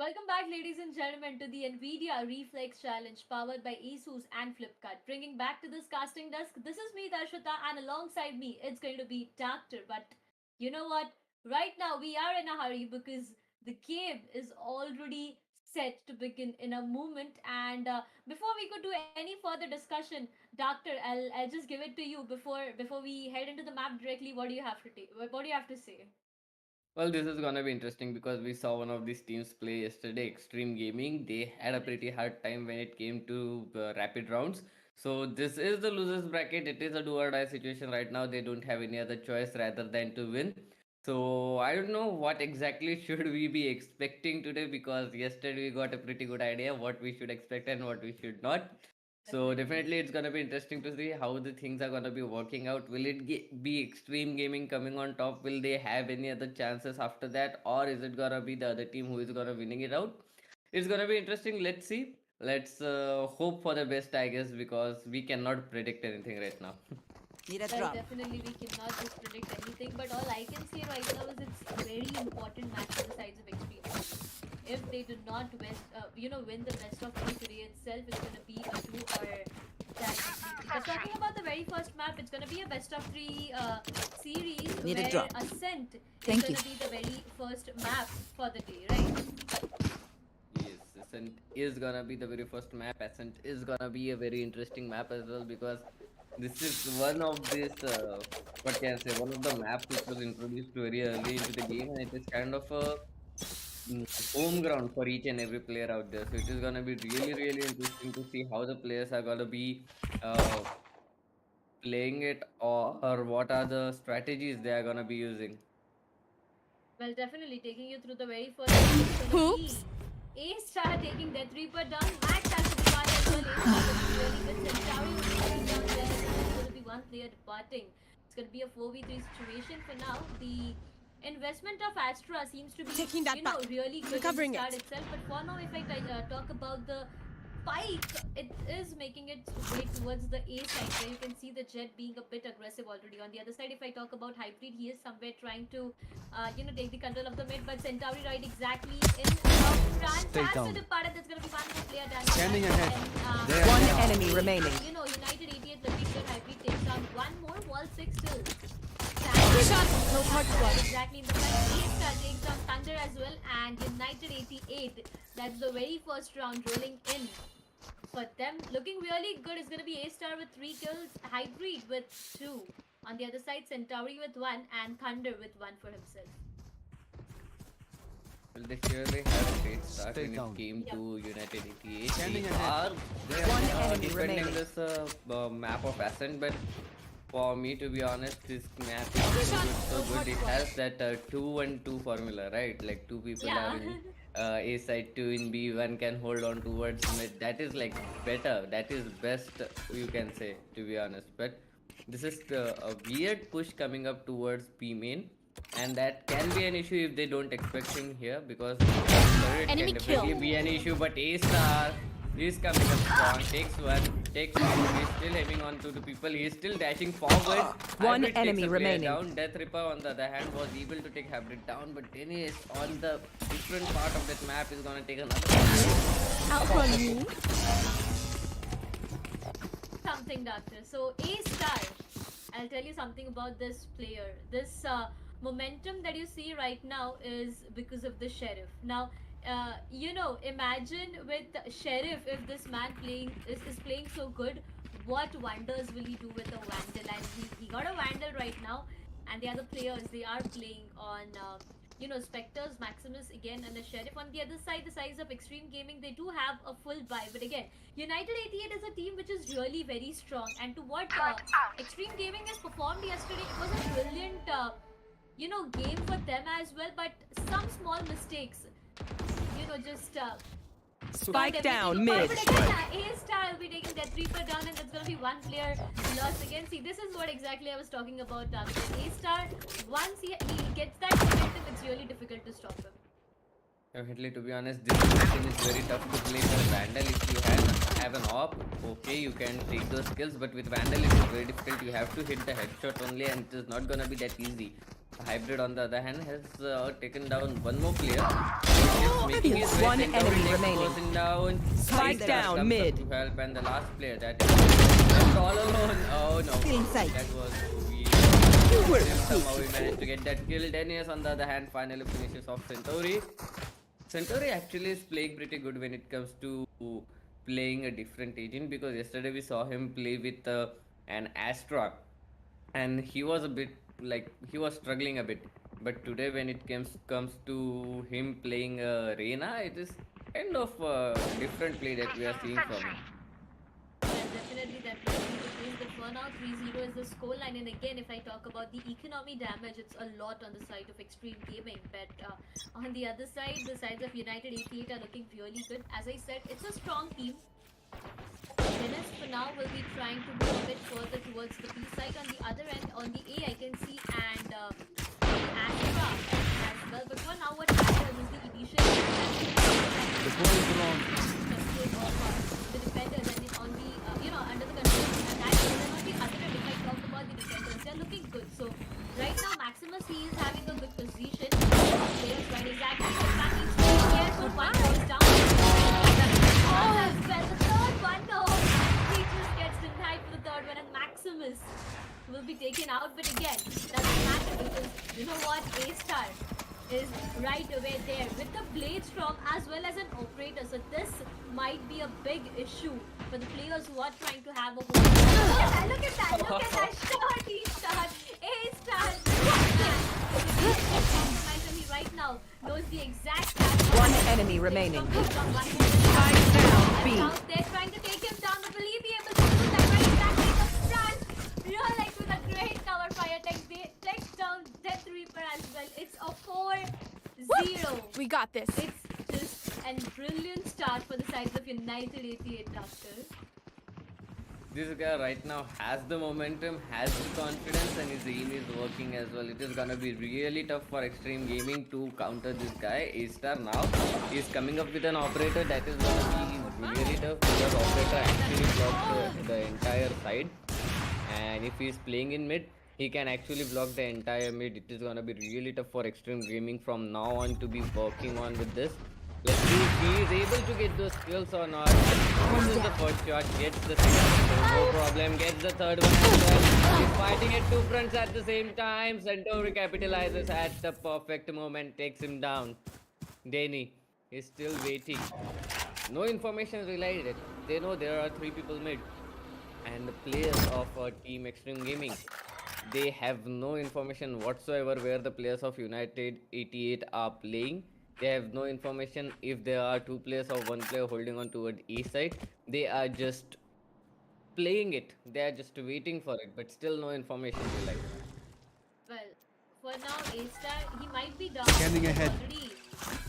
Welcome back, ladies and gentlemen, to the NVIDIA Reflex Challenge powered by Asus and Flipkart. Bringing back to this casting desk, this is me, Darshita, and alongside me, it's going to be Doctor. But you know what? Right now, we are in a hurry because the game is already set to begin in a moment. And before we could do any further discussion, Doctor, I'll just give it to you before we head into the map directly. What do you have to take? What do you have to say? Well, this is gonna be interesting because we saw one of these teams play yesterday, Extreme Gaming. They had a pretty hard time when it came to rapid rounds. So this is the losers bracket. It is a do or die situation right now. They don't have any other choice rather than to win. So I don't know what exactly should we be expecting today because yesterday we got a pretty good idea what we should expect and what we should not. So Definitely. definitely it's gonna be interesting to see how the things are gonna be working out. Will it be Extreme Gaming coming on top? Will they have any other chances after that, or is it gonna be the other team who is gonna winning it out? It's gonna be interesting. Let's see. Let's hope for the best, I guess, because we cannot predict anything right now. Need a Well, drum. definitely we cannot just predict anything, but all I can say right now is it's a very important match for the sides of Xtreme. If they do not win the best of three today itself, it's gonna be a do or die. Because talking about the very first map, it's gonna be a best of three series Need a where drum. Ascent is Thank you. gonna be the very first map for the day, right? Yes, Ascent is gonna be the very first map. Ascent is gonna be a very interesting map as well because this is one of this what can I say, one of the maps which was introduced very early into the game, and it is kind of a home ground for each and every player out there. So it is gonna be really interesting to see how the players are gonna be uh, playing it, or what are the strategies they are gonna be using. Well, definitely taking you through the very first one is gonna Oops. be A star taking that Reaper down. Max has to depart as well. A star looking really good. Centauri will be taking down there. There's going to be one player departing. It's going to be a 4v3 situation for now. The investment of Astra seems to be, Taking that back. really good in Recovering the start it. itself. But for now, if I talk about the Pike, it is making its way towards the A side where you can see the Jet being a bit aggressive already. On the other side, if I talk about Hybrid, he is somewhere trying to, take the control of the mid, but Centauri right exactly in fantastic departed. That's going to be one more player damage. Scanning ahead. And, There. One enemy remaining. United 88 looking good. Hybrid takes down one more. Wall 6 still. Shot. No hard squad. Exactly in the front. A-Star takes down Thunder as well, and United 88. That's the very first round rolling in for them. Looking really good. It's going to be A-Star with 3 kills, Hybrid with 2. On the other side, Centauri with 1, and Thunder with 1 for himself. Well, they surely had a great start Stay when down. it came Yep. to United 88. Standing They ahead. are There. One enemy defending remaining. this map of Ascent, but for me to be honest, this map is so good. It has that 2-1-2 formula, right? Like two people Yeah. are in A side, two in B, one can hold on towards mid. That is like better. That is best, you can say, to be honest. But this is a weird push coming up towards B main, and that can be an issue if they don't expect him here because it Enemy can definitely kill. be an issue. But A star is coming up strong, takes one, takes two. He's still aiming on to the people. He's still dashing forward. One Hybrid takes enemy a player remaining. down. Death Ripper on the other hand was able to take Hybrid down, but Dennis on the different part of that map is gonna take another. Outrun me. Something, Doctor. So, A-Star, I'll tell you something about this player. This momentum that you see right now is because of the Sheriff. Now, imagine with Sheriff, if this man is playing so good, what wonders will he do with a Vandal? And he got a Vandal right now, and the other players, they are playing on Spectres, Maximus again, and the Sheriff. On the other side, the size of Extreme Gaming, they do have a full buy, but again, United 88 is a team which is really very strong, and to what Extreme Gaming has performed yesterday, it was a brilliant game for them as well, but some small mistakes, just Spike stopped down everything. mid. But again, A-Star will be taking that Reaper down, and that's going to be one player lost again. See, this is what exactly I was talking about. A-Star, once he gets that momentum, it's really difficult to stop him. Definitely, to be honest, this position is very tough to play for Vandal if you had have an op, okay, you can take those kills, but with Vandal it is very difficult. You have to hit the headshot only, and it is not gonna be that easy. Hybrid, on the other hand, has taken down one more player. He's making his way. One Centauri enemy next remaining. person down. Spike Star down, comes mid. up to help, and the last player that is left all alone. Oh no, that was weird. Somehow we managed to get that kill. Denius, on the other hand, finally finishes off Centauri. Centauri actually is playing pretty good when it comes to playing a different agent, because yesterday we saw him play with an Astra, and he was a bit like he was struggling a bit. But today when it comes to him playing Reina, it is kind of a different play that we are seeing from him. Yeah, definitely that will be the case. But for now, 3-0 is the scoreline. And again, if I talk about the economy damage, it's a lot on the side of Xtreme Gaming. But on the other side, the sides of United 88 are looking really good. As I said, it's a strong team. Dennis for now will be trying to move a bit further towards the B side. On the other end, on the A, I can see and Astra as well. But for now, what matters is the edition. The ball is wrong. The defenders and on the under the control and that and then on the other end, if I talk about the defenders, they're looking good. So right now Maximus, he is having a good position. Players right exactly. So that needs to be careful. One goes down. As well, the third one, no. He just gets denied for the third one, and Maximus will be taken out. But again, doesn't matter because you know what? A-Star is right away there with the blade strong as well as an operator. So this might be a big issue for the players who are trying to have a hold. Look at that shot he shot. A-Star. He right now knows the exact One enemy remaining. Spike down, B. They're trying to take him down, but will he be able to do that right exactly in the front? Realize with a great cover fire, takes down Death Reaper as well. It's a 4-0. We got this. It's just a brilliant start for the sides of United 88 Doctor. This guy right now has the momentum, has the confidence, and his aim is working as well. It is gonna be really tough for Xtreme Gaming to counter this guy. A-Star now is coming up with an operator that is gonna be really tough, because operator actually blocks the entire side. And if he's playing in mid, he can actually block the entire mid. It is gonna be really tough for Xtreme Gaming from now on to be working on with this. Let's see if he is able to get those kills or not. Misses the first shot, gets the second one, no problem, gets the third one as well. He's fighting at two fronts at the same time. Centauri capitalizes at the perfect moment, takes him down. Danny is still waiting. No information relayed. They know there are three people mid. And the players of Team Xtreme Gaming, they have no information whatsoever where the players of United 88 are playing. They have no information if there are two players or one player holding on toward each side. They are just playing it. They are just waiting for it, but still no information relayed. Well, for now, A-Star, he might be down. Scanning ahead. Already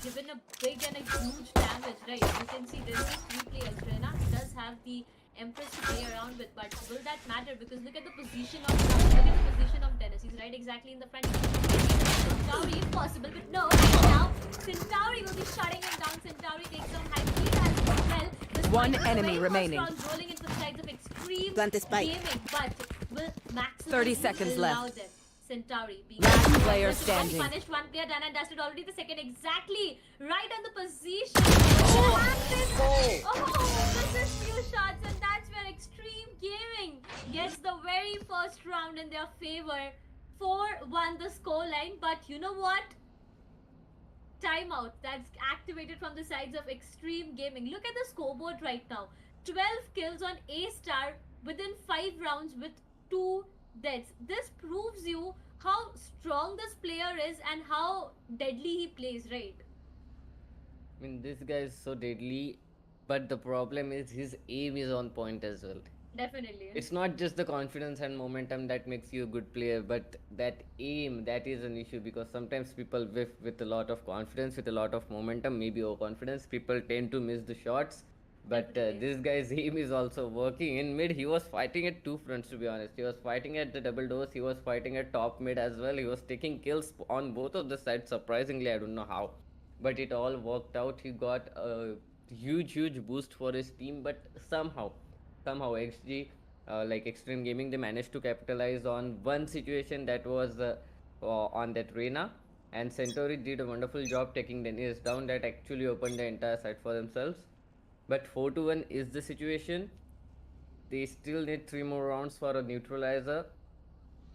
given a big and a huge damage, right? You can see there's just three players. Rena does have the Empress to play around with, but will that matter? Because look at the position of Dennis. He's right exactly in the front. Centauri, if possible, but no. Right now, Centauri will be shutting him down. Centauri takes down high speed as well. This One might be enemy very remaining. strong rolling into the sides of Xtreme Plant the spike. Gaming, but will Maximus 30 seconds allow left. them? Centauri being Last player one standing. punished, one player done and dusted already. The second exactly right on the position. Oh, this is few shots, and that's where Xtreme Gaming gets the very first round in their favor. 4-1 the scoreline, but you know what? Timeout that's activated from the sides of Xtreme Gaming. Look at the scoreboard right now. 12 kills on A-Star within 5 rounds with 2 deaths. This proves you how strong this player is and how deadly he plays, right? I mean, this guy is so deadly, but the problem is his aim is on point as well. Definitely. It's not just the confidence and momentum that makes you a good player, but that aim, that is an issue, because sometimes people with a lot of confidence, with a lot of momentum, maybe overconfidence, people tend to miss the shots. But this guy's aim is also working. In mid, he was fighting at two fronts, to be honest. He was fighting at the double doors, he was fighting at top mid as well. He was taking kills on both of the sides, surprisingly, I don't know how. But it all worked out. He got huge boost for his team, but somehow XG, like Extreme Gaming, they managed to capitalize on one situation that was on that Reina, and Centauri did a wonderful job taking the Ace down. That actually opened the entire site for themselves. But 4 to 1 is the situation. They still need 3 more rounds for a neutralizer.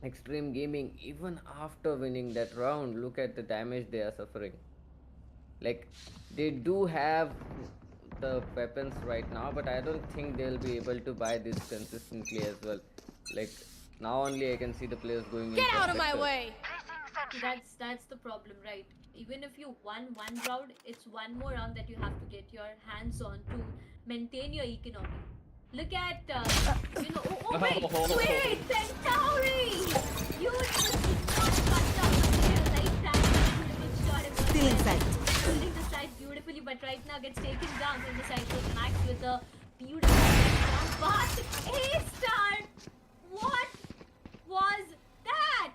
Extreme Gaming, even after winning that round, look at the damage they are suffering. Like, they do have the weapons right now, but I don't think they'll be able to buy this consistently as well. Like, now only I can see the players going in. Get for out of my Spectre. way! That's the problem, right? Even if you won one round, it's one more round that you have to get your hands on to maintain your economy. Look at wait, Centauri! You just did not cut down the right time. Beautiful shot. It was Still there. inside. Holding the side beautifully, but right now gets taken down from the side of Max with a beautiful takedown. But A-Star, what was that?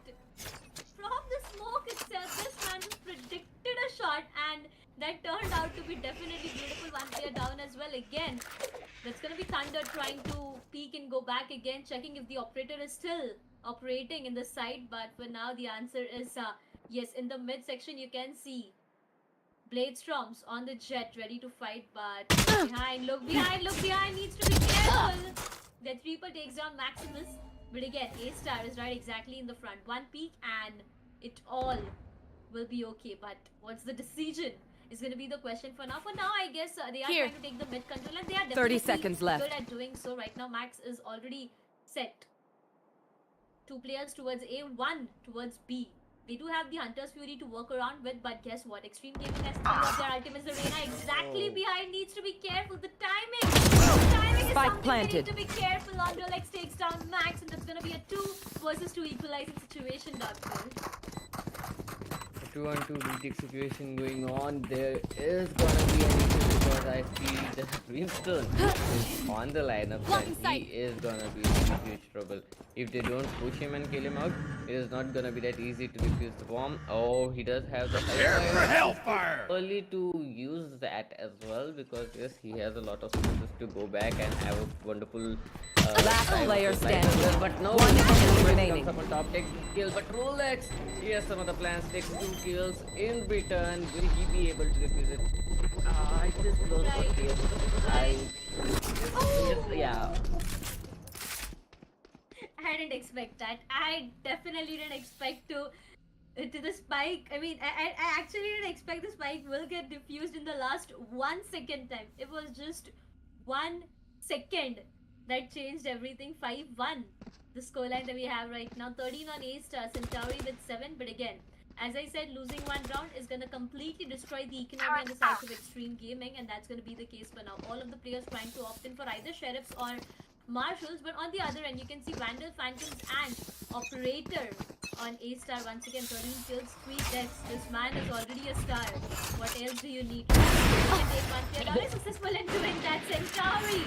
From the smoke itself, this man just predicted a shot, and that turned out to be definitely beautiful. One player down as well again. That's gonna be Thunder trying to peek and go back again, checking if the operator is still operating in the side. But for now, the answer is yes. In the mid section, you can see Blade Storms on the jet, ready to fight. But look behind, needs to be careful. The triple takes down Maximus. But again, A-Star is right exactly in the front. One peek and it all will be okay. But what's the decision is going to be the question for now. For now, I guess they are Here. trying to take the mid control, and they are 30 definitely seconds left. good at doing so. Right now, Max is already set. 2 players towards A, 1 towards B. They do have the Hunter's Fury to work around with, but guess what? Extreme Gaming has 3 of their ultimates. The Reina exactly behind, needs to be careful. The timing! The timing is Spike something planted. they need to be careful on. Rolex takes down Max, and that's going to be a 2 versus 2 equalizing situation, Doctor. 2-on-2 retake situation going on. There is gonna be an issue because I see the Brimstone is on the lineup, Blocking and he sight. is gonna be in huge trouble. If they don't push him and kill him out, it is not gonna be that easy to defuse the bomb. Oh, he does have the Hellfire! early to use that as well, because yes, he has a lot of chances to go back and have a wonderful Last time player with his life as standing. well. But no, One enemy Rolex remaining. comes up on top, takes the kill, but Rolex, he has some other plans, takes 2 kills in return. Will he be able to defuse it? I just lost Right. the kill. Yeah. I didn't expect that. I definitely didn't expect to the spike. I mean, I actually didn't expect the spike will get diffused in the last 1 second time. It was just 1 second that changed everything. 5-1. The scoreline that we have right now. 13 on A-Star, Centauri with 7. But again, as I said, losing 1 round is going to completely destroy the economy on the side of Extreme Gaming, and that's going to be the case for now. All of the players trying to opt in for either Sheriffs or Marshals, but on the other end, you can see Vandal, Phantoms, and Operator on A-Star. Once again, 13 kills, 3 deaths. This man is already a star. What else do you need? You can take 1 player down. Successful in doing that. Centauri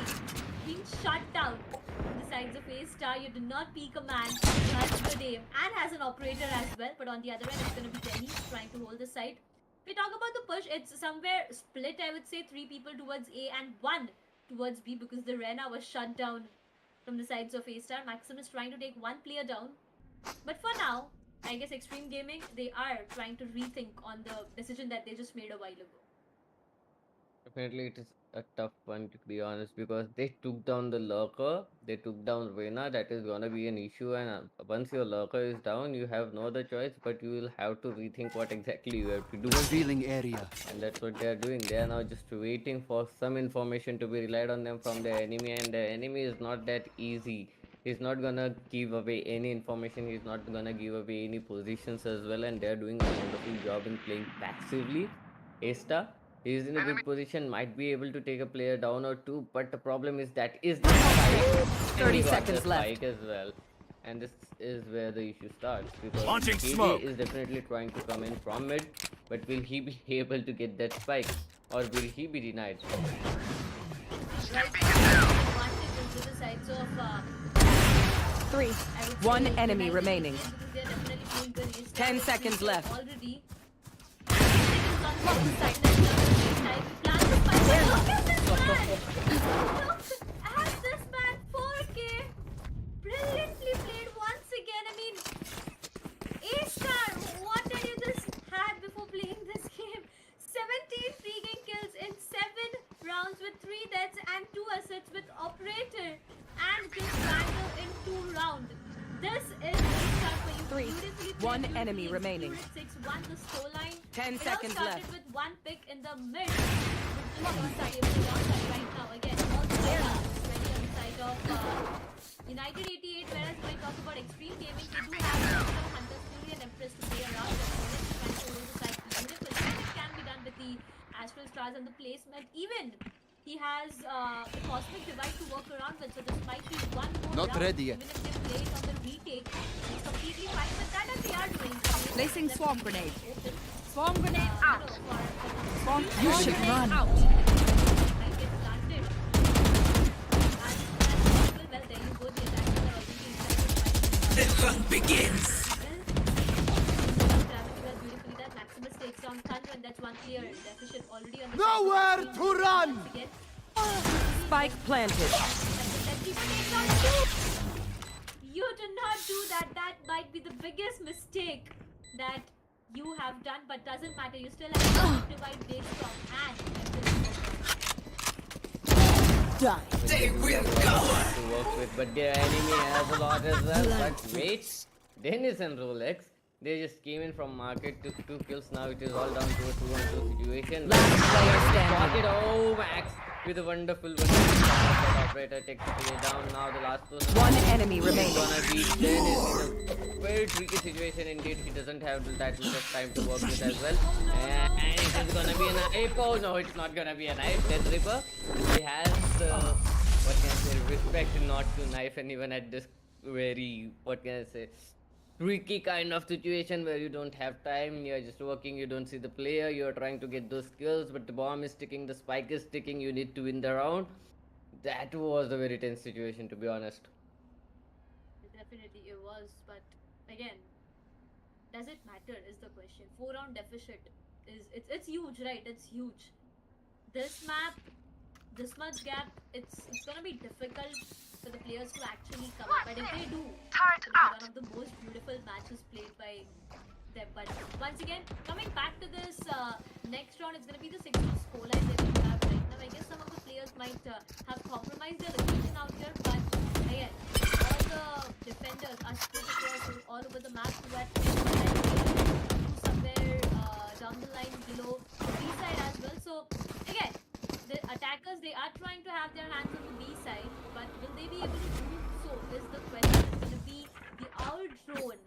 being shut down on the sides of A-Star. You do not peek a man. That's good aim. And has an Operator as well. But on the other end, it's going to be Denny trying to hold the side. We talk about the push. It's somewhere split, I would say. 3 people towards A and 1 towards B, because the Rena was shut down from the sides of A-Star. Maximus trying to take 1 player down. But for now, I guess Extreme Gaming, they are trying to rethink on the decision that they just made a while ago. Definitely, it is a tough one to be honest, because they took down the lurker, they took down Reina. That is gonna be an issue, and once your lurker is down, you have no other choice, but you will have to rethink what exactly you have to do. Revealing area. And that's what they are doing. They are now just waiting for some information to be relied on them from their enemy, and the enemy is not that easy. He's not gonna give away any information, he's not gonna give away any positions as well, and they're doing a wonderful job in playing passively. A-Star, he is in a good position, might be able to take a player down or 2, but the problem is that is the spike. 30 He got seconds the left. spike as well. And this is where the issue starts, because Launching KJ smoke. is definitely trying to come in from mid, but will he be able to get that spike, or will he be denied? Right now, the advantage is to the sides of 3. I would One say enemy United remaining. States, because they're definitely doing good. A-Star 10 is seconds doing left. Already. 10 seconds on the side. That's the time. Plan to fight Look at this man! Look at this man, 4K! Brilliantly played once again. I mean, A-Star, what did you just had before playing this game? 17 free-game kills in 7 rounds with 3 deaths and 2 assists with Operator. And this battle in 2 rounds. This is A-Star for you. Three. Beautifully played, One beautifully enemy remaining. executed. 6-1 the scoreline. 10 It all seconds started left. with 1 pick in the mid. Which is your side, your side right now. Again, all the way up. Ready on the side of United 88. Whereas when I talk about Xtreme Gaming, we do have Hunter's Fury and Empress to play around. Trying to hold the side beautiful. And it can be done with the Astral Stars and the placement. Even he has the Cosmic Divide to work around with. So this might be one more Not round. ready yet. Even if they play it on the retake, it's completely fine with that, and they are doing. Placing swarm grenade. Open. Swarm grenade out. Swarm, You should run. Out. might get planted. And well, there you go. The attackers are already inside. The hunt begins. Beautifully done. Maximus takes down Thunder, and that's one clear. Deficient already on the Nowhere side of the to screen. run! Once again. Spike planted. You do not do that. That might be the biggest mistake that you have done, but doesn't matter. You still have to divide based from They will go to work with, but their enemy has a lot as well. But wait, Dennis and Rolex, they just came in from market, took 2 kills. Now it is all down to a 2-on-2 situation. Last player standing. Spotted, oh Max, with a wonderful shot. Operator takes the play down. Now the last person. One enemy remaining. Gonna be Dennis in a very tricky situation indeed. He doesn't have that much of time to work with as well. And it is gonna be a knife. Oh no, it's not gonna be a knife. Death Ripper. He has what can I say, respect not to knife anyone at this very, what can I say, tricky kind of situation where you don't have time, you're just working, you don't see the player, you're trying to get those kills, but the bomb is ticking, the spike is ticking, you need to win the round. That was a very tense situation, to be honest. Definitely it was, but again, does it matter is the question. 4-round deficit is it's huge, right? It's huge. This map, this much gap, it's gonna be difficult for the players to actually come up. But if they do, it's gonna be one of the most beautiful matches played by them. But once again, coming back to this next round, it's gonna be the 6-2 scoreline that we have right now. I guess some of the players might have compromised their location out here, but again, all the defenders are split across all over the map to that somewhere down the line below the B side as well. So again, the attackers, they are trying to have their hands on the B side, but will they be able to do so is the question. It's going to be the owl drone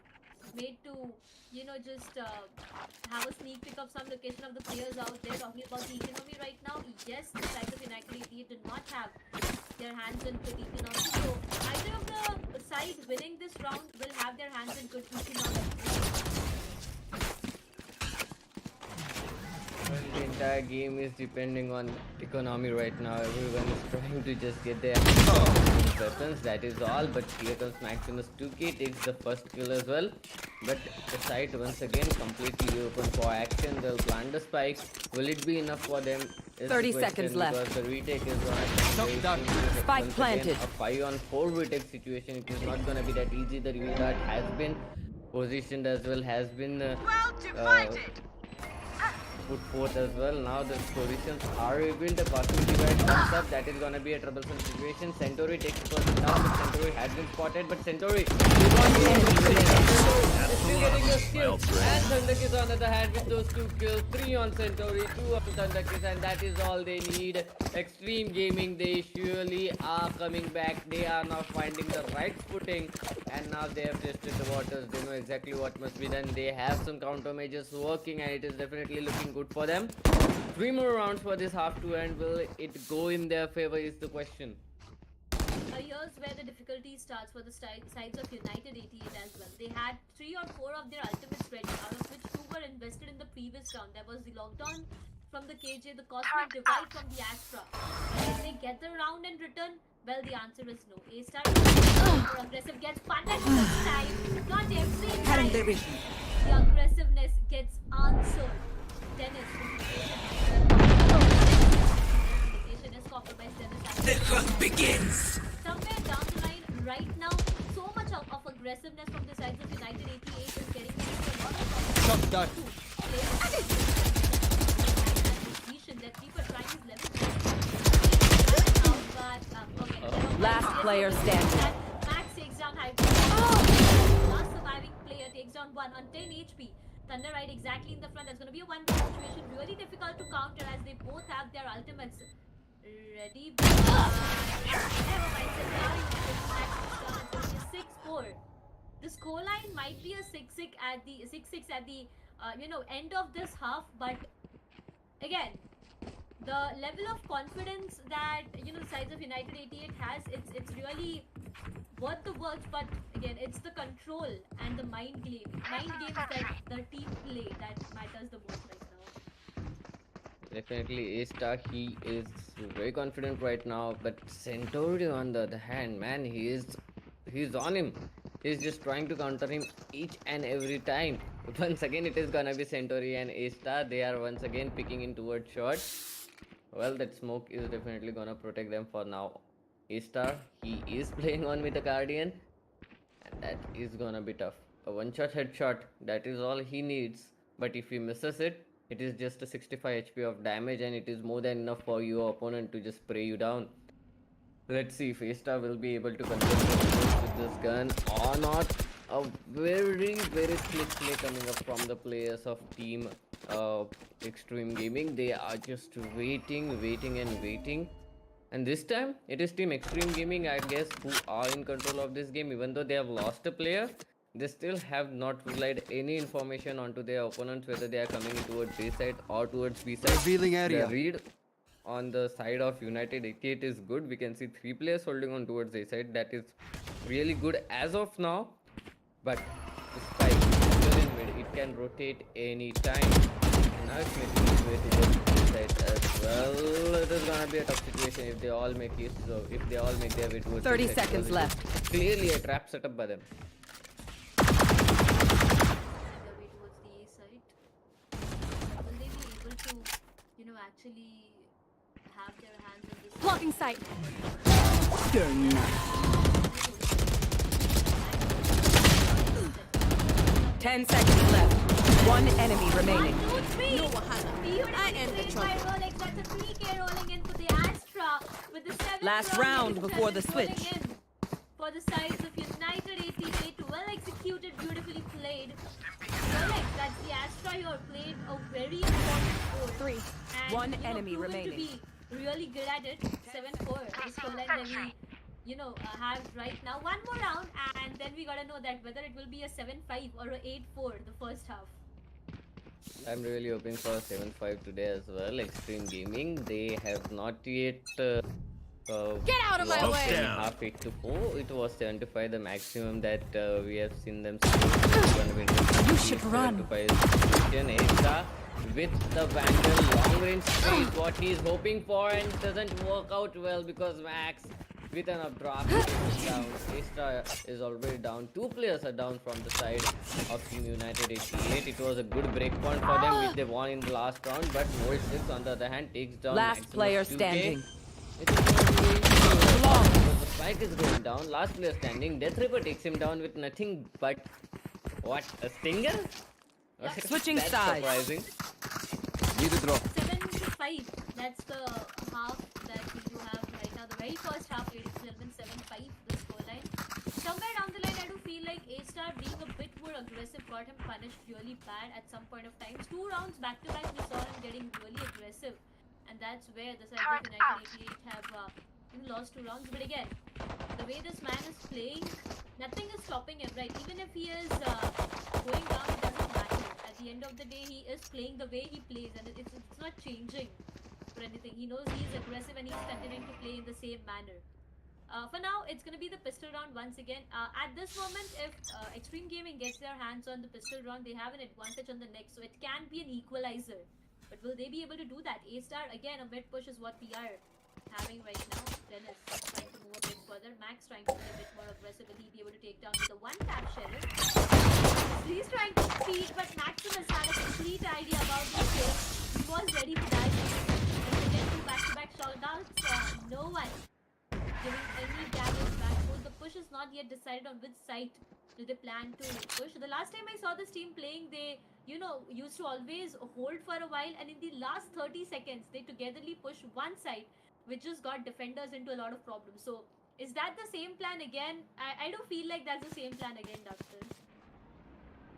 made to, you know, just have a sneak peek of some location of the players out there. Talking about the economy right now, yes, the side of United 88 did not have their hands in good economy. So either of the side winning this round will have their hands in good economy. The entire game is depending on economy right now. Everyone is trying to just get their hands on weapons, that is all. But here comes Maximus 2K, takes the first kill as well. But the site once again completely open for action. They'll plant the spike. Will it be enough for them? Is 30 the question, seconds left. Because the retake is gonna Spike once again, planted. a 5-on-4 retake situation. It is not gonna be that easy. The restart has been positioned as well, has been put forth as well. Now the positions are revealed. The cosmic divide comes up. That is gonna be a troublesome situation. Centauri takes the person down, but Centauri has been spotted. But Centauri is still getting the skill. And Thunderkiss on the other hand with those 2 kills. 3 on Centauri, 2 on Thunderkiss, and that is all they need. Xtreme Gaming, they surely are coming back. They are now finding the right footing, and now they have tested the waters. They know exactly what must be done. They have some countermeasures working, and it is definitely looking good for them. 3 more rounds for this half to end. Will it go in their favor is the question. Here's where the difficulty starts for the sides of United 88 as well. They had 3 or 4 of their ultimates ready, out of which 2 were invested in the previous round. There was the lockdown from the KJ, the cosmic divide from the Astra. Can they get the round in return? Well, the answer is no. A-Star more aggressive, gets punished this time. Not every time. The aggressiveness gets answered. Dennis. Done. That keeper trying his level. Last player standing. Max takes down High. Last surviving player takes down one on 10 HP. Thunder right exactly in the front. That's going to be a 1v situation. Really difficult to counter as they both have their ultimates ready. Never mind. 6-4. The scoreline might be a 6-6 at the end of this half, but again, the level of confidence that the sides of United 88 has, it's really worth the work. But again, it's the control and the mind games that the team play that matters the most right now. Definitely, A-Star, he is very confident right now, but Centauri on the other hand, man, he's on him. He's just trying to counter him each and every time. Once again, it is gonna be Centauri and A-Star. They are once again picking in towards shots. Well, that smoke is definitely gonna protect them for now. A-Star, he is playing on with the Guardian, and that is gonna be tough. A one-shot headshot, that is all he needs. But if he misses it, it is just a 65 HP of damage, and it is more than enough for your opponent to just spray you down. Let's see if A-Star will be able to control with this gun or not. A very slick play coming up from the players of team Xtreme Gaming. They are just waiting. And this time, it is team Xtreme Gaming, I guess, who are in control of this game. Even though they have lost a player, they still have not relayed any information onto their opponents, whether they are coming towards A side or towards B side. Revealing area. The read on the side of United 88 is good. We can see 3 players holding on towards A side. That is really good as of now. But the spike is still in mid. It can rotate any time. Now it's making its way towards B side as well. It is gonna be a tough situation if they all make it. So if they all make their way towards 30 B side, seconds because it is left. Clearly a trap set up by them. The way towards the A side. Will they be able to, actually have their hands on this? Blocking sight. 10 seconds left. One enemy remaining. 1, 2, 3. No wahala. I end the trouble. Rolex, that's a 3K rolling in for the Astra with the 7th Last round before the switch. For the sides of United 88, well executed, beautifully played. Rolex, that's the Astra you played a very important score. 3. And, One enemy proven remaining. to be really good at it. 7-4. The scoreline that we have right now. One more round, and then we gotta know that whether it will be a 7-5 or a 8-4 the first half. I'm really hoping for a 7-5 today as well. Extreme Gaming, they have not yet Get out of my lost way! in half 8 to 4. It was 75, the maximum that we have seen them score. You should run. 75 situation. Asa with the Vandal long range speed, what he is hoping for, and doesn't work out well because Max with an updraft is down. Astra is already down. 2 players are down from the side of Team United 88. It was a good breakpoint for them, which they won in the last round. But Mold 6 on the other hand takes down Last Maximus player 2K. standing. It is going to be long. The spike is going down. Last player standing. Death Reaper takes him down with nothing but what? A stinger? Switching That's sides. surprising. Need a drop. 7-5. That's the half that we do have right now. The very first half, ladies and gentlemen, 7-5, the scoreline. Somewhere down the line, I do feel like A-Star being a bit more aggressive got him punished really bad at some point of time. 2 rounds back to back, we saw him getting really aggressive. And that's where the side of United 88 have lost 2 rounds. But again, the way this man is playing, nothing is stopping him, right? Even if he is going down, it doesn't matter. At the end of the day, he is playing the way he plays, and it's not changing for anything. He knows he's aggressive and he's continuing to play in the same manner. For now, it's going to be the pistol round once again. At this moment, if Xtreme Gaming gets their hands on the pistol round, they have an advantage on the next, so it can be an equalizer. But will they be able to do that? A-Star, again, a mid push is what we are having right now. Dennis trying to move a bit further. Max trying to be a bit more aggressive. Will he be able to take down with the 1-tap Sheriff? He's trying to speed, but Maximus had a complete idea about this game. He was ready to die. And again, 2 back-to-back shoutouts. No one giving any damage back. So the push is not yet decided on which side do they plan to push. The last time I saw this team playing, they used to always hold for a while, and in the last 30 seconds, they togetherly push one side, which just got defenders into a lot of problems. So, is that the same plan again? I do feel like that's the same plan again, Doctor.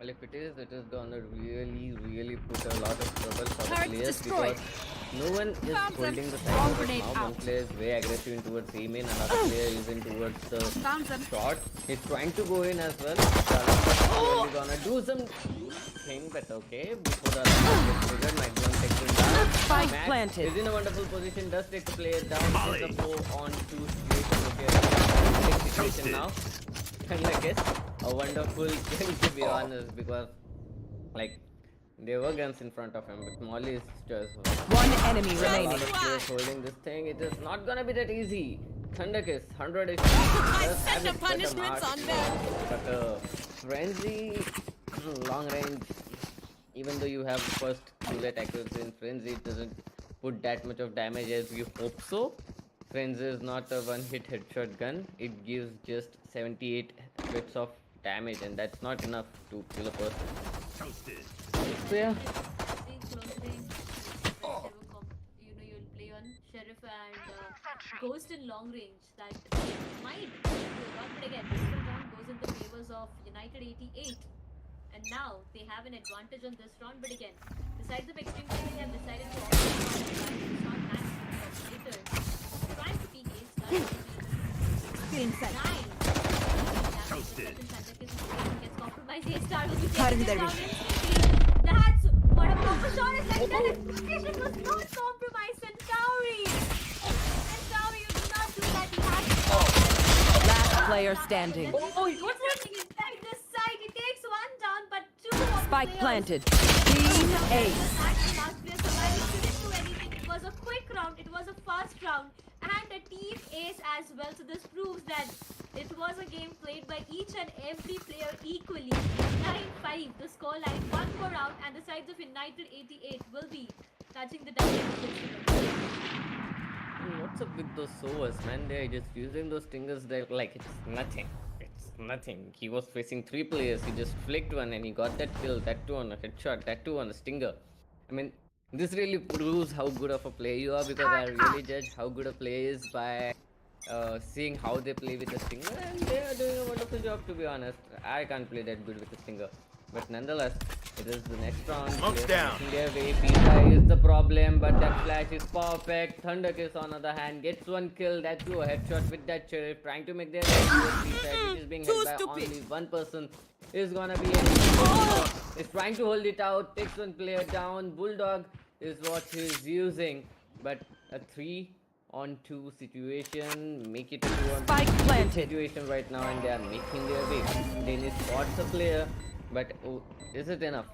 Well, if it is gonna really put a lot of trouble for the Turret players destroyed. because no one is Found them. holding the Bomb side right grenade now. One out. player is very aggressive in towards aim in, another player is in towards the Found them. shot. He's trying to go in as well. Probably gonna do some thing, but okay. Before the alarm gets triggered, might be on taken down. Spike Max planted. is in a wonderful position, does take the player down. Takes a 4-on-2 situation. Okay, big situation now. And I guess a wonderful kill, to be honest, because like there were guns in front of him, but Molly is just One enemy a lot remaining. of players holding this thing. It is not gonna be that easy. Thunder Kiss, 100 HP. I does have set the its better punishments mark, on them. But Frenzy, long range, even though you have first bullet accuracy in Frenzy, it doesn't put that much of damage as you hope so. Frenzy is not a one-hit headshot gun. It gives just 78 bits of damage, and that's not enough to kill a person. So yeah, You'll play on Sheriff and Ghost in long range. That might do a lot, but again, this round goes in the favors of United 88. And now they have an advantage on this round, but again, besides the Xtreme Gaming, they have decided to also it's not max later. Trying to peek ace Getting set. 9. Gets compromised. A-Star will be Cutting taking their this down. That's what a proper shot is like. That expectation was not compromised. Centauri, you do not do that. He has Last player standing. What's happening inside this side? He takes one down, but two of the Spike players planted. Team ace. It was a quick round, it was a fast round, and a team ace as well. So this proves that it was a game played by each and every player equally. 9-5 the scoreline, one more round, and the sides of United 88 will be touching the double. what's up with those sovers, man? They're just using those stingers. They're like it's nothing. It's nothing. He was facing 3 players. He just flicked one and he got that kill. That too on a headshot. That too on a stinger. I mean, this really proves how good of a player you are, because I really judge how good a player is by seeing how they play with the stinger, and they are doing a wonderful job, to be honest. I can't play that good with the stinger, but nonetheless, it is the next round. Smoke's down. Their way. Pizza is the problem, but that flash is perfect. Thunder Kiss on the other hand gets one kill. That too a headshot with that sheriff, trying to make their which is being held by only one person. Is gonna be is trying to hold it out, takes one player down. Bulldog is what he's using, but a 3-on-2 situation, make it a 2-on-2 Spike planted. situation right now, and they are making their way. They need spots a player, but is it enough?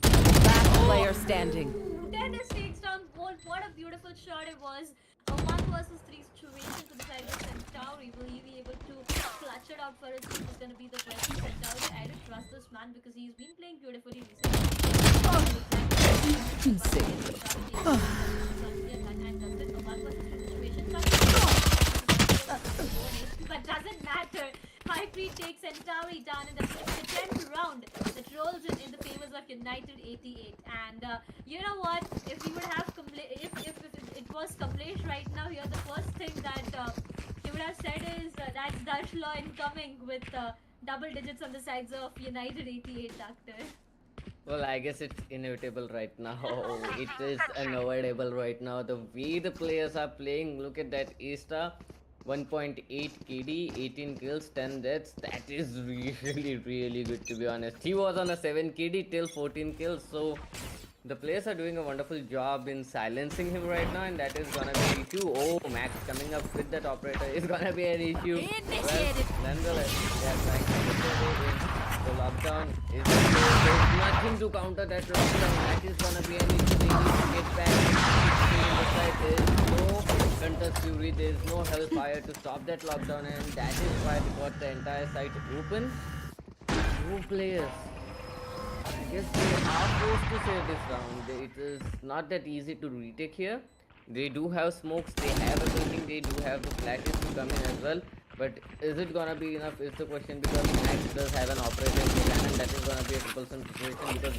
Last player standing. Dennis takes down Bolt. What a beautiful shot it was. A 1 versus 3 situation to the side of Centauri. Will he be able to clutch it out for us? This is going to be the question. Centauri, I don't trust this man because he's been playing beautifully But doesn't matter. 5-3 takes Centauri down in the 10th round that rolls in the favors of United 88. And you know what? If we would have if it was Kamlesh right now here, the first thing that he would have said is that's Dutch law incoming with double digits on the sides of United 88, Doctor. Well, I guess it's inevitable right now. It is unavoidable right now. The way the players are playing, look at that A-Star. 1.8 KD, 18 kills, 10 deaths. That is really good, to be honest. He was on a 7 KD till 14 kills, so the players are doing a wonderful job in silencing him right now, and that is gonna be an issue. Oh, Max coming up with that operator is gonna be an issue. Initiated. Well, nonetheless, they are trying to get their way in. The lockdown is there's nothing to counter that lockdown. That is gonna be an issue. They need to get back. In the side, there is no contest fury, there is no hellfire to stop that lockdown, and that is why they got the entire site open. 2 players. I guess they are forced to save this round. It is not that easy to retake here. They do have smokes, they have everything, they do have the flashes to come in as well. But is it gonna be enough is the question, because Max does have an operator and and that is gonna be a triple sun situation because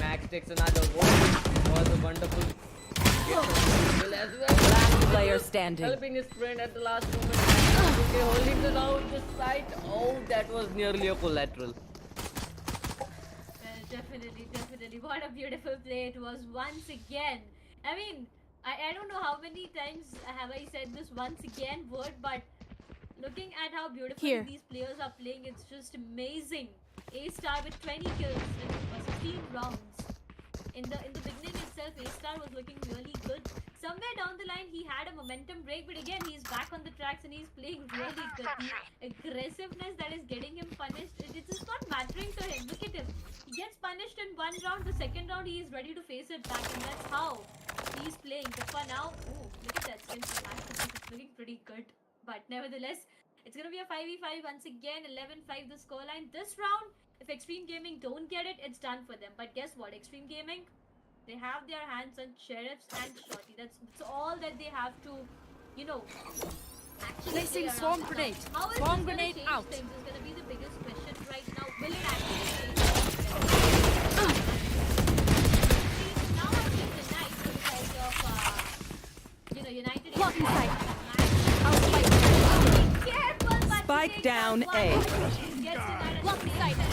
Max takes another one. Was a wonderful kill as well. Last player standing. Helping his friend at the last moment. Okay, holding the round this side. Oh, that was nearly a collateral. Well, definitely, definitely. What a beautiful play it was once again. I mean, I don't know how many times have I said this once again word, but looking at how beautifully Here. these players are playing, it's just amazing. A star with 20 kills in 16 rounds. In the beginning itself, A star was looking really good. Somewhere down the line, he had a momentum break, but again, he's back on the tracks and he's playing really good. The aggressiveness that is getting him punished, it's just not mattering to him. Look at him. He gets punished in one round. The second round, he is ready to face it back, and that's how he's playing. But for now, oh, look at that skill from Asus. It's looking pretty good. But nevertheless, it's gonna be a 5v5 once again. 11-5 the scoreline. This round, if Xtreme Gaming don't get it, it's done for them. But guess what? Xtreme Gaming, they have their hands on Sheriffs and Shorty. That's all that they have to, you know, actually Placing play swarm around with grenade. now. How is Swarm this gonna grenade change out. things is gonna be the biggest question right now. Will it actually change things? Now I think the Knights because of United. Blocking sight. I'll fight. Be careful, but Spike he takes down out one. A. Gets denied. Blocking sight. Yeah.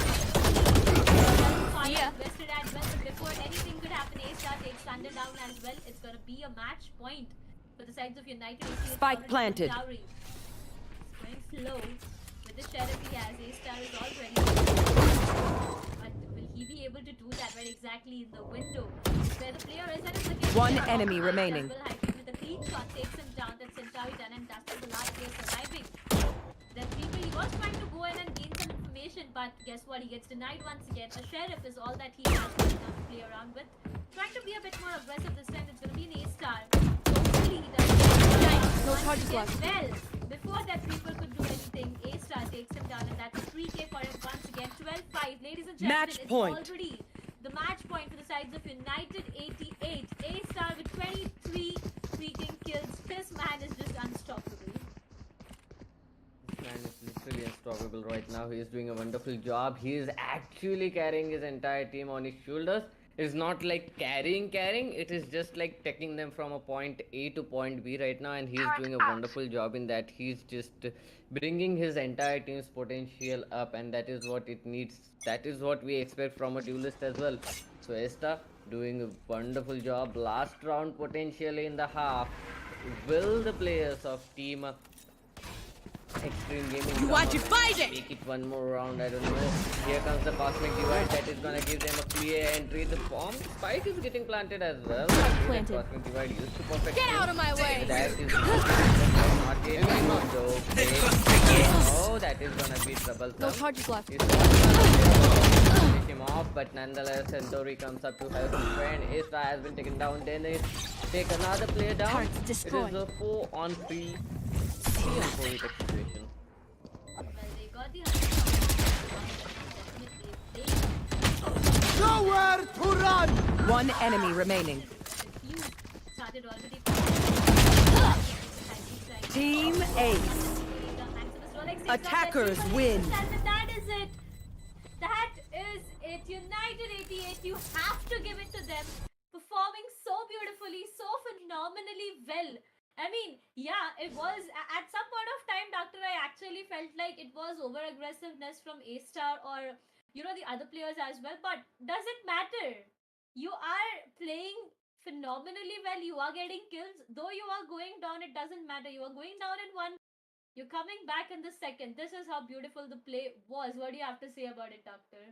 Yeah. Invested as well, but before anything could happen, A-Star takes Thunder down as well. It's gonna be a match point for the sides of United. AC. Spike planted. Dowry. It's going slow with the Sheriff he has. A-Star is already. But will he be able to do that right exactly in the window where the player is? And it's looking One good. enemy As remaining. well, Hyphen with a clean shot takes him down. That's Centauri done, and that's the last player surviving. That people, he was trying to go in and gain some information, but guess what? He gets denied once again. A Sheriff is all that he has right now to play around with. Trying to be a bit more aggressive this time. It's going to be an A-Star. Hopefully he does. No Once charges again, left. well, before that people could do anything, A-Star takes him down, and that's a 3K for him once again. 12-5. Ladies and gentlemen, Match it's point. already the match point for the sides of United 88. A-Star with 23 freaking kills. This man is just unstoppable. This man is literally unstoppable right now. He is doing a wonderful job. He is actually carrying his entire team on his shoulders. It's not like carrying. It is just like taking them from a point A to point B right now, and he's doing a wonderful job in that. He's just bringing his entire team's potential up, and that is what it needs. That is what we expect from a duelist as well. So Esta doing a wonderful job. Last round potentially in the half. Will the players of team Xtreme Gaming You want to fight it? make it one more round? I don't know. Here comes the cosmic divide that is gonna give them a clear entry. The bomb spike is getting planted as well. planted. Cosmic divide used to perfect. Get out of my way. That is not yet. Okay. Oh, that is gonna be troublesome. No charges left. He's finish him off, but nonetheless, Centauri comes up to help his friend. A-Star has been taken down. Then they take another player down. Target It destroyed. is a 4-on-3. 3-on-4 situation. Well, they got the Nowhere to run! One enemy remaining. started already. Team Ace. Attackers win. That is it. That is it. United 88. You have to give it to them. Performing so beautifully, so phenomenally well. I mean, yeah, it was at some point of time, Doctor, I actually felt like it was over aggressiveness from A-Star or the other players as well. But does it matter? You are playing phenomenally well. You are getting kills. Though you are going down, it doesn't matter. You are going down in one. You're coming back in the second. This is how beautiful the play was. What do you have to say about it, Doctor?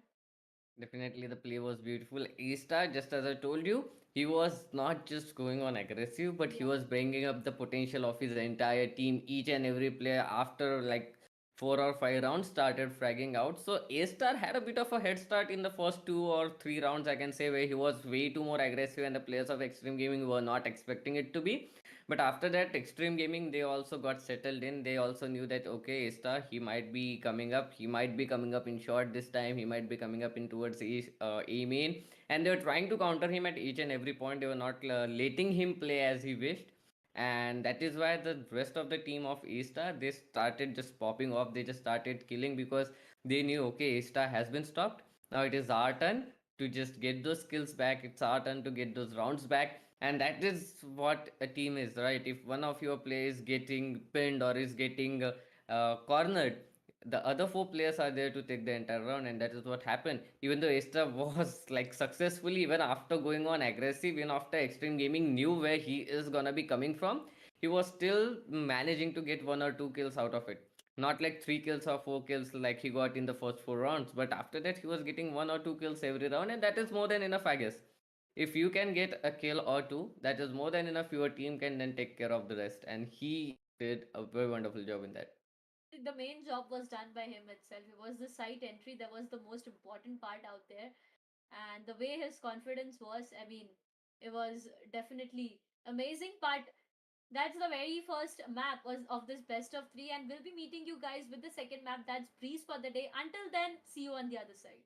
Definitely, the play was beautiful. A-Star, just as I told you, he was not just going on aggressive, but he was bringing up the potential of his entire team. Each and every player, after like 4 or 5 rounds, started fragging out. So A-Star had a bit of a head start in the first 2 or 3 rounds, I can say, where he was way too more aggressive, and the players of Xtreme Gaming were not expecting it to be. But after that, Xtreme Gaming, they also got settled in. They also knew that, okay, A-Star, he might be coming up. He might be coming up in short this time. He might be coming up in towards A main. And they were trying to counter him at each and every point. They were not letting him play as he wished. and that is why the rest of the team of A-Star, they started just popping off. They just started killing because they knew, okay, A-Star has been stopped. Now it is our turn to just get those skills back. It's our turn to get those rounds back. And that is what a team is, right? If one of your players is getting pinned or is getting cornered, the other four players are there to take the entire round, and that is what happened. Even though Esther was like successfully, even after going on aggressive, even after Xtreme Gaming knew where he is gonna be coming from, he was still managing to get 1 or 2 kills out of it. Not like 3 kills or 4 kills like he got in the first 4 rounds, but after that he was getting 1 or 2 kills every round, and that is more than enough, I guess. If you can get a kill or two, that is more than enough. Your team can then take care of the rest, and he did a very wonderful job in that. The main job was done by him itself. It was the site entry that was the most important part out there. And the way his confidence was, I mean, it was definitely amazing. But that's the very first map was of this best of three, and we'll be meeting you guys with the second map. That's Breeze for the day. Until then, see you on the other side.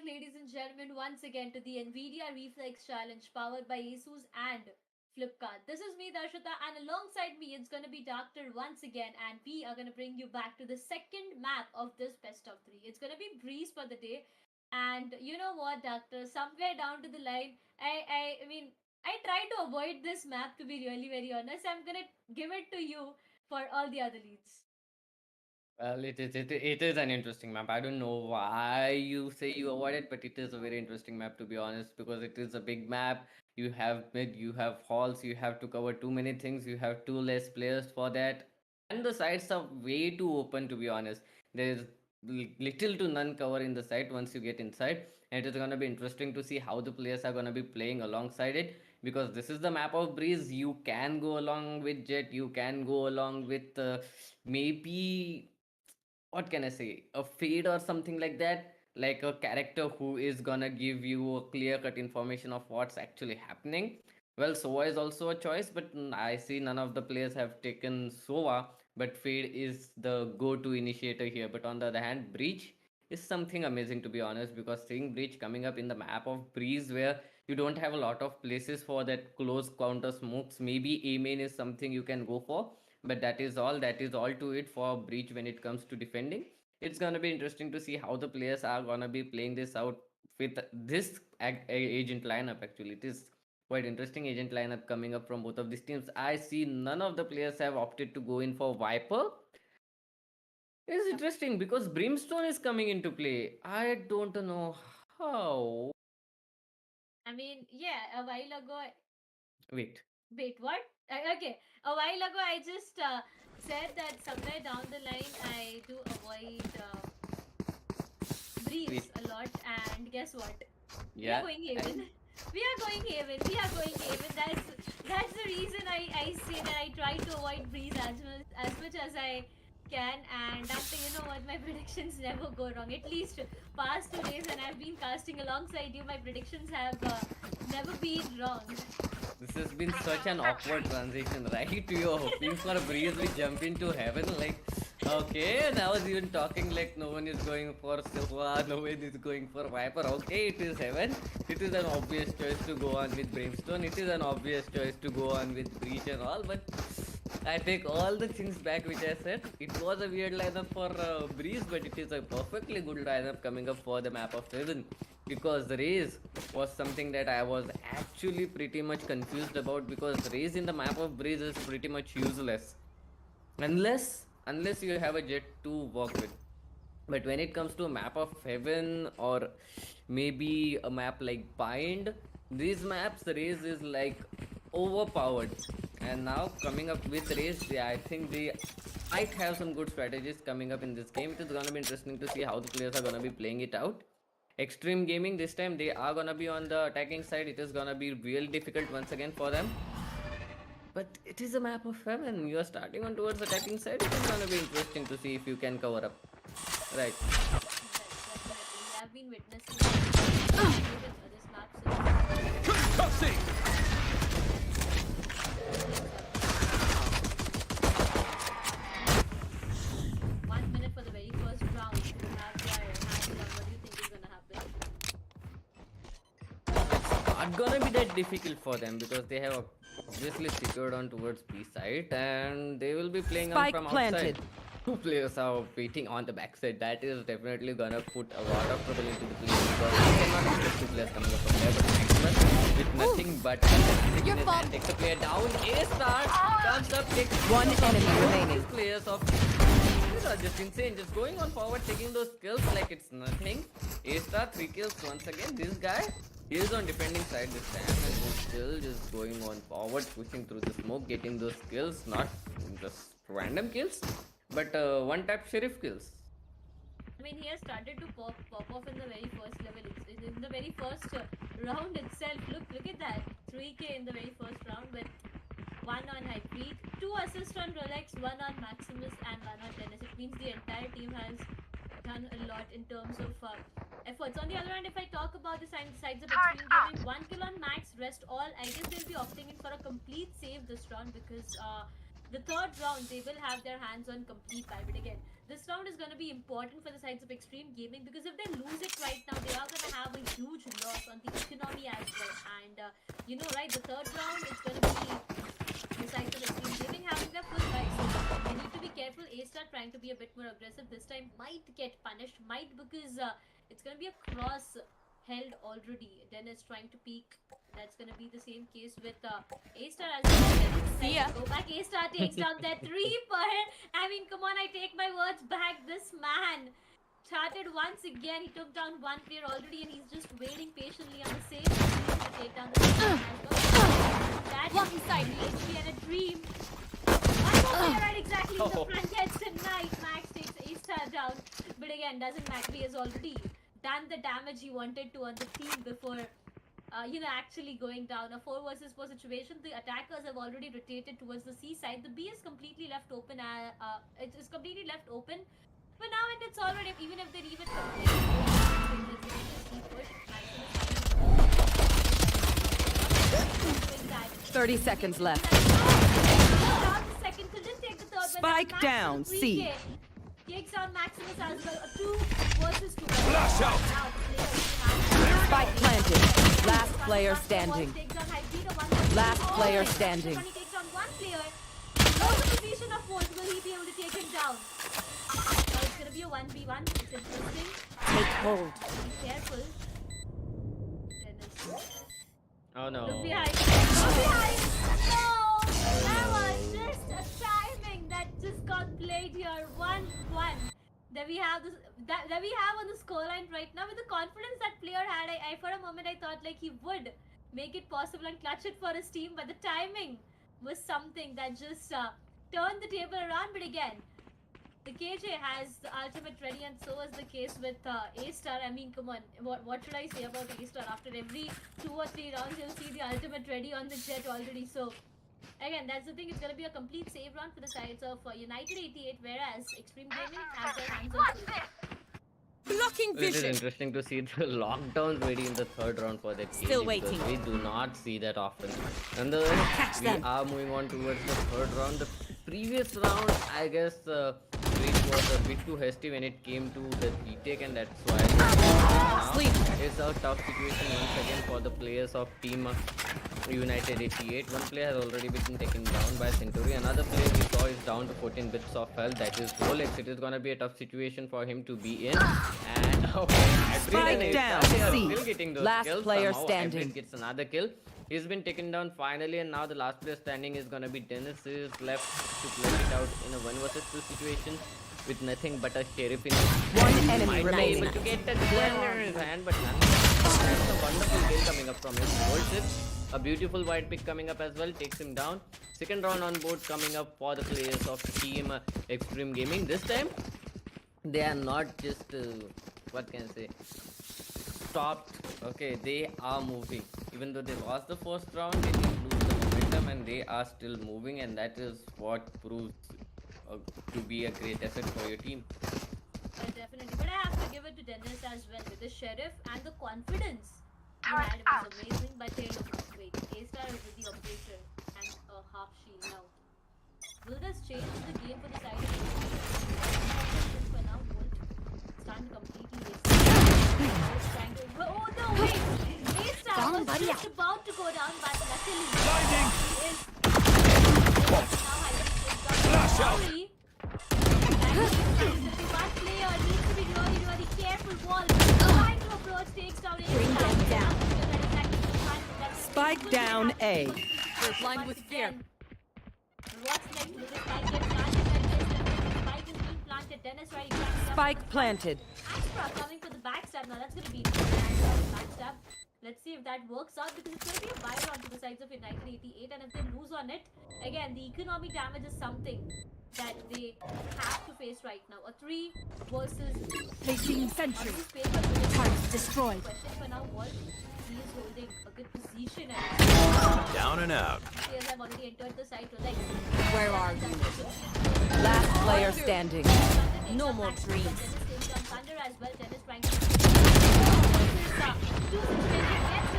ladies and gentlemen, once again to the NVIDIA Reflex Challenge powered by Asus and Flipkart. This is me, Darshita, and alongside me, it's going to be Doctor once again, and we are going to bring you back to the second map of this best of three. It's going to be Breeze for the day, and you know what, Doctor? Somewhere down to the line, I mean, I try to avoid this map to be really very honest. I'm going to give it to you for all the other leads. Well, it is an interesting map. I don't know why you say you avoid it, but it is a very interesting map to be honest, because it is a big map. You have mid, you have halls, you have to cover too many things, you have two less players for that, and the sides are way too open to be honest. There is little to none cover in the site once you get inside, and it is gonna be interesting to see how the players are gonna be playing alongside it, because this is the map of Breeze. You can go along with Jet, you can go along with maybe, what can I say, a fade or something like that, like a character who is gonna give you a clear cut information of what's actually happening. Well, Sova is also a choice, but I see none of the players have taken Sova, but Fade is the go to initiator here. But on the other hand, Breach is something amazing to be honest, because seeing Breach coming up in the map of Breeze where you don't have a lot of places for that close counter smokes, maybe A main is something you can go for, but that is all to it for Breach when it comes to defending. It's gonna be interesting to see how the players are gonna be playing this out with this agent lineup. Actually, it is quite interesting agent lineup coming up from both of these teams. I see none of the players have opted to go in for Viper. It's interesting because Brimstone is coming into play. I don't know how. I mean, yeah, a while ago, Wait, wait, what? Okay, a while ago I just said that somewhere down the line I do avoid Breeze wait. a lot, and guess what? We are Yeah. going Haven. We are going Haven. We are going Haven. That's the reason I say that I try to avoid Breeze as much as I can. And after, you know what, my predictions never go wrong. At least past 2 days when I've been casting alongside you, my predictions have never been wrong. This has been such an awkward transition, right? You're hoping for a Breeze, we jump into Heaven, like, okay, now it's even talking like no one is going for Silva, no one is going for Viper. Okay, it is Heaven. It is an obvious choice to go on with Brimstone. It is an obvious choice to go on with Breach and all, but I take all the things back which I said. It was a weird lineup for Breeze, but it is a perfectly good lineup coming up for the map of Heaven, because Raze was something that I was actually pretty much confused about, because Raze in the map of Breeze is pretty much useless unless you have a Jet to work with. But when it comes to a map of Heaven or maybe a map like Bind, these maps Raze is like overpowered. And now coming up with Raze, yeah, I think they might have some good strategies coming up in this game. It is gonna be interesting to see how the players are gonna be playing it out. Xtreme Gaming, this time they are gonna be on the attacking side. It is gonna be real difficult once again for them. But it is a map of Heaven. You are starting on towards attacking side. It is gonna be interesting to see if you can cover up. Right. Definitely. We have been witnessing this map since. Concussing! 1 minute for the very first round. You have your hands on. What do you think is gonna happen? Not gonna be that difficult for them because they have obviously secured on towards B side and they will be playing on Spike from planted. outside. Two players are waiting on the backside. That is definitely gonna put a lot of trouble into the play, because you cannot expect two players coming up from there. But Maximus with nothing but sticking in his hand takes the player down. A star comes up, takes One enemy remaining. These players of these are just insane, just going on forward, taking those kills like it's nothing. A star 3 kills once again. This guy, he is on defending side this time and he's still just going on forward, pushing through the smoke, getting those kills, not just random kills, but one tap sheriff kills. I mean, he has started to pop off in the very first level. It's in the very first round itself. Look at that. 3K in the very first round with 1 on Hybrid, 2 assists on Rolex, 1 on Maximus, and 1 on Dennis. It means the entire team has done a lot in terms of efforts. On the other hand, if I talk about the sides of Xtreme Gaming, 1 kill on Max, rest all. I guess they'll be opting in for a complete save this round because the third round, they will have their hands on complete buy. But again, this round is going to be important for the sides of Xtreme Gaming because if they lose it right now, they are going to have a huge loss on the economy as well. And you know, right, the third round is going to be the sides of Xtreme Gaming having their full buy. So they need to be careful. A-Star trying to be a bit more aggressive this time might get punished. Might because it's going to be a cross held already. Dennis trying to peek. That's going to be the same case with A-Star as well. See ya. Go back. A-Star takes down that 3 per hit. I mean, come on, I take my words back. This man started once again. He took down one player already and he's just waiting patiently on the same position to take down the second as well. That Lucky is side. HP and a dream. One more player right exactly in the front edge tonight. Max takes A-Star down. But again, doesn't matter. He has already done the damage he wanted to on the team before actually going down. A 4 versus 4 situation. The attackers have already rotated towards the C side. The B is completely left open. It is completely left open. But now it's already, even if they leave it completely. 30 seconds left. Spike down, C. Takes down Maximus as well. A 2 versus 2. Flash out. Spike planted. Last player standing. Last player standing. He takes down one player. Knows the position of Volt. Will he be able to take him down? It's gonna be a 1v1. It's interesting. Take hold. Be careful. Dennis. Oh no. Look behind. Look behind. No! That was just a timing that just got played here. 1-1. That we have on the scoreline right now with the confidence that player had. I for a moment I thought like he would make it possible and clutch it for his team, but the timing was something that just turned the table around. But again, the KJ has the ultimate ready, and so is the case with A-Star. I mean, come on, what should I say about A-Star? After every 2 or 3 rounds, you'll see the ultimate ready on the jet already. So again, that's the thing. It's going to be a complete save round for the sides of United 88, whereas Xtreme Gaming has their hands on full. Blocking It is vision. interesting to see the lockdowns ready in the third round for that game. Still waiting. We do not see that often. And we them. are moving on towards the third round. The previous round, I guess, Reed was a bit too hasty when it came to the retake, and that's why now Sleep. it's a tough situation once again for the players of Team United 88. One player has already been taken down by Century. Another player we saw is down to 14 bits of health. That is Rolex. It is gonna be a tough situation for him to be in. And Spike down, they are C. still getting those Last kills. player Somehow standing. Hybrid gets another kill. He's been taken down finally, and now the last player standing is gonna be Dennis. Is left to play it out in a 1 versus 2 situation with nothing but a sheriff in his One enemy might be remaining. able to get a gun in his hand, but nonetheless, that's a wonderful kill coming up from him. Holds it. A beautiful white pick coming up as well, takes him down. Second round on board coming up for the players of Team Xtreme Gaming. This time, they are not just, what can I say, stopped. Okay, they are moving. Even though they lost the first round, they didn't lose the momentum and they are still moving, and that is what proves to be a great asset for your team. Definitely, but I have to give it to Dennis as well with the sheriff and the confidence he had. It was amazing. But hey, look, wait, A-Star is with the operator and a half shield now. Will this change the game for the side of A-Star? For now, Volt starting to completely waste. Trying to, oh no, wait! A-Star was just about to go down, but luckily he is now Flash out. sorry. One player needs to be really careful. Wall trying to approach, takes down Spike down A. We're blind with fear. What's next? Will the spike get planted? Spike is being planted. Dennis right exactly. Spike planted. Astra coming for the backstab now. That's going to be backstab. Let's see if that works out, because it's going to be a buy round to the sides of United 88, and if they lose on it, again, the economy damage is something that they have to face right now. A 3 versus Placing sentry. target destroyed. Question for now, Walt. He is holding a good position, and Down and out. players have already entered the site. Like, Where are you? Last player standing. No more dreams. Dennis takes on Thunder as well. Dennis trying to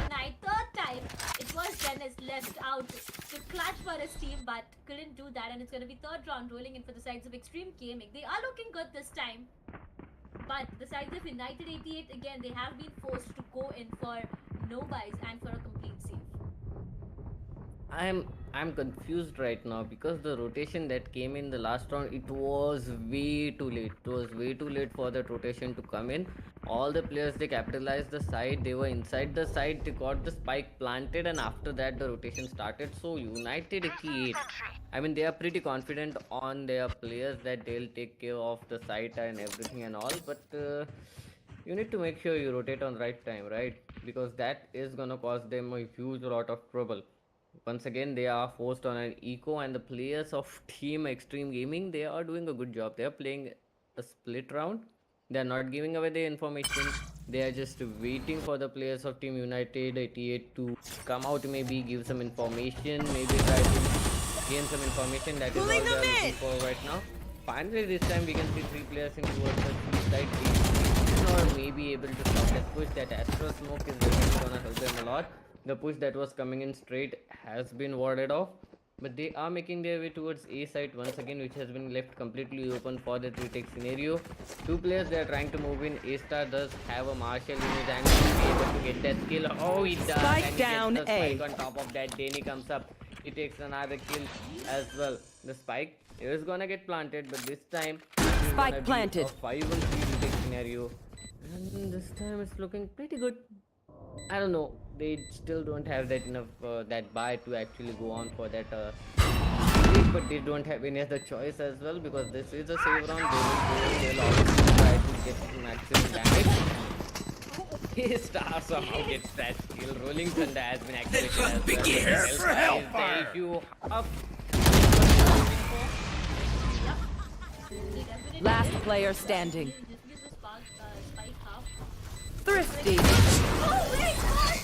tonight. Third time, it was Dennis left out to clutch for his team. but couldn't do that, and it's going to be third round rolling in for the sides of Xtreme Gaming. They are looking good this time, but the sides of United 88, again, they have been forced to go in for no buys and for a complete save. I'm confused right now because the rotation that came in the last round, it was way too late. It was way too late for that rotation to come in. All the players, they capitalized the side, they were inside the side, they got the spike planted, and after that the rotation started. So United 88, I mean, they are pretty confident on their players that they'll take care of the site and everything and all, but you need to make sure you rotate on right time, right? Because that is gonna cause them a huge lot of trouble. Once again, they are forced on an eco, and the players of Team Xtreme Gaming, they are doing a good job. They are playing a split round. They are not giving away the information. They are just waiting for the players of Team United 88 to come out, maybe give some information, maybe try to gain some information. That is what they are looking for right now. Finally, this time we can see 3 players in towards the C side, or maybe able to stop that push. That Astro Smoke is definitely gonna help them a lot. The push that was coming in straight has been warded off, but they are making their way towards A site once again, which has been left completely open for the retake scenario. 2 players, they are trying to move in. A star does have a Marshall in his hand to be able to get that kill. Oh, he does, Spike and he down gets the A. spike on top of that. Danny comes up, he takes another kill as well. The spike is gonna get planted, but this time it is Spike gonna planted. be a 5-on-3 retake scenario, and this time it's looking pretty good. I don't know. They still don't have that enough that buy to actually go on for that retake, but they don't have any other choice as well because this is a save round. They'll obviously try to get maximum damage. His star somehow gets that kill. Rolling Thunder has been activated as well. here for help. The issue up. He definitely Last is. player standing. He'll just use the spike half. Thrifty. Oh my god!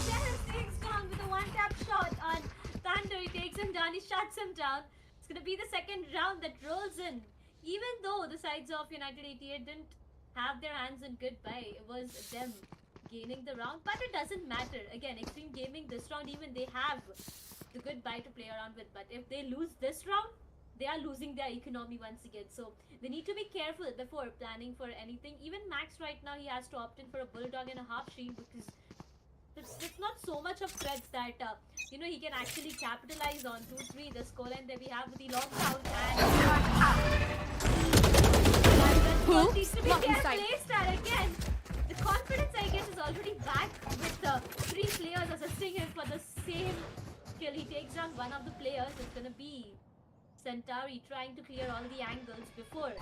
Dennis takes down with a one-tap shot on Thunder. He takes him down, he shuts him down. It's gonna be the second round that rolls in. Even though the sides of United 88 didn't have their hands in goodbye, it was them gaining the round, but it doesn't matter. Again, Xtreme Gaming this round, even they have the goodbye to play around with, but if they lose this round, they are losing their economy once again. So they need to be careful before planning for anything. Even Max right now, he has to opt in for a bulldog and a half stream because it's not so much of threats that he can actually capitalize on 2-3 the scoreline that we have with the long count and needs to be careful. A-Star again. The confidence, I guess, is already back with 3 players assisting him for the same kill. He takes down one of the players. It's gonna be Centauri trying to clear all the angles before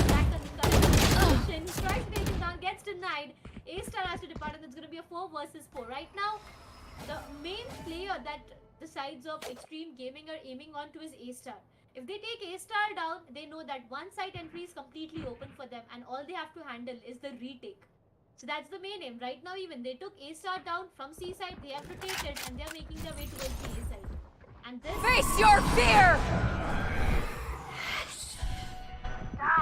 back on the current position. He tries to take him down, gets denied. A-Star has to depart, and it's going to be a 4 versus 4. Right now, the main player that the sides of Xtreme Gaming are aiming on to is A-Star. If they take A-Star down, they know that one site entry is completely open for them, and all they have to handle is the retake. So that's the main aim. Right now, even they took A-Star down from C side, they have rotated, and they're making their way towards the A side. And this Face your fear!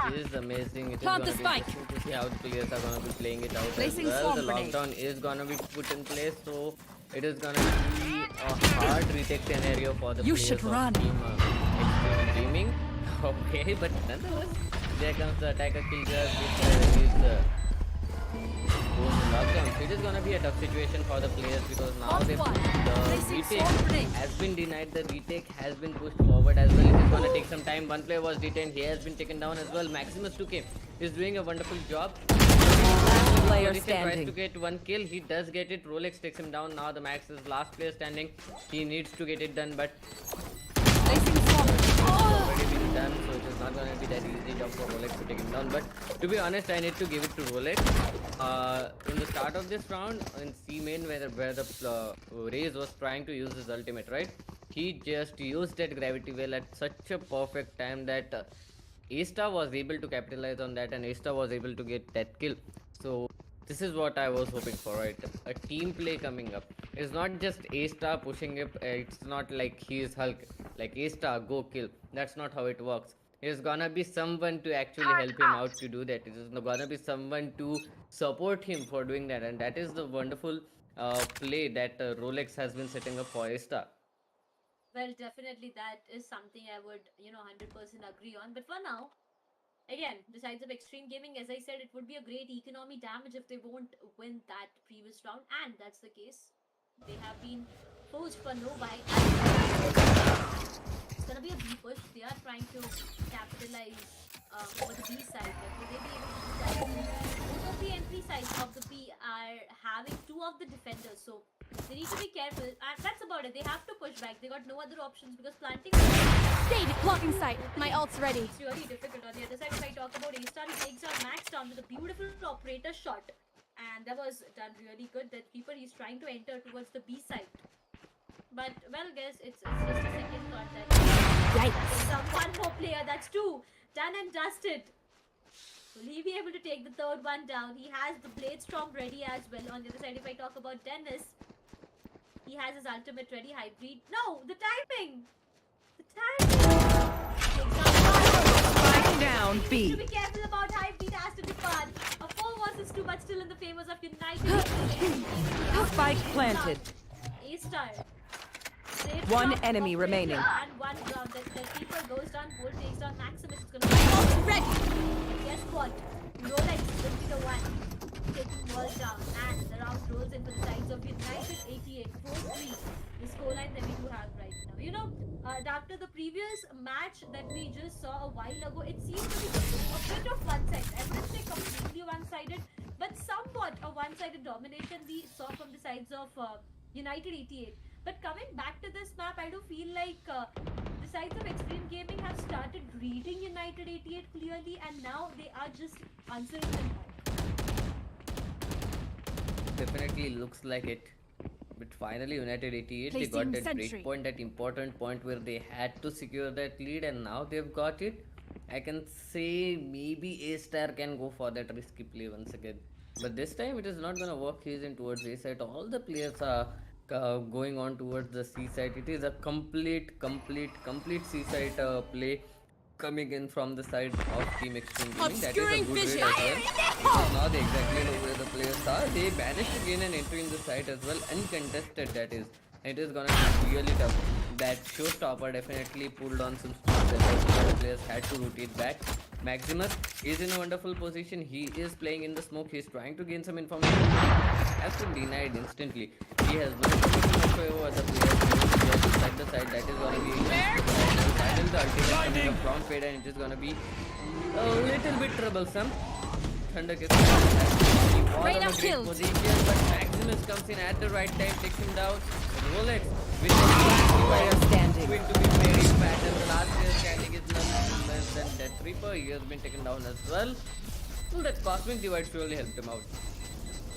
It is amazing. It is Plant gonna the be spike. interesting to see how the players are gonna be playing it out Placing as well. The swarm grenade. lockdown is gonna be put in place, so it is gonna be a hard retake scenario for the You players should of run. Team Xtreme Gaming. Okay, but nonetheless, there comes the attacker killer with his lockdown. So it is gonna be a tough situation for the players because now the retake has been denied. The retake has been pushed forward as well. It is gonna take some time. One player was detained. He has been taken down as well. Maximus 2K is doing a wonderful job. Player Tries to standing. get 1 kill. He does get it. Rolex takes him down. Now the Max is last player standing. He needs to get it done, but Placing swarm. already been done, so it is not going to be that easy job for Rolex to take him down. But to be honest, I need to give it to Rolex. In the start of this round, in C main, where the Raze was trying to use his ultimate, right? He just used that gravity well at such a perfect time that A-Star was able to capitalize on that, and A-Star was able to get that kill. So this is what I was hoping for, right? A team play coming up. It's not just A-Star pushing it. It's not like he is Hulk. Like A-Star, go kill. That's not how it works. There's gonna be someone to actually help him out to do that. It is gonna be someone to support him for doing that, and that is the wonderful play that Rolex has been setting up for Asta. Well, definitely that is something I would, 100% agree on. But for now, again, besides of extreme gaming, as I said, it would be a great economy damage if they won't win that previous round, and that's the case. They have been forced for no by. It's gonna be a B push. They are trying to capitalize over the B side, but will they be able to do that? Both of the entry sides of the B are having two of the defenders, so they need to be careful. And that's about it. They have to push back. They got no other options because planting. David, blocking sight. My ult's ready. It's really difficult. On the other side, if I talk about A-Star, he takes out Max down with a beautiful operator shot. And that was done really good. That keeper, he's trying to enter towards the B side. But, well, guys, it's just a second thought that... Yikes. One more player, that's two. Done and dusted. Will he be able to take the third one down? He has the Blade Storm ready as well. On the other side, if I talk about Dennis, he has his ultimate ready, hybrid. No, the timing! The timing! Spike down To B. be careful about hybrid has to depart. A 4 versus 2, but still in the favors of United. Spike planted. A-Star. One enemy remaining. And one round. The keeper goes down. Bolt takes down Maximus. It's gonna be ready. Guess what? Rolex will be the one taking ball down. And the round rolls in for the sides of United 88. 4-3. The scoreline that we do have right now. After the previous match that we just saw a while ago, it seems to be a bit of one-sided. I wouldn't say completely one-sided, but somewhat a one-sided domination we saw from the sides of United 88. But coming back to this map, I do feel like the sides of Xtreme Gaming have started reading United 88 clearly, and now they are just answering them back. Definitely looks like it. But finally, United 88, they got Placing that sentry. break point, that important point where they had to secure that lead, and now they've got it. I can say maybe A-Star can go for that risky play once again. But this time it is not gonna work. He's in towards A side. All the players are going on towards the C side. It is a complete C side play coming in from the side of Team Xtreme Gaming. That is a Obscuring good vision. rate as well. Because now they exactly know where the players are. They managed to gain an entry in the side as well, uncontested that is. It is gonna be really tough. That showstopper definitely pulled on some strings and the players had to rotate back. Maximus is in a wonderful position. He is playing in the smoke. He's trying to gain some information. Has been denied instantly. He has no information over the players side to side. That is gonna be final the ultimate from fade, and it is gonna be a little bit troublesome. Thunder gets he was Right on a now great killed. position, but Maximus comes in at the right time, takes him down. Rolex with Player the standing. going to be very bad, and the last player standing is none less than Death Reaper. He has been taken down as well. Well, that cosmic divide surely helped him out.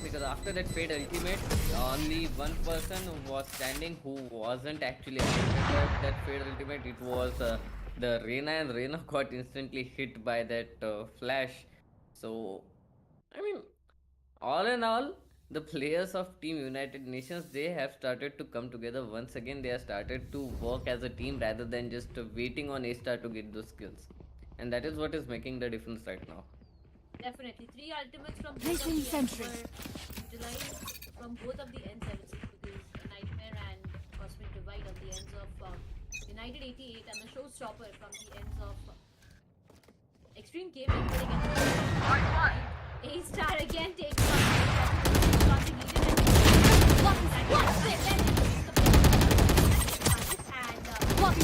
Because after that fade ultimate, only one person was standing who wasn't actually affected by that fade ultimate. It was the Reyna, and Reyna got instantly hit by that flash. So, I mean, all in all, the players of Team United Nations, they have started to come together once again. They have started to work as a team rather than just waiting on A-Star to get those skills. And that is what is making the difference right now. Definitely. 3 ultimates from both Placing of the ends sentry. were utilized from both of the ends, I would say, because Nightmare and Cosmic Divide on the ends of United 88 and the Showstopper from the ends of Extreme Gaming. But again, A-Star again takes something needed Blocking.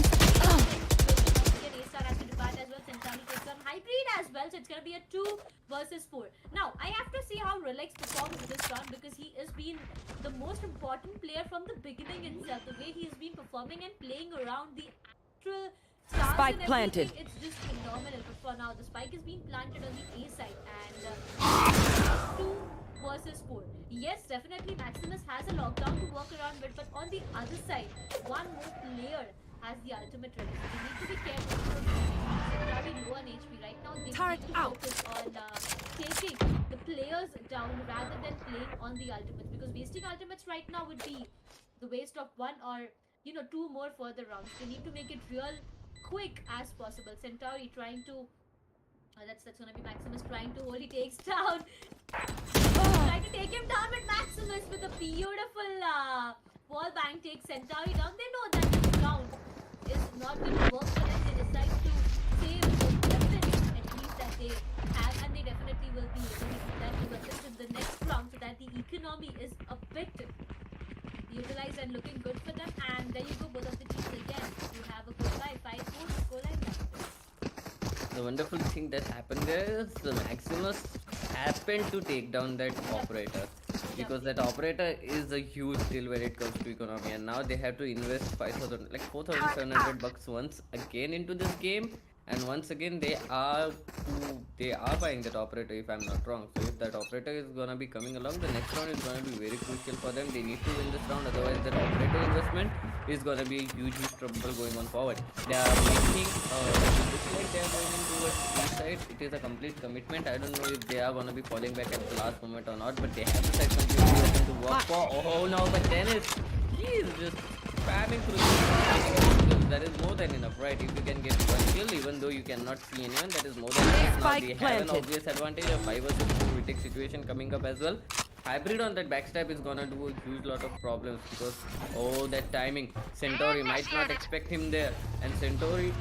again, A-Star has to depart as well. Sentani takes on Hybrid as well, so it's gonna be a 2 versus 4. Now, I have to see how Relax performs this round because he has been the most important player from the beginning itself. The way he has been performing and playing around the actual stars Spike and planted. everything, it's just phenomenal. But for now, the spike is being planted on the A side and 2 versus 4. Yes, definitely Maximus has a lockdown to work around with, but on the other side, one more player has the ultimate ready. So they need to be careful because they're very low on HP right now. They Turret need to out. focus on taking the players down rather than playing on the ultimates, because wasting ultimates right now would be the waste of 1 or 2 more further rounds. They need to make it real quick as possible. Centauri trying to. That's gonna be Maximus trying to hold. He takes down. Trying to take him down with Maximus with a beautiful wall bang takes Centauri down. They know that this round is not going to work for them. They decide to save the weapons at least that they have, and they definitely will be able to do that to assist in the next round so that the economy is a bit utilized and looking good for them. And there you go, both of the teams again. You have a good buy, 5-4 scoreline now. The wonderful thing that happened there is the Maximus happened to take down that operator, because that operator is a huge deal when it comes to economy, and now they have to invest 5,000 like 4,700 bucks once again into this game, and once again they are buying that operator, if I'm not wrong. So if that operator is gonna be coming along, the next round is gonna be very crucial for them. They need to win this round, otherwise that operator investment is gonna be a huge trouble going on forward. They are making looks like they are going into a side. It is a complete commitment. I don't know if they are gonna be falling back at the last moment or not, but they have the side completely open to work for. Oh no, but Dennis, he is just spamming through the that is more than enough, right? If you can get one kill, even though you cannot see anyone, that is more than enough. Now they have an obvious advantage, a 5 versus 2 retake situation coming up as well. Hybrid on that backstab is gonna do a huge lot of problems, because that timing, Centauri might not expect him there, and Centauri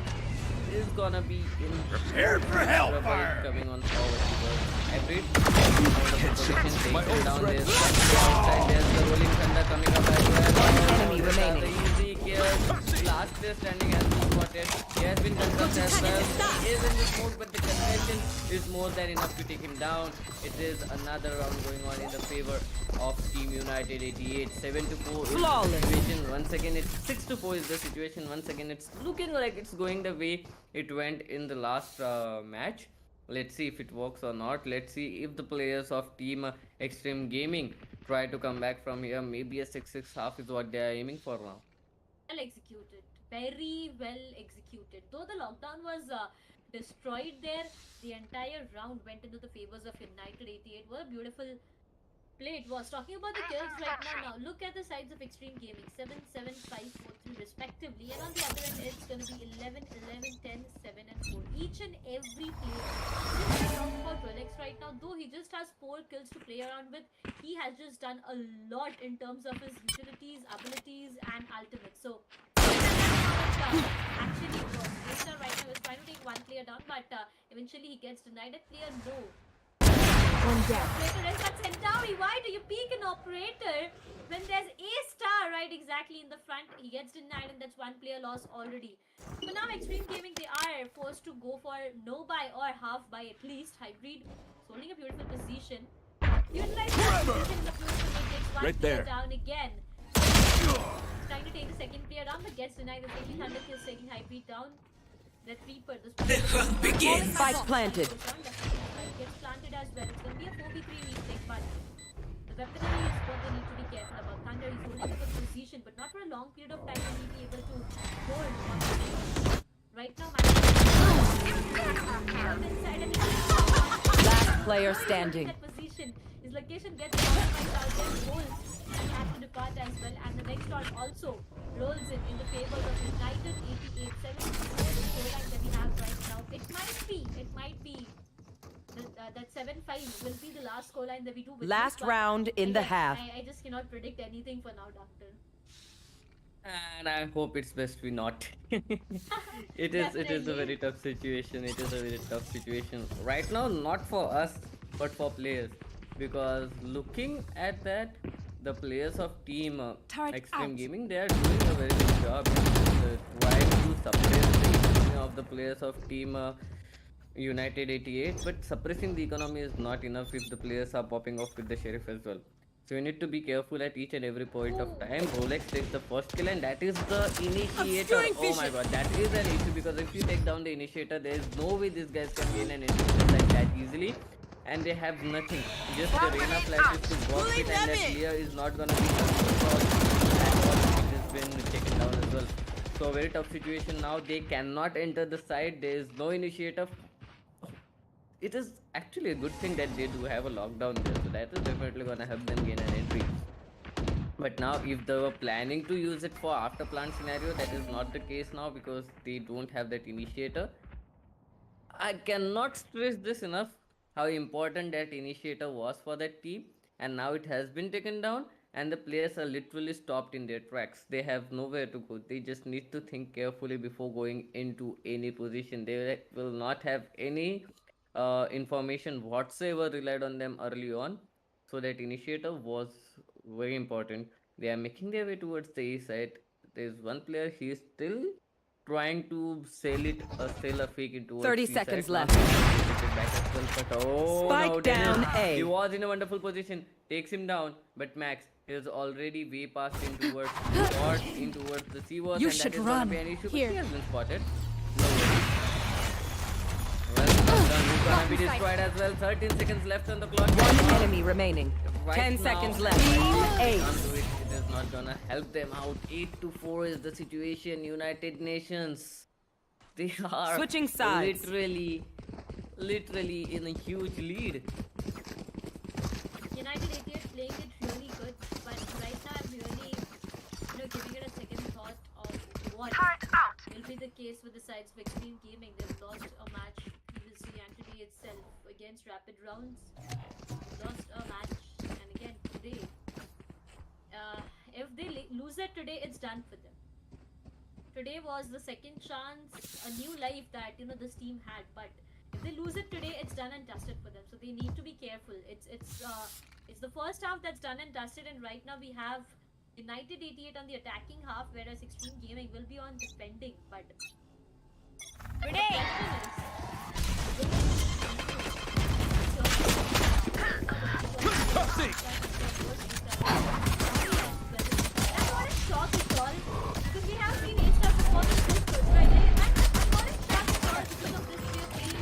is gonna be in Prepared for hellfire! coming on forward, because Hybrid out of the position takes him down. There's the rolling thunder coming up as well. One enemy remaining. The easy kill. Last player standing has been spotted. He has been confirmed as well. He is in this mode, but the concession is more than enough to take him down. It is another round going on in the favor of Team United 88. 7-4 is the situation. Once again, it's 6-4 is the situation. Once again, it's looking like it's going the way it went in the last match. Let's see if it works or not. Let's see if the players of Team Xtreme Gaming try to come back from here. Maybe a 6-6 half is what they are aiming for now. Well executed, very well executed. Though the lockdown was destroyed there, the entire round went into the favors of United 88. What a beautiful play it was. Talking about the kills right now, look at the sides of Xtreme Gaming, 7, 7, 5, 4, 3 respectively, and on the other end it's going to be 11, 11, 10, 7 and 4. Each and every player. Just talking about Rolex right now, though he just has 4 kills to play around with, he has just done a lot in terms of his utilities, abilities and ultimates. So actually Mr. right now is trying to take one player down, but eventually he gets denied. A player no. One down. Operator is but Centauri, why do you peek an operator when there's a star right exactly in the front? He gets denied, and that's one player loss already. But now Xtreme Gaming, they are forced to go for no buy or half buy at least. Hybrid is holding a beautiful position. Utilize that position in the close to takes one Right player there. down again. Trying to take the second player down, but gets denied. The taking Thunder kills, taking Hybrid down. That Reaper, the hunt begins. Spike planted. Gets planted as well. It's going to be a 4v3 retake, but the weaponry is what they need to be careful about. Thunder is holding a good position, but not for a long period of time will he be able to hold one position. Right now, inside and Last player standing. that position. His location gets compromised out there, rolls and has to depart as well. And the next round also rolls in the favor of United 88. 7 the scoreline that we have right now. It might be that 7-5 will be the last scoreline that we do. With Last this, but round in the again, half. I just cannot predict anything for now, Doctor. And I hope it's best we not. It is a Definitely. very tough situation. It is a very tough situation right now, not for us but for players, because looking at that, the players of Team Turret Xtreme out. Gaming, they are doing a very good job trying to suppress the economy of the players of Team United 88, but suppressing the economy is not enough if the players are popping off with the sheriff as well. So you need to be careful at each and every point of time. Rolex takes the first kill, and that is the initiator. Oh my god, that is an issue, because if you take down the initiator, there is no way these guys can gain an initiator like that easily. And they have nothing, just the Reina flashes to block it, and that player is not gonna be helpful at all. It has been taken down as well. So very tough situation now. They cannot enter the side. There is no initiator. It is actually a good thing that they do have a lockdown there, so that is definitely gonna help them gain an entry. But now, if they were planning to use it for after plant scenario, that is not the case now because they don't have that initiator. I cannot stress this enough how important that initiator was for that team, and now it has been taken down, and the players are literally stopped in their tracks. They have nowhere to go. They just need to think carefully before going into any position. They will not have any information whatsoever relied on them early on. So that initiator was very important. They are making their way towards the east side. There's one player, he is still trying to sell a fake into towards 30 C seconds side. left. Back as well, but oh Spike no, down Dennis, A. he was in a wonderful position, takes him down, but Max is already way past in towards the C-Wars, You and should that is gonna run. be an issue, but Here. he has been spotted. No worries. Well done, he's gonna be destroyed as well. 13 seconds left on the clock. One enemy remaining. Right 10 now, seconds left. they Team can't do Ace. it. It is not gonna help them out. 8-4 is the situation. United Nations, they are Switching sides. literally in a huge lead. United 88 playing it really good, but right now I'm really, giving it a second thought of what will be the case with the sides of Xtreme Gaming. They've lost a match previously and today itself against Rapid Rounds. Lost a match, and again today. If they lose it today, it's done for them. Today was the second chance, a new life that this team had, but if they lose it today, it's done and dusted for them. So they need to be careful. It's the first half that's done and dusted, and right now we have United 88 on the attacking half, whereas Xtreme Gaming will be on defending. But the question is, that's what a shock is all, because we have seen A-Star performing this good, right? And I'm not a shock at all because of this we have seen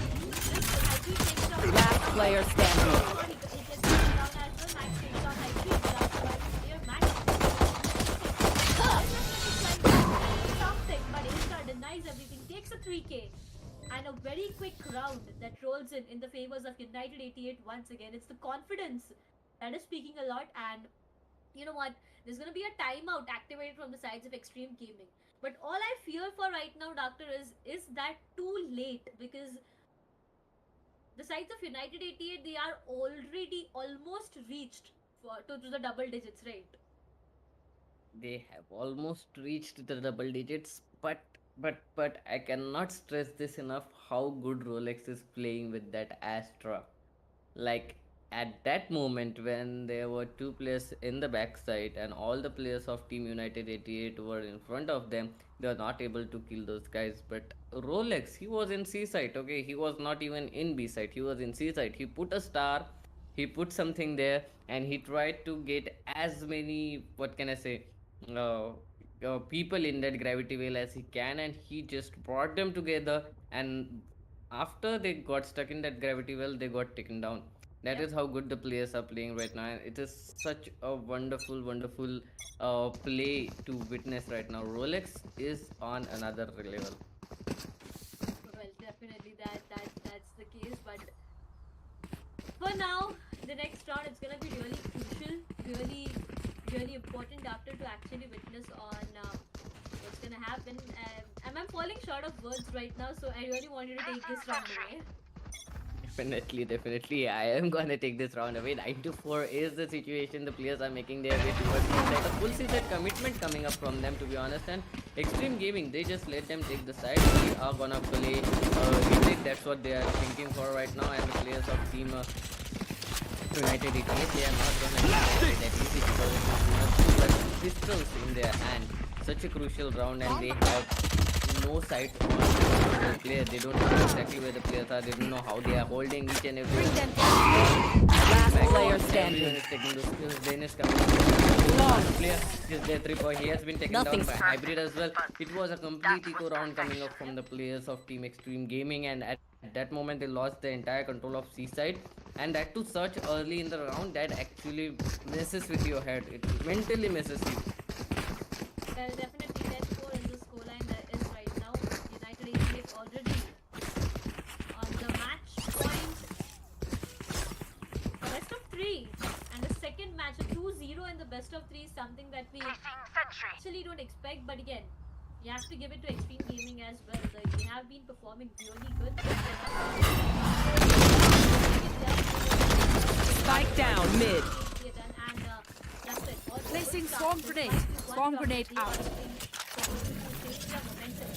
this hybrid takes down. Last player standing. It gets taken down as well. Max takes down hybrid, the last surviving player, Max. Something, but A-Star denies everything, takes a 3K. And a very quick round that rolls in the favors of United 88 once again. It's the confidence that is speaking a lot, and you know what? There's going to be a timeout activated from the sides of Xtreme Gaming. But all I fear for right now, Doctor, is that too late, because the sides of United 88, they are already almost reached to the double digits, right? They have almost reached the double digits, but I cannot stress this enough how good Rolex is playing with that Astra. Like, at that moment when there were two players in the backside and all the players of Team United 88 were in front of them, they were not able to kill those guys. But Rolex, he was in C side, okay? He was not even in B side, he was in C side. He put a star, he put something there, and he tried to get as many, what can I say, people in that gravity well as he can, and he just brought them together, and after they got stuck in that gravity well, they got taken down. That Yep. is how good the players are playing right now, and it is such a wonderful play to witness right now. Rolex is on another level. Well, definitely that's the case, but for now, the next round it's gonna be really crucial, really important after to actually witness on what's gonna happen. I'm falling short of words right now, so I really want you to take this round away. Definitely, I am gonna take this round away. 9-4 is the situation. The players are making their way towards C-side. A full C-side commitment coming up from them, to be honest. And Xtreme Gaming, they just let them take the side. We are gonna play retake. That's what they are thinking for right now. And the players of Team United 88, they are not gonna get that easy because it is much pistols in their hand. Such a crucial round, and they have no sight on the player. They don't know exactly where the players are. They don't know how they are holding each and every Last player Everyone standing. is taking the skills. Then is coming. The player is there 3 point. He has been taken Nothing's down by Hybrid as well. It was a complete eco round coming up from the players of Team Xtreme Gaming, and at that moment they lost the entire control of C-side, and that too such early in the round that actually messes with your head. It mentally messes you. Well, definitely 10-4 is the scoreline that is right now. United 88 already on the match point. Best of 3, and the second match, a 2-0 in the best of 3 is something actually don't expect, but again, you have to give it to Xtreme Gaming as well. They have been performing really good. Spike down mid. And that's it. All Placing good swarm stuff. grenade. Despite the Swarm one grenade round, out. they are looking forward to change their momentum.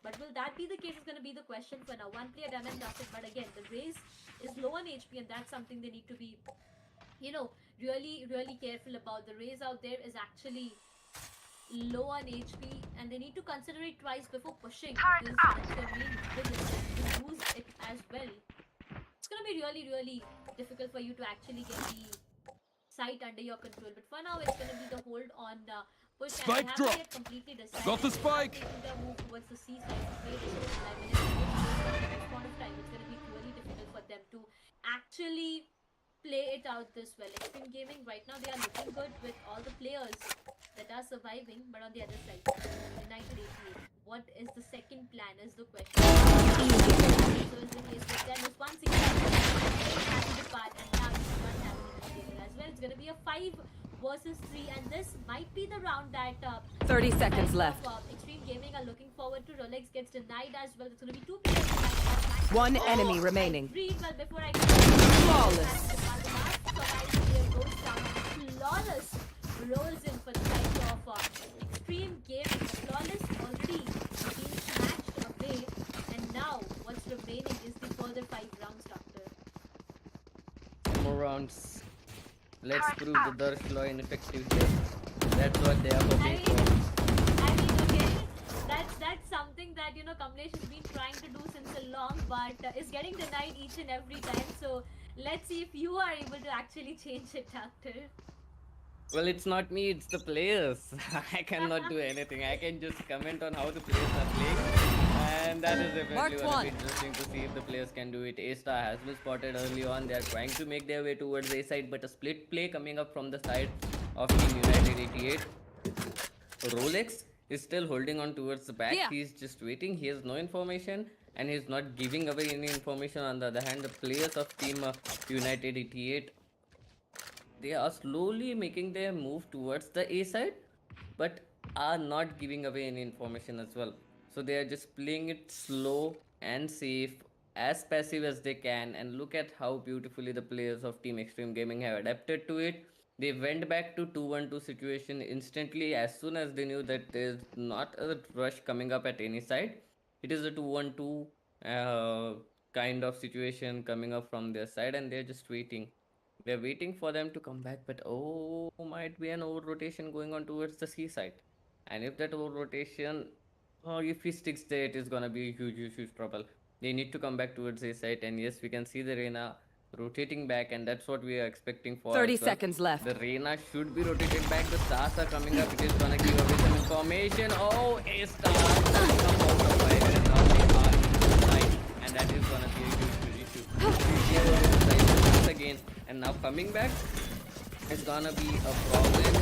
But will that be the case is going to be the question for now. One player done and dusted, but again, the Raze is low on HP, and that's something they need to be, really careful about. The Raze out there is actually low on HP, and they need to consider it twice before pushing, because that's their main business, to lose it as well. It's gonna be really difficult for you to actually get the site under your control. But for now, it's gonna be the hold on push, and Spike they haven't drop. yet completely decided. Got the They are spike. taking their move towards the C side. It's very difficult. I mean, at this point of time, it's gonna be really difficult for them to actually play it out this well. Xtreme Gaming right now, they are looking good with all the players that are surviving, but on the other side, United 88. What is the second plan is the question. So is the case with them is once again having the part, and now he's not having an initiator as well. It's gonna be a 5 versus 3, and this might be the round that 30 seconds guys left. of, Xtreme Gaming are looking forward to. Rolex gets denied as well. It's gonna be 2 players tonight. One enemy remaining. Read well before I Flawless. Flawless rolls in for the side of Xtreme Gaming. Flawless already being snatched away, and now what's remaining is the further 5 rounds, Doctor. More rounds. Let's prove the Dark Law ineffective here. That's what they are hoping for. Okay, that's something that Kamlesh has been trying to do since a long, but is getting denied each and every time. So let's see if you are able to actually change it, Doctor. Well, it's not me, it's the players. I cannot do anything. I can just comment on how the players are playing. And that is definitely Marked going to one. be interesting to see if the players can do it. A-Star has been spotted early on. They are trying to make their way towards A side, but a split play coming up from the side of Team United 88. Rolex is still holding on towards the back. Yeah. He's just waiting. He has no information, and he's not giving away any information. On the other hand, the players of Team United 88, they are slowly making their move towards the A side, but are not giving away any information as well. So they are just playing it slow and safe, as passive as they can. And look at how beautifully the players of Team Xtreme Gaming have adapted to it. They went back to 2-1-2 situation instantly as soon as they knew that there's not a rush coming up at any side. It is a 2-1-2 kind of situation coming up from their side, and they're just waiting. They're waiting for them to come back, but might be an over rotation going on towards the C side. And if that over rotation, if he sticks there, it is gonna be huge trouble. They need to come back towards A side, and yes, we can see the Reyna rotating back, and that's what we are expecting for 30 as well. seconds left. The Reyna should be rotated back. The stars are coming up. It is gonna give away some information. Oh, A-Star come out of fire, and now they are inside, and that is gonna be a huge issue. Once again, and now coming back is gonna be a problem.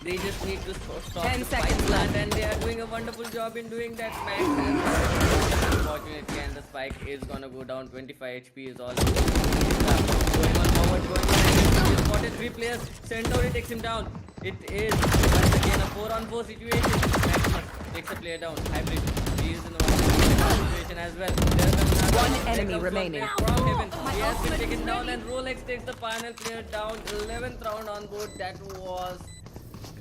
They just need to stop 10 the seconds spike left. plant, and they are doing a wonderful job in doing that, man. Unfortunately, and the spike is gonna go down. 25 HP is all. Going on forward, going on. He spotted 3 players. Centauri takes him down. It is once again a 4-on-4 situation. Maximus takes a player down. Hybrid. He is in a situation as well. There's another. One There enemy comes one remaining. player from heaven. He has been taken down, and Rolex takes the final player down. 11th round on board. That was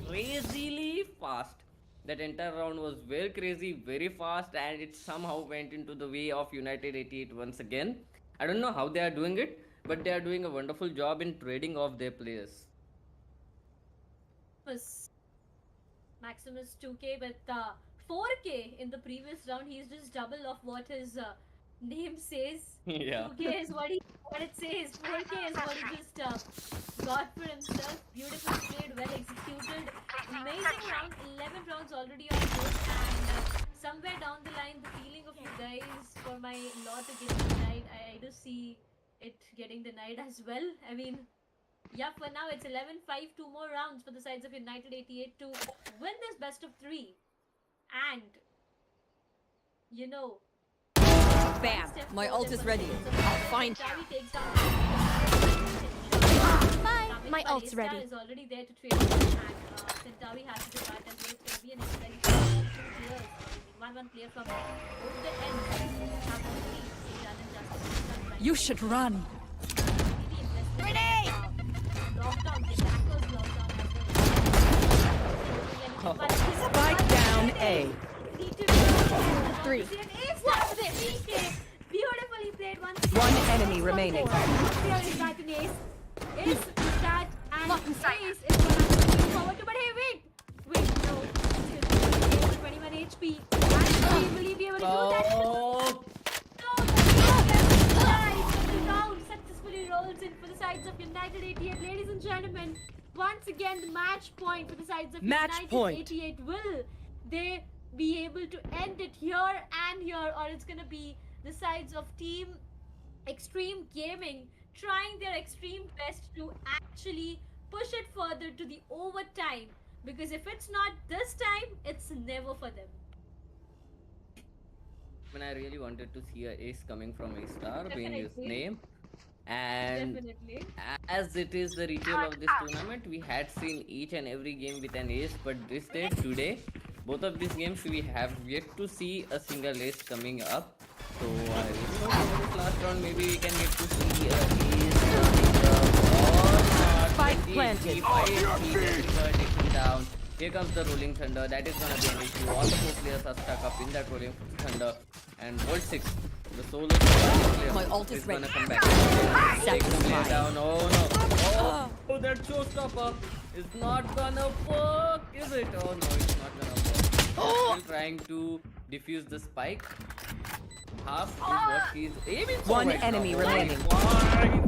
crazily fast. That entire round was very crazy, very fast, and it somehow went into the way of United 88 once again. I don't know how they are doing it, but they are doing a wonderful job in trading off their players. Maximus 2K with 4K in the previous round. He's just double of what his name says. Yeah. 2K is what it says. 4K is what he just got for himself. Beautiful played, well executed. Amazing round. 11 rounds already on board, and somewhere down the line, the feeling of you guys for my law to get denied, I do see it getting denied as well. I mean, yeah, for now it's 11-5, 2 more rounds for the sides of United 88 to win this best of 3. And, Bam. My ult is ready. I'll find you. Bye. My My but ult's A-Star ready. is already there to trade off, and Centauri has to depart as well. It's going to be an exciting two players. 1-1 player from both the ends. Have to see Jan and Justice. You should run. Grenade! Lockdown, the attackers lockdown as well. But Spike down A. Three. What's this? Beautifully played once again. One enemy remaining. Here is back in Ace. Ace is that and Ace is what I'm looking forward to. But hey, wait! Wait, no. Ace is 21 HP. And will he be able to do that? Oh, No, the round successfully rolls in for the sides of United 88. Ladies and gentlemen, once again the match point for the sides of Match United point. 88. Will they be able to end it here and here, or it's gonna be the sides of Team Xtreme Gaming trying their extreme best to actually push it further to the overtime? Because if it's not this time, it's never for them. when I really wanted to see a ace coming from A-Star being his Definitely. name. And Definitely. as it is the ritual of this tournament, we had seen each and every game with an ace, but this day, today, both of these games we have yet to see a single ace coming up. So I really hope over this last round maybe we can get to see a ace coming up or not. Spike But planted. taken down. Here comes the rolling thunder. That is gonna be an issue. All the 4 players are stuck up in that rolling thunder. And Volt 6, the solo player, My ult is gonna ready. come back. Take the player down. Oh no. Oh, that showstopper is not gonna work, is it? Oh no, it's not gonna work. Still trying to defuse the spike. Half is what he's aiming for. One right now. enemy Oh, remaining. He found the player.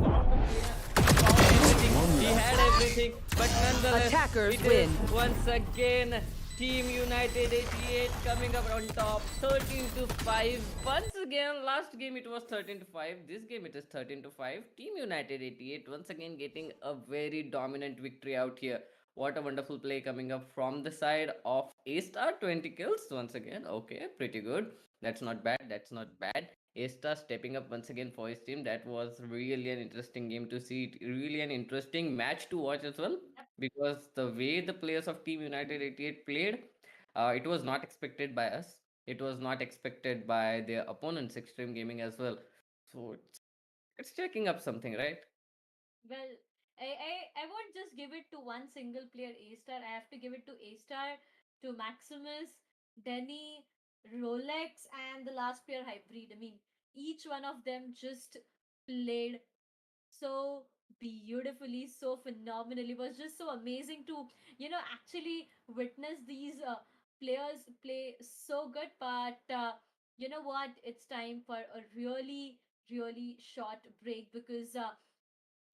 Found everything. He had everything, but nonetheless, Attackers it is win. once again Team United 88 coming up on top, 13 to 5. Once again, last game it was 13 to 5. This game it is 13 to 5. Team United 88 once again getting a very dominant victory out here. What a wonderful play coming up from the side of A-Star. 20 kills once again. Okay, pretty good. That's not bad. That's not bad. A-Star stepping up once again for his team. That was really an interesting game to see. Really an interesting match to watch as well. Because the way the players of Team United 88 played, it was not expected by us. It was not expected by their opponents, Xtreme Gaming as well. So it's checking up something, right? Well, I won't just give it to one single player A-Star. I have to give it to A-Star, to Maximus, Denny, Rolex, and the last player Hybrid. I mean, each one of them just played so beautifully, so phenomenally. It was just so amazing to, actually witness these players play so good. But you know what? It's time for a really, really short break because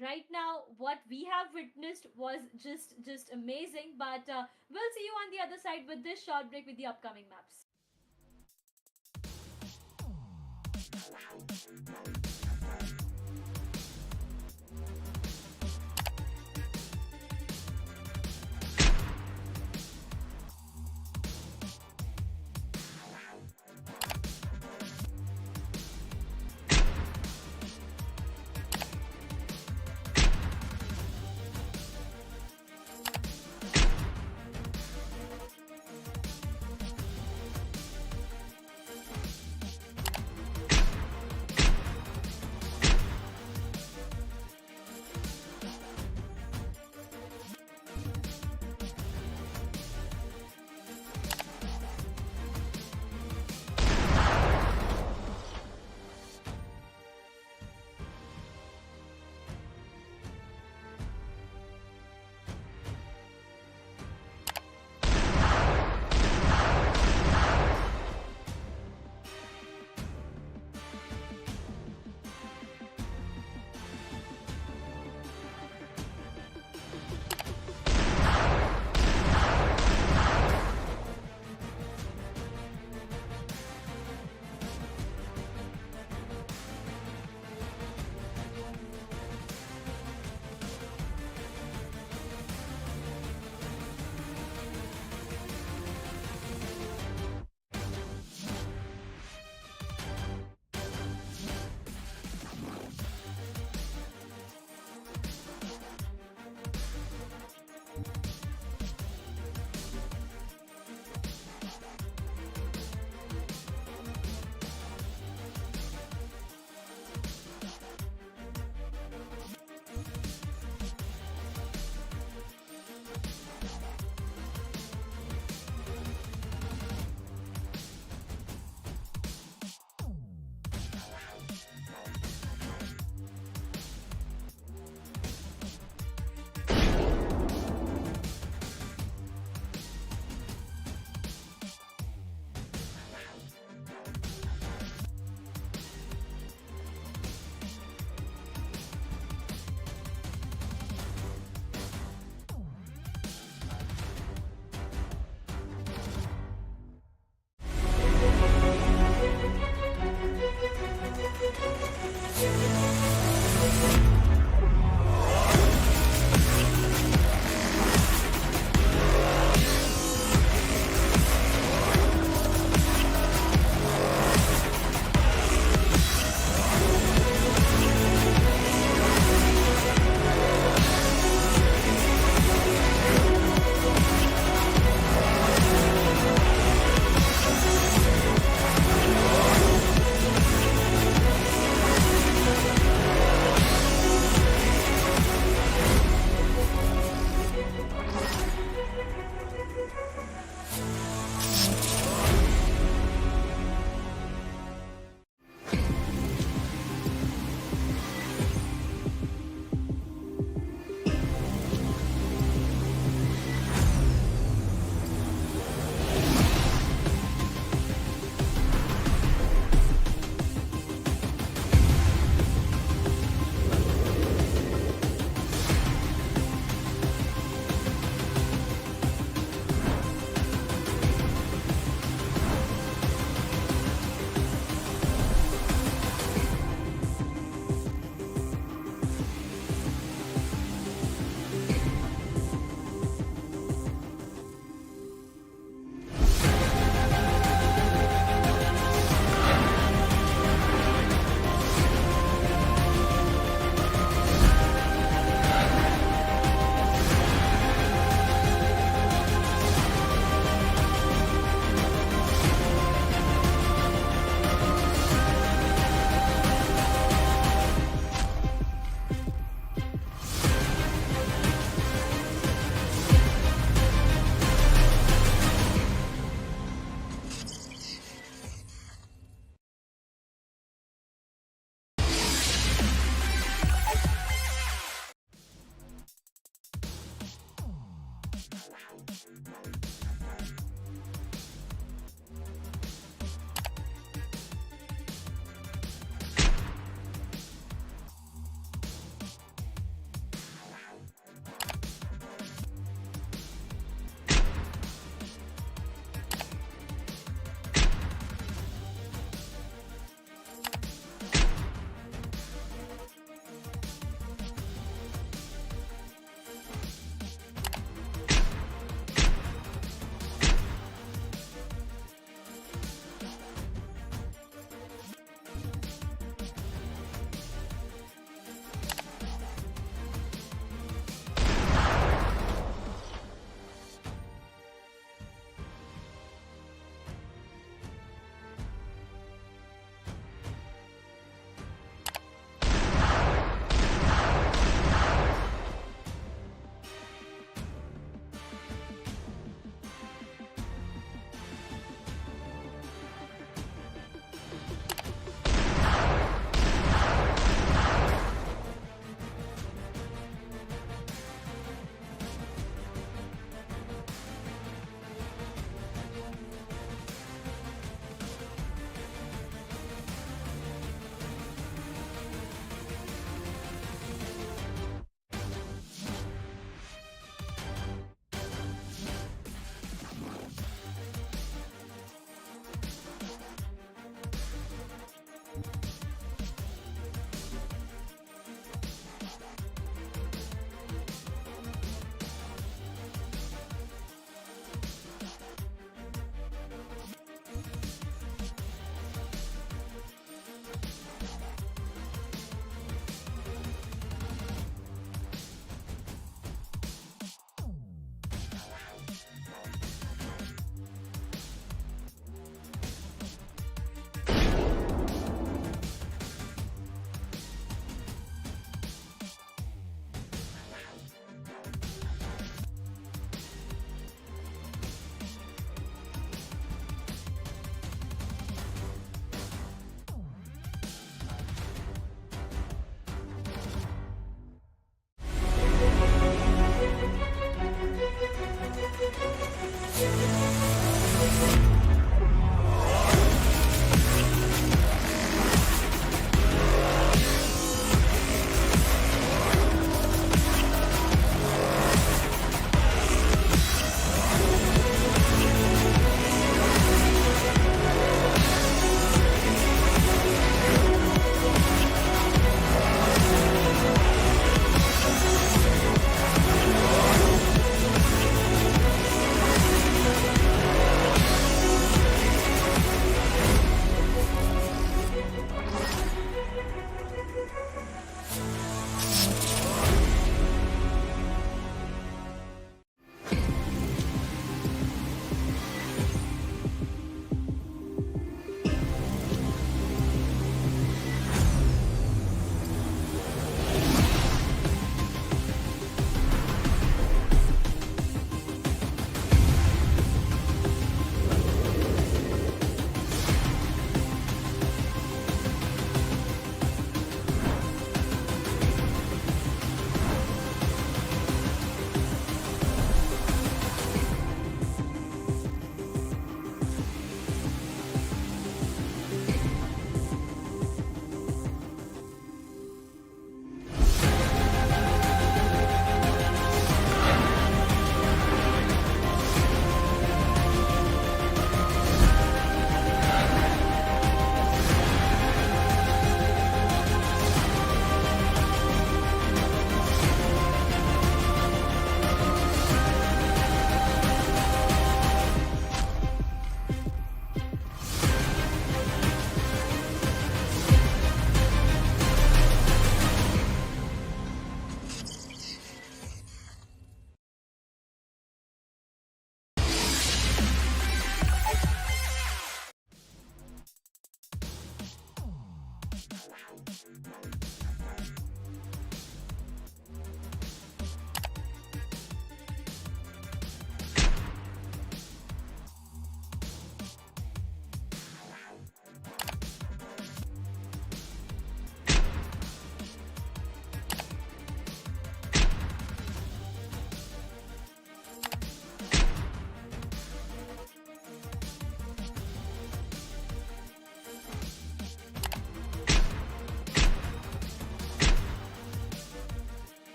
right now what we have witnessed was just amazing. But we'll see you on the other side with this short break with the upcoming maps.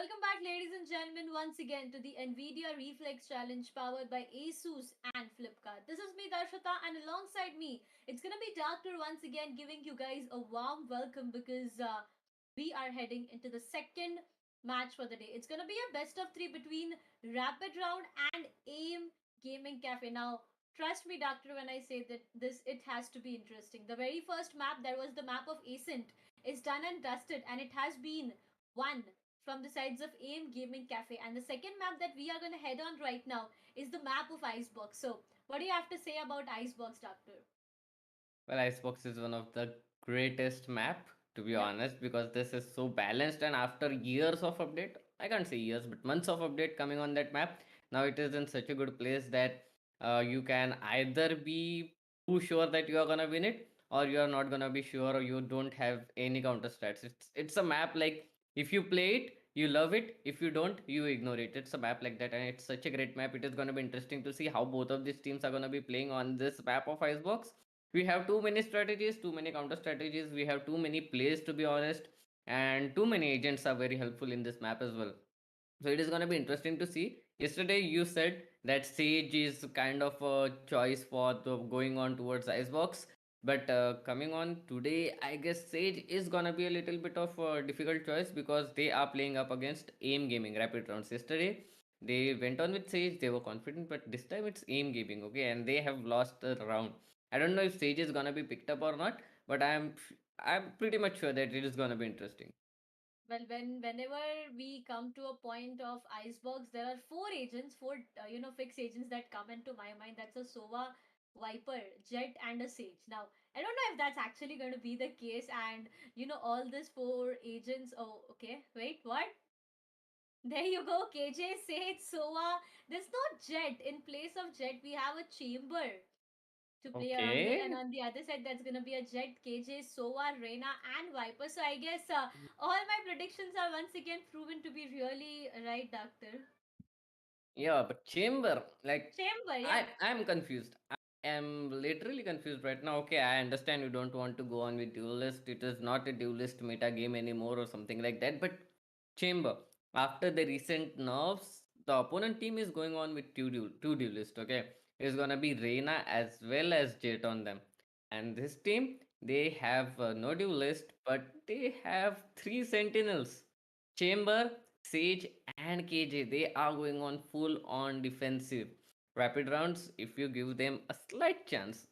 Welcome back, ladies and gentlemen, once again to the NVIDIA Reflex Challenge powered by Asus and Flipkart. This is me, Darshita, and alongside me, it's gonna be Doctor once again giving you guys a warm welcome because we are heading into the second match for the day. It's gonna be a best of three between Rapid Round and AIM Gaming Cafe. Now, trust me, Doctor, when I say that it has to be interesting. The very first map, there was the map of Ascent, is done and dusted, and it has been won from the sides of AIM Gaming Cafe. And the second map that we are going to head on right now is the map of Icebox. So, what do you have to say about Icebox, Doctor? Well, Icebox is one of the greatest map, to be Yep. honest, because this is so balanced. And after years of update, I can't say years, but months of update coming on that map, now it is in such a good place that you can either be too sure that you are gonna win it, or you are not gonna be sure, or you don't have any counter stats. It's a map like if you play it, you love it. If you don't, you ignore it. It's a map like that, and it's such a great map. It is gonna be interesting to see how both of these teams are gonna be playing on this map of Icebox. We have too many strategies, too many counter strategies, we have too many plays, to be honest, and too many agents are very helpful in this map as well. So it is going to be interesting to see. Yesterday you said that Sage is kind of a choice for the going on towards Icebox, but coming on today, I guess Sage is going to be a little bit of a difficult choice because they are playing up against AIM Gaming Rapid Rounds. Yesterday they went on with Sage, they were confident, but this time it's AIM Gaming, okay, and they have lost a round. I don't know if Sage is gonna be picked up or not, but I'm pretty much sure that it is gonna be interesting. Well, whenever we come to a point of Icebox, there are four agents, four fixed agents that come into my mind. That's a Sova, Viper, Jet, and a Sage. Now, I don't know if that's actually going to be the case, and all these four agents. Oh, okay. Wait, what? There you go, KJ, Sage, Sova. There's no Jet. In place of Jet, we have a Chamber to play around with, and Okay. on the other side that's gonna be a Jet, KJ, Sova, Reina, and Viper. So I guess all my predictions are once again proven to be really right, Doctor. Yeah, but Chamber, like, Chamber, I yeah. I'm confused. I am literally confused right now. Okay, I understand you don't want to go on with duelist. It is not a duelist meta game anymore or something like that. But Chamber, after the recent nerfs, the opponent team is going on with two duelist. Okay, it's gonna be Reina as well as Jet on them, and this team they have no duelist, but they have three sentinels. Chamber, Sage, and KJ, they are going on full on defensive. Rapid rounds, if you give them a slight chance,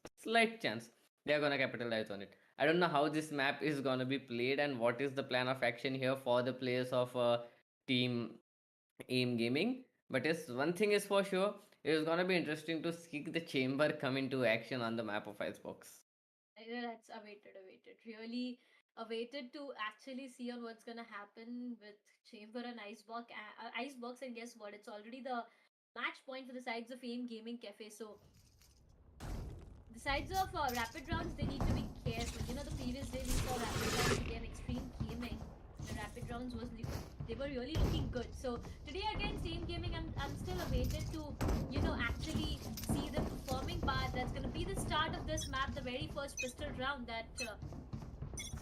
they are gonna capitalize on it. I don't know how this map is gonna be played and what is the plan of action here for the players of team AIM Gaming. But yes, one thing is for sure, it is gonna be interesting to see the chamber come into action on the map of Icebox. That's awaited. Really awaited to actually see on what's gonna happen with Chamber and Icebox, and guess what? It's already the match point for the sides of AIM Gaming Cafe. So the sides of rapid rounds, they need to be careful. The previous day we saw rapid rounds again, Xtreme Gaming. The rapid rounds they were really looking good. So today again, same gaming. I'm still awaited to actually see them performing. But that's gonna be the start of this map, the very first pistol round that is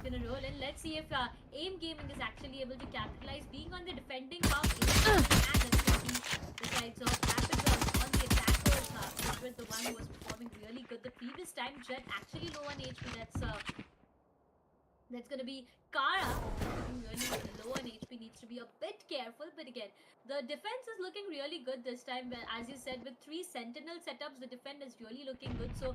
gonna roll in. Let's see if AIM Gaming is actually able to capitalize, being on the defending half, and that's gonna be the sides of rapid rounds on the attackers half, which was the one who was performing really good the previous time. Jet actually low on HP. That's gonna be Kara, looking really low on HP, needs to be a bit careful. But again, the defense is looking really good this time. As you said, with three sentinel setups, the defense is really looking good. So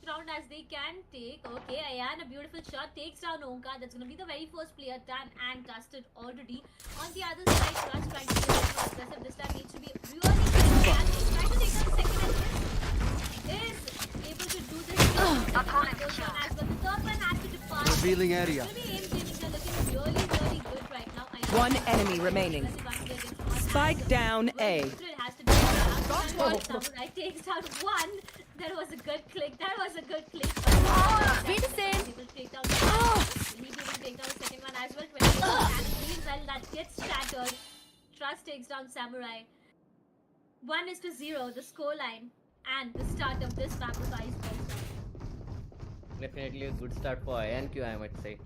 round as they can take. Okay, Ayan, a beautiful shot, takes down Onka. That's gonna be the very first player done and dusted already. On the other side, Rush trying to be more aggressive. This time needs to be really careful. And he's trying to take down the second and is able to do this. Opponent goes down as well. The third one has to depart. Revealing area. It's gonna be AIM Gaming. They're looking really good right now. One enemy remaining. Spike down A. Has to be Samurai takes down one. That was a good click. Citizen. He will take down the second one as well. 20 and well, that gets shattered. Trust takes down Samurai. 1-0, the scoreline, and the start of this map of Icebox. Definitely a good start for INQ, I might say.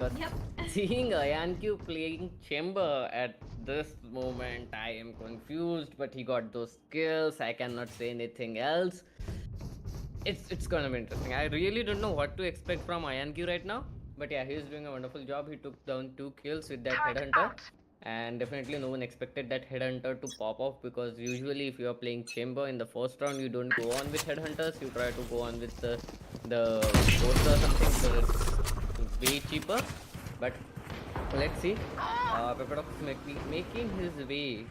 because Yep. seeing Ayanku playing chamber at this moment, I am confused. But he got those skills. I cannot say anything else. It's gonna be interesting. I really don't know what to expect from Ayanku right now. But yeah, he's doing a wonderful job. He took down 2 kills with that headhunter. And definitely no one expected that headhunter to pop off, because usually if you are playing chamber in the first round, you don't go on with headhunters. You try to go on with the ghost or something, because it's way cheaper. But let's see. Pepadox making his way.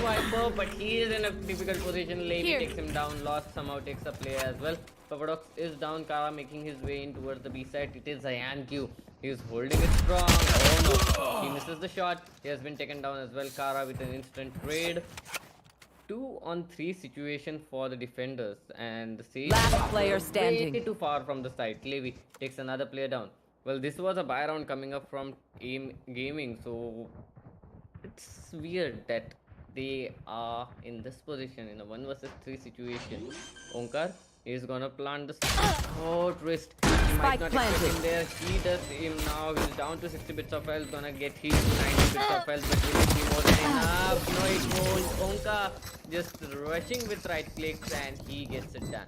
Viper, but he is in a difficult position. Levy Here. takes him down. Lost somehow takes a player as well. Papadox is down. Kara making his way in towards the B side. It is Ayanku. He is holding it strong. Oh no. He misses the shot. He has been taken down as well. Kara with an instant trade. 2-on-3 situation for the defenders, and the Sage Last player way standing. too far from the site. Levy takes another player down. Well, this was a buy round coming up from Aim Gaming, so it's weird that they are in this position in a 1 versus 3 situation. Onkar is gonna plant the twist. He might Spike not planted. expect him there. He does him now. He's down to 60 bits of health. Gonna get healed to 90 bits of health, but will it be more than enough? No, it won't. Onkar just rushing with right clicks, and he gets it done.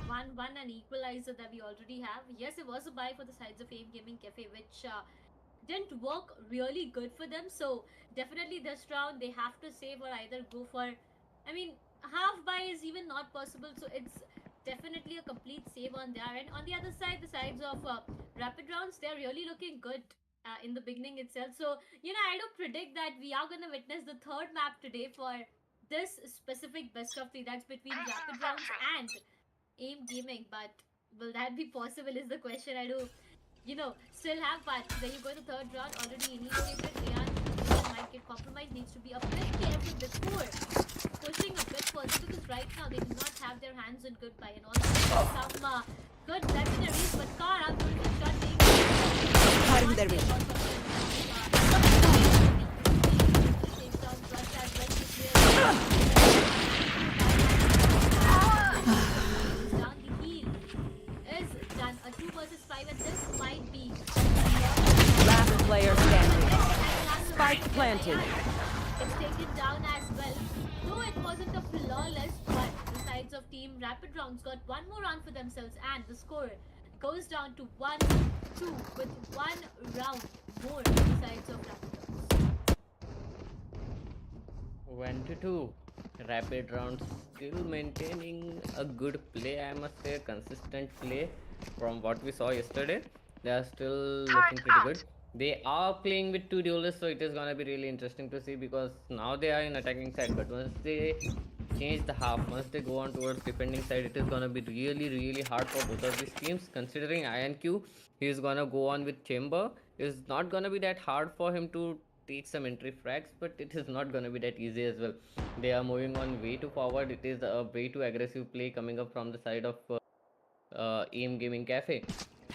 1-1, an equalizer that we already have. Yes, it was a buy for the sides of Aim Gaming Cafe, which didn't work really good for them. So definitely this round they have to save or either go for, I mean, half buy is even not possible. So it's definitely a complete save on their end. On the other side, the sides of Rapid Rounds, they're really looking good in the beginning itself. So, you know, I do predict that we are going to witness the third map today for this specific best of 3. That's between Rapid Rounds and Aim Gaming. But will that be possible is the question. I do, you know, still have. But there you go, the third round already initiated. Rian might get compromised. Needs to be a bit careful before pushing a bit further, because right now they do not have their hands on good buy, and also some good legendaries. But Kara going to shot being Cutting their way. takes down Rush as well to clear. Down the heel is done. A 2 versus 5, and this might be Last player standing. Spike planted. It's taken down as well. Though it wasn't a flawless, but the sides of Team Rapid Rounds got one more round for themselves, and the score goes down to 1-2 with 1 round more for the sides of Rapid Rounds. 1-2. Rapid rounds still maintaining a good play, I must say, consistent play from what we saw yesterday. They are still looking pretty good. They are playing with 2 duelists, so it is gonna be really interesting to see, because now they are in attacking side, but once they change the half, once they go on towards defending side, it is gonna be really hard for both of these teams. Considering Q, he is gonna go on with chamber. It's not gonna be that hard for him to take some entry frags, but it is not gonna be that easy as well. They are moving on way too forward. It is a way too aggressive play coming up from the side of Aim Gaming Cafe.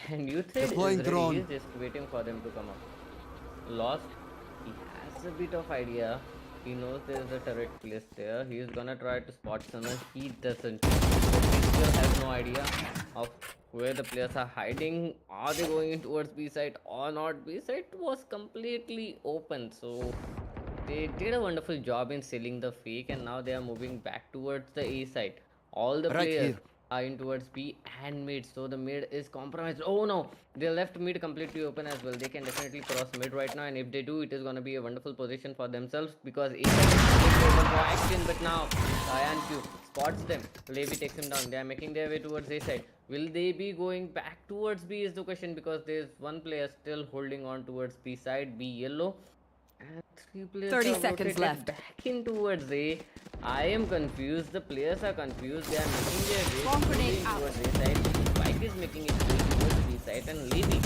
And Youthid is Deploying ready. drone. He is just waiting for them to come up. Lost. He has a bit of idea. He knows there is a turret placed there. He is gonna try to spot someone. He doesn't. He still has no idea of where the players are hiding. Are they going in towards B side or not? B side was completely open, so they did a wonderful job in selling the fake, and now they are moving back towards the A side. All the Right players here. are in towards B and mid, so the mid is compromised. Oh no, they left mid completely open as well. They can definitely cross mid right now, and if they do, it is gonna be a wonderful position for themselves, because A side is completely open for action. But now Q spots them. Levy takes him down. They are making their way towards A side. Will they be going back towards B is the question, because there's one player still holding on towards B side, B yellow. And 3 players 30 are seconds rotated left. back in towards A. I am confused. The players are confused. They are making their way Bomb grenade slowly out. towards A side. Spike is making it way towards B side, and Levy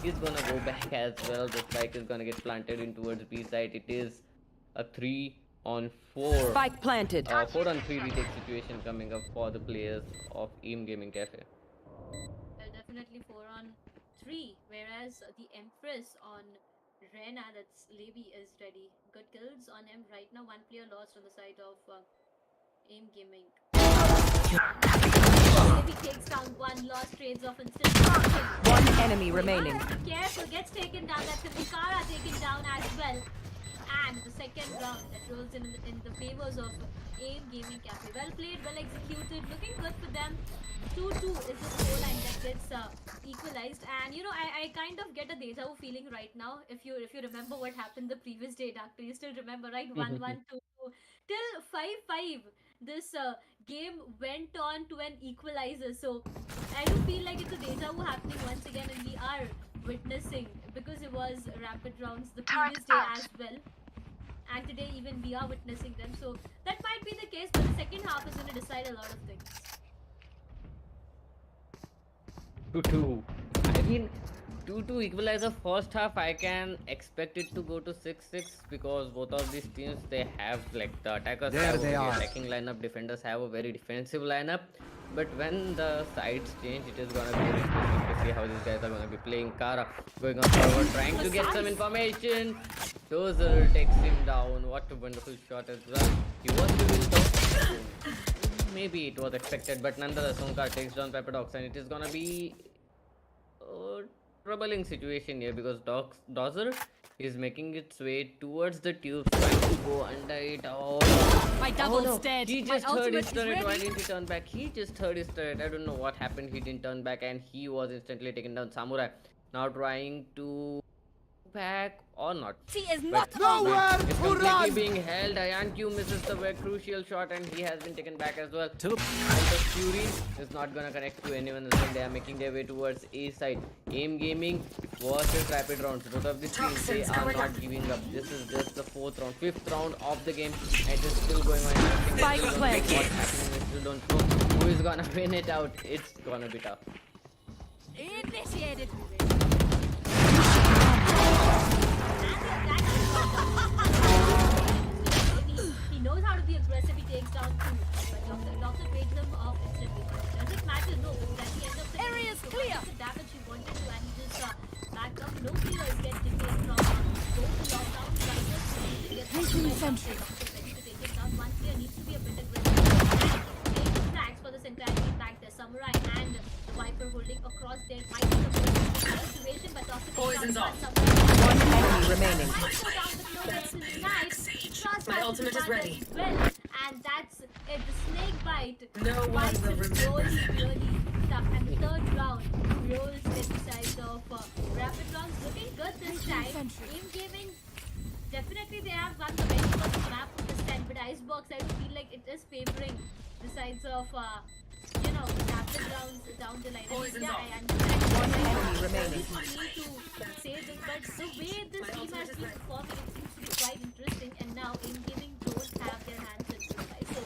is gonna go back as well. The spike is gonna get planted in towards B side. It is a 3-on-4. Spike planted. 4-on-3 retake situation coming up for the players of Aim Gaming Cafe. Well, definitely 4-on-3, whereas the Empress on Rena, that's Levy, is ready. Good kills on him right now. 1 player lost on the side of Aim Gaming. He takes down one, lost trades of instant. One enemy remaining. Careful, gets taken down. That's Vikara taken down as well. And the second round that rolls in the favors of AIM Gaming Cafe. Well played, well executed, looking good for them. 2-2 is the scoreline that gets equalized. And you know, I kind of get a deja vu feeling right now. If you remember what happened the previous day, Doctor, you still remember, right? 1-1, 2-2 till 5-5. This game went on to an equalizer. So I do feel like it's a deja vu happening once again, and we are witnessing, because it was rapid rounds the previous day as well, and today even we are witnessing them. So that might be the case, but the second half is going to decide a lot of things. 2-2. I mean, 2-2 equalizer first half. I can expect it to go to 6-6 because both of these teams, they have like the attackers There have a they very are. attacking lineup, defenders have a very defensive lineup. But when the sides change, it is gonna be very interesting to see how these guys are gonna be playing. Kara going on forward, trying to get some information. Dozer takes him down. What a wonderful shot as well. He was doing though. Maybe it was expected, but nonetheless, Sonkar takes down Pepperdox, and it is gonna be a troubling situation here because Dozer is making its way towards the tubes, trying to go under it. Oh, My double's dead. he My just heard ultimate his is turret. Why ready. didn't he turn back? He just heard his turret. I don't know what happened. He didn't turn back, and he was instantly taken down. Samurai now trying to back or not. She is But not Nowhere it's to completely run! being held. Q misses the very crucial shot, and he has been taken back as well. To And the Fury is not gonna connect to anyone else, and they are making their way towards A side. AIM Gaming versus Rapid Rounds. Both of the teams, they are not giving up. This is just the fifth round of the game, and it is still going on. Spike What's planted. happening? We still don't know who is gonna win it out. It's gonna be tough. initiated. He knows how to be aggressive. He takes down two, but Doctor takes them off instantly. Does it matter? No, because at the end of the Area game, is so clear. much of the damage he wanted to, and he just backed up. No players get detained from both the lockdown fighters. To get Doctor ready to take it down. One player needs to be a bit aggressive. And take the tracks for this entire game back there. Samurai and the Viper holding across their might be the first situation, but Doctor Poison's off. One enemy remaining. My ultimate is ready. Well, and that's it. The snake bite. No one bites will it remember really tough. And the third round rolls inside of rapid rounds. Looking good this time. AIM Gaming, definitely they have won the very first map of this time. But Icebox, I do feel like it is favoring the sides of rapid rounds down the line. Poison's Yeah, off. I understand. One enemy remaining. To say this, but the way this team has been performing, it seems to be quite interesting. And now AIM Gaming don't have their hands in this guy. So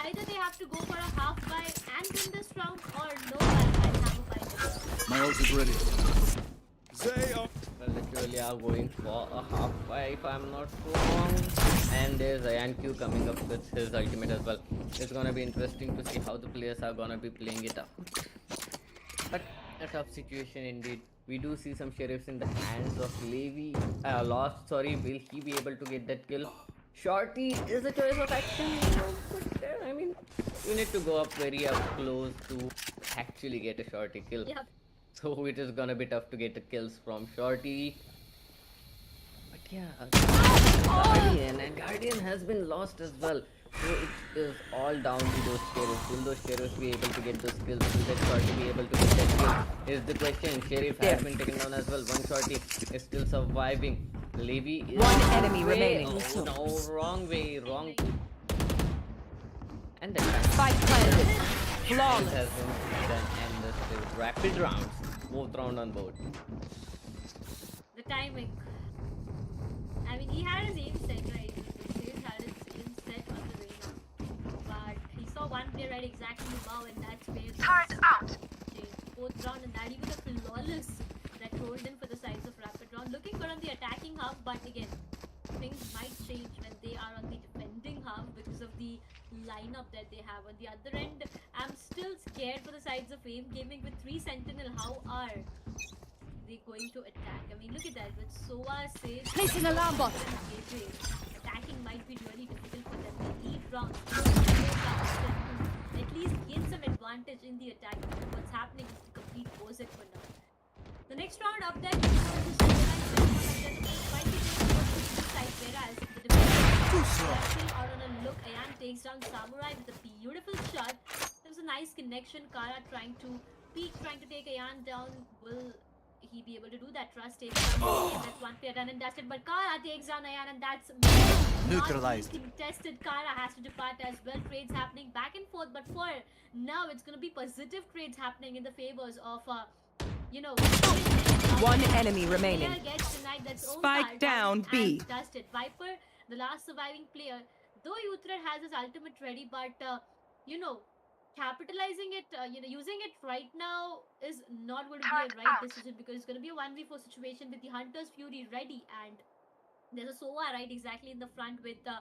either they have to go for a half buy and win this round, or no buy and have a buy. my ult is ready. Well, literally are going for a half five if I'm not wrong. And there's Q coming up with his ultimate as well. It's gonna be interesting to see how the players are gonna be playing it up. But a tough situation indeed. We do see some sheriffs in the hands of Levi. Lost, sorry. Will he be able to get that kill? Shorty is a choice of action, but I mean, you need to go up very up close to actually get a Shorty kill. Yep. So it is gonna be tough to get the kills from Shorty. But yeah, Guardian, and Guardian has been lost as well. So it is all down to those Sheriffs. Will those Sheriffs be able to get those kills? Will that Shorty be able to get that kill? Is the question. Sheriff has been taken down as well. One Shorty is still surviving. Levi is One enemy way- remaining. Oh no, wrong way, wrong. And the time Spike planted. has Flawless. been done, and this is rapid rounds. Fourth round on board. The timing. I mean, he had his aim set, right? He had his aim set on the Reyna. But he saw one player right exactly above, and that's where Turret out. changed. Fourth round, and that even a flawless that rolled in for the sides of rapid round. Looking good on the attacking half, but again, things might change when they are on the defending half because of the lineup that they have. On the other end, I'm still scared for the sides of AIM Gaming with 3 Sentinel. How are they going to attack? I mean, look at that. With Sova, Sage, Placing alarm bot. and AJ, attacking might be really difficult for them. The lead round, at least gain some advantage in the attack. What's happening is the complete opposite for now. The next round up there, might be this side, whereas the defense are still out on a look. Ayan takes down Samurai with a beautiful shot. There was a nice connection. Kara trying to peek, trying to take Ayan down. Will he be able to do that? Trust takes down and that's one player done and dusted, but Kara takes down Ayan and that's Neutralized. not being contested. Kara has to depart as well. Trades happening back and forth, but for now it's going to be positive trades happening in the favors of One enemy remaining. player gets denied, that's own Spike card, down, and B. dusted. Viper, the last surviving player, though Uthred has his ultimate ready, but capitalizing it, using it right now is not going to be a right decision, because it's going to be a 1v4 situation with the Hunter's Fury ready, and there's a Sova right exactly in the front with a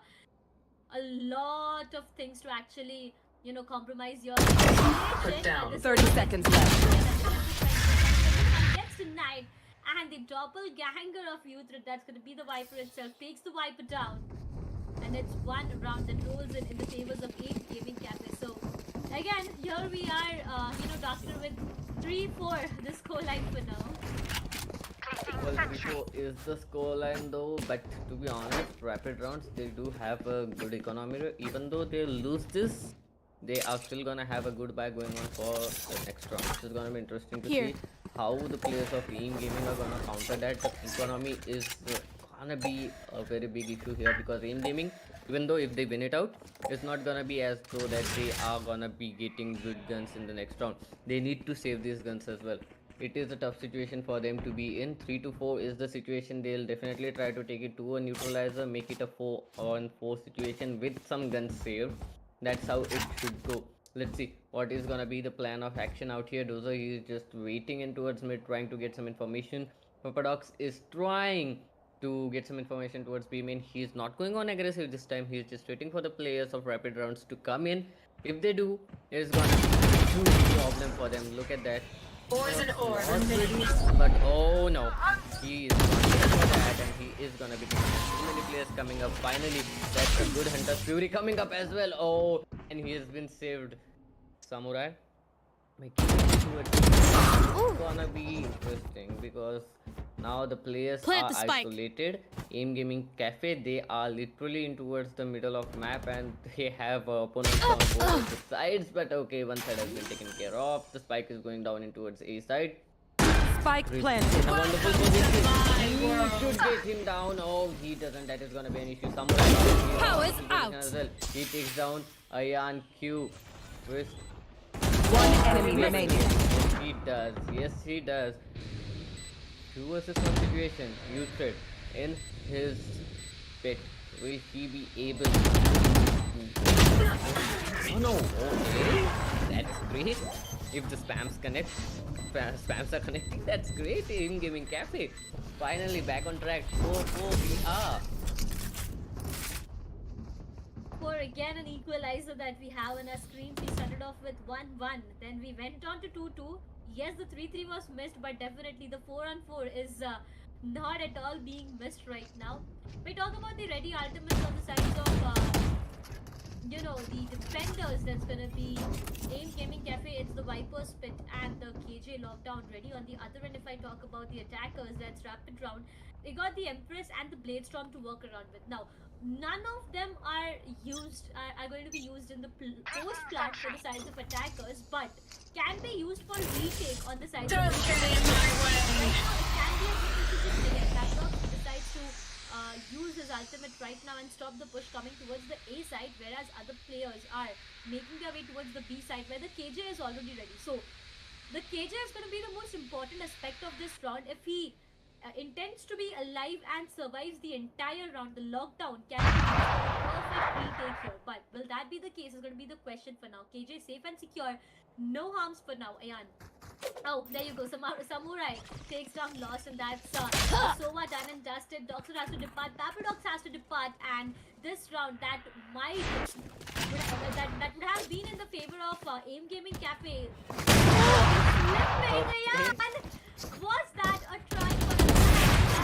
lot of things to actually compromise your Put down. 30 seconds left. Gets denied, and the doppelganger of Uthred, that's going to be the Viper itself, takes the Viper down, and it's one round that rolls in the favors of 8 Gaming Cafe. So again, here we are, Doctor with 3-4 the scoreline for now. Well, 3-4 is the scoreline though, but to be honest, rapid rounds they do have a good economy. Even though they lose this, they are still gonna have a good buy going on for the next round. This is gonna be interesting to see how the players of Xtreme Gaming are gonna counter that. The economy is gonna be a very big issue here, because Xtreme Gaming, even though if they win it out, it's not gonna be as though that they are gonna be getting good guns in the next round. They need to save these guns as well. It is a tough situation for them to be in. 3-4 is the situation. They'll definitely try to take it to a neutralizer, make it a 4-on-4 situation with some guns saved. That's how it should go. Let's see what is gonna be the plan of action out here. Dozer, he is just waiting in towards mid, trying to get some information. Papadox is trying to get some information towards B main. He's not going on aggressive this time. He's just waiting for the players of rapid rounds to come in. If they do, it's gonna be a huge problem for them. Look at that. Ores and ores. But oh no, he is not here for that, and he is gonna be too many players coming up. Finally, that's a good Hunter's Fury coming up as well. Oh, and he has been saved. Samurai making it to a team. It's gonna be interesting, because now the players Plant are the spike. isolated. Xtreme Gaming Cafe, they are literally in towards the middle of map, and they have opponents on both of the sides. But okay, one side has been taken care of. The spike is going down in towards A side. Spike Chris planted. in a wonderful position. He should get him down. Oh, he doesn't. That is gonna be an issue. Samurai Powers out. as well. He takes down Ayan Q. Twist. One enemy remaining. Yes, he does. Yes, he does. 2 versus 1 situation. Uthred in his pit. Will he be able to... Oh no. Okay. That's great. If the spams connect, spams are connecting, that's great. Xtreme Gaming Cafe finally back on track. 4-4 we are. For again an equalizer that we have on our screen, we started off with 1-1, then we went on to 2-2. Yes, the 3-3 was missed, but definitely the 4-on-4 is not at all being missed right now. We talk about the ready ultimates on the sides of the defenders. That's gonna be Xtreme Gaming Cafe, it's the Viper's Pit and the KJ lockdown ready. On the other end, if I talk about the attackers, that's rapid round. They got the Empress and the Bladestorm to work around with. Now, none of them are going to be used in the post plant for the sides of attackers, but can be used for retake on the sides Don't of get in my way. Right now, it can be a good decision again. Laptop decides to use his ultimate right now and stop the push coming towards the A side, whereas other players are making their way towards the B side where the KJ is already ready. So the KJ is going to be the most important aspect of this round. If he intends to be alive and survives the entire round, the lockdown can be a perfect retake here. But will that be the case is going to be the question for now. KJ safe and secure, no harms for now. Ayan. Oh, there you go. Samurai takes down Lost, and that's Sova done and dusted. Doxer has to depart. Papadox has to depart, and this round that would have been in the favor of Xtreme Gaming Cafe. Was that a try for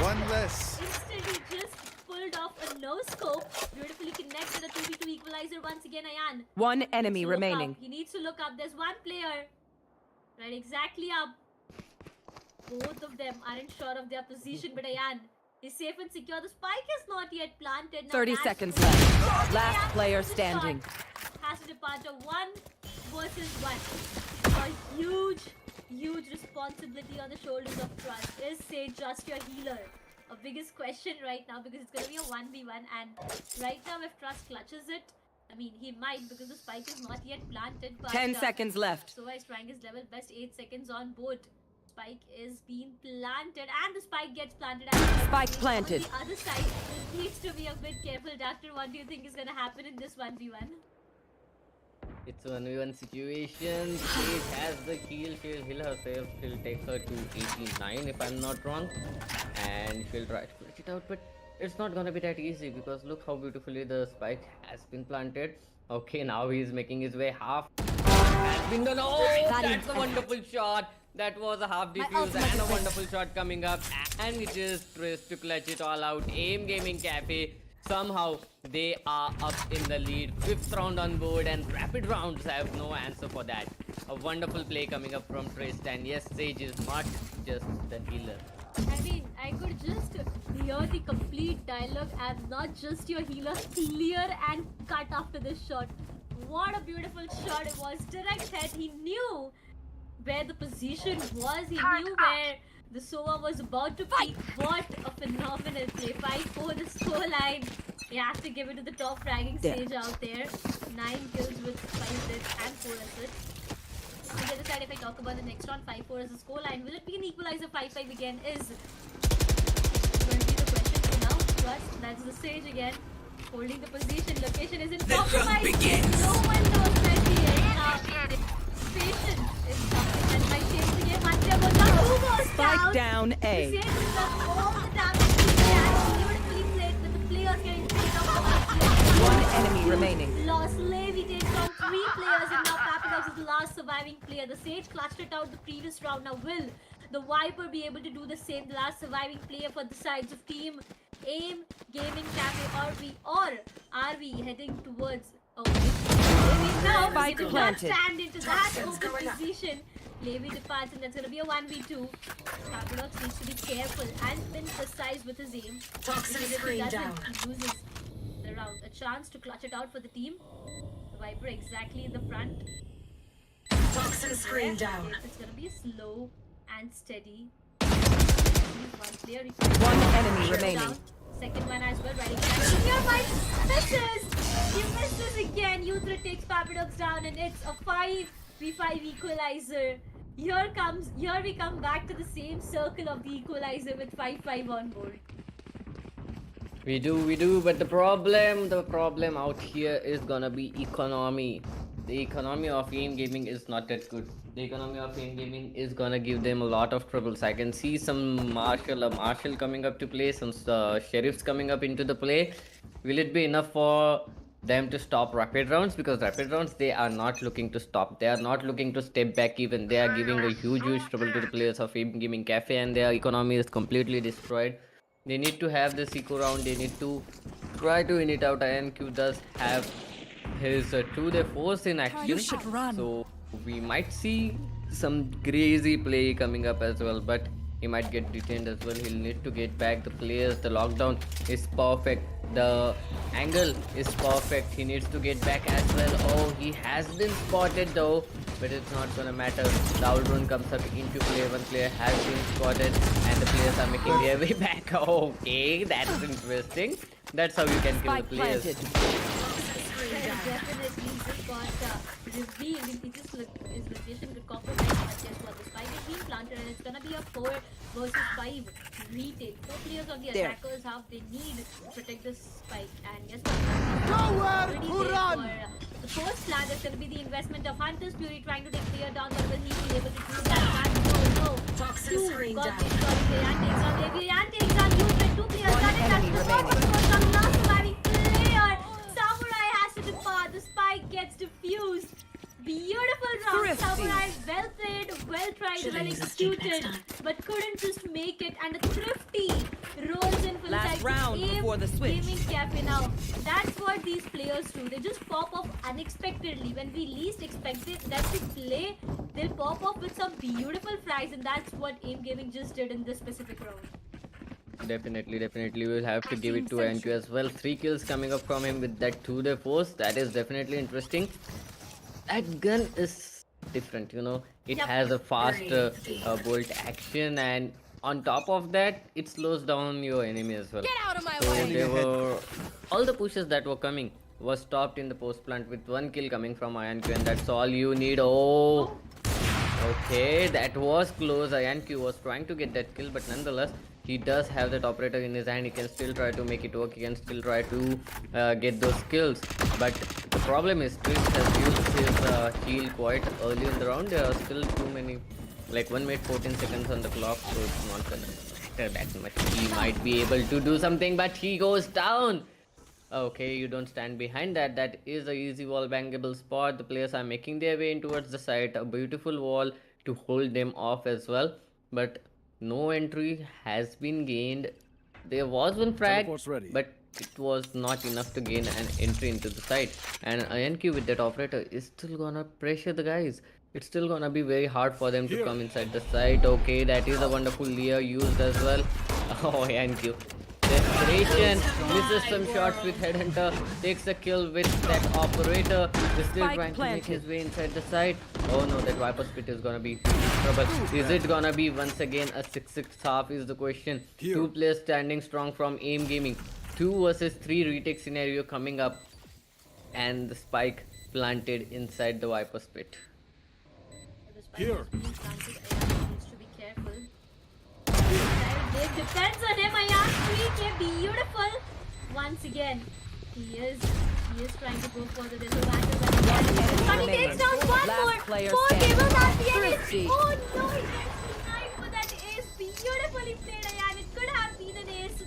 One less. Instantly just pulled off a no scope. Beautifully connected. A 2v2 equalizer once again, Ayan. One Needs enemy to look remaining. up. He needs to look up. There's one player. Right, exactly up. Both of them aren't sure of their position, but Ayan is safe and secure. The spike is not yet planted. Now 30 Ash seconds will- left. Last Ayan player with the standing. shot. Has to depart a 1 versus 1. A huge responsibility on the shoulders of Trust. Is Sage just your healer? A biggest question right now because it's going to be a 1v1, and right now if Trust clutches it, I mean he might because the spike is not yet planted. But 10 seconds left. So is trying his level best. 8 seconds on board. Spike is being planted and the spike gets planted. Spike planted. On the other side needs to be a bit careful. Doctor, what do you think is going to happen in this 1v1? It's a 1v1 situation. Sage has the kill. She'll heal herself. She'll take her to 89 if I'm not wrong. And she'll try to clutch it out. But it's not gonna be that easy because look how beautifully the spike has been planted. Okay, now he's making his way half. Has been done. Oh, that's a wonderful shot. That was a half defuse and a wonderful shot coming up. And it is Triss to clutch it all out. Aim Gaming Cafe. Somehow they are up in the lead. 5th round on board and rapid rounds have no answer for that. A wonderful play coming up from Trist, and yes, Sage is not just the healer. I mean, I could just hear the complete dialogue and not just your healer, clear and cut after this shot. What a beautiful shot it was. Direct head. He knew where the position was. He knew where the Sova was about to peak. What a phenomenal play. 5-4 the scoreline. You have to give it to the top fragging Sage out there. 9 kills with 5 deaths and 4 assists. On the other side, if I talk about the next round, 5-4 as a scoreline. Will it be an equalizer 5-5 again? Is going to be the question for now. Trust, that's the Sage again. Holding the position. Location isn't compromised. No one knows where he is. Patience is something that might change the game. Hunter goes down. Who goes Spike down The A. Sage has done all the damage he can. Beautifully played with the players getting paid off. One enemy remaining. Lost Levi takes down 3 players, and now Papillon is the last surviving player. The Sage clutched it out the previous round. Now will the Viper be able to do the same? The last surviving player for the sides of Team Aim Gaming Cafe, or are we heading towards? Oh, Levi now Spike did not planted. stand into that Toxins open going up. position. Levi departs, and that's gonna be a 1v2. Papillon needs to be careful and been precise with his aim. Toxin Because if he screen doesn't, down. he loses the round. A chance to clutch it out for the team. The Viper exactly in the front. Toxin screen down. It's gonna be slow and steady. One player One enemy down. remaining. Second one as well, riding back. Your mic misses! You misses again. Uthra takes Paradox down, and it's a 5v5 equalizer. Here we come back to the same circle of the equalizer with 5-5 on board. We do, but the problem out here is gonna be economy. The economy of Aim Gaming is not that good. The economy of Aim Gaming is gonna give them a lot of troubles. I can see some Marshall coming up to play, some Sheriffs coming up into the play. Will it be enough for them to stop rapid rounds? Because rapid rounds, they are not looking to stop. They are not looking to step back even. They are giving a huge trouble to the players of Aim Gaming Cafe, and their economy is completely destroyed. They need to have this eco round. They need to try to win it out. INQ does have his to the force in action. You should run. So we might see some crazy play coming up as well, but he might get detained as well. He'll need to get back the players. The lockdown is perfect. The angle is perfect. He needs to get back as well. Oh, he has been spotted though, but it's not gonna matter. The outrun comes up into play. One player has been spotted, and the players are making their way back. Okay, that's interesting. That's how you can kill the Spike players. planted. Definitely just got revealed. It just his location got compromised. But guess what? The spike is being planted, and it's gonna be a 4 versus 5 retake. 4 players on the There. attackers have they need to protect the spike. And guess what? The first plan is gonna be the investment of Hunter's Fury trying to take player down, but will he be able to do that? And no. Toxin screen Got down. this shot. Levian takes on Levian takes on you. 2 players One done it. That's enemy the remaining. first one. Some last surviving player. Samurai has to depart. The spike gets diffused. Beautiful round. Thrifty. Samurai, well played, well tried, Should I well use a stick next executed, time? but couldn't just make it. And a Thrifty rolls in for the Last side. round. Aim before the switch. Gaming cafe now. That's what these players do. They just pop off unexpectedly. When we least expect it, that to play, they'll pop off with some beautiful frags, and that's what Aim Gaming just did in this specific round. Definitely, we'll have to give it to NQ as well. 3 kills coming up from him with that 2-day force. That is definitely interesting. That gun is different, you know. It Yep. has a fast bolt action, and on top of that, it slows down your enemy as well. Get out of my So way! they were all the pushes that were coming was stopped in the post plant with 1 kill coming from IonQ, and that's all you need. Oh, okay, that was close. IonQ was trying to get that kill, but nonetheless, he does have that operator in his hand. He can still try to make it work. He can still try to get those kills. But the problem is, Twist has used his heal quite early in the round. There are still too many, like 1 minute 14 seconds on the clock, so it's not gonna matter that much. He might be able to do something, but he goes down. Okay, you don't stand behind that. That is a easy wall bangable spot. The players are making their way in towards the site. A beautiful wall to hold them off as well. But no entry has been gained. There was one frag, Teleport's ready. but it was not enough to gain an entry into the site. And INQ with that operator is still gonna pressure the guys. It's still gonna be very hard for them to come inside the site. Okay, that is a wonderful Lear used as well. Oh, INQ. Desperation, misses some shots with Headhunter, takes the kill with that operator. He's still Spike trying to make planted. his way inside the site. Oh no, that Viper Spit is gonna be in trouble. Is it gonna be once again a 6-6 half is the question. Here. 2 players standing strong from Aim Gaming. 2 versus 3 retake scenario coming up. And the spike planted inside the Viper Spit. Here. Needs to be careful. It depends on him. Ayan, beautiful. Once again, he is trying to go for the disadvantage. But he takes down one Last more. player 4 standing. tables at the end. Thrifty. Oh no, he gets denied for that ace. Beautifully played, Ayan. It could have been an ace.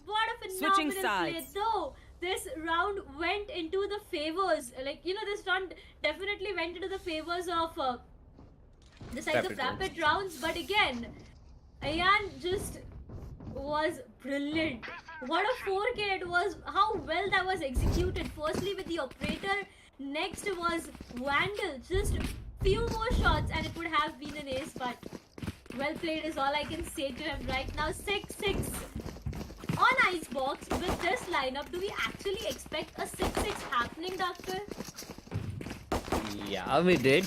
What a Switching phenomenal play, sides. though. This round went into the favors. Like, you know, this round definitely went into the favors of the sides of rapid rounds. But again, Ayan just was brilliant. What a 4K it was. How well that was executed. Firstly with the operator. Next was Vandal. Just few more shots and it would have been an ace. But well played is all I can say to him right now. 6-6 on Icebox. With this lineup, do we actually expect a 6-6 happening, Doctor? Yeah, we did.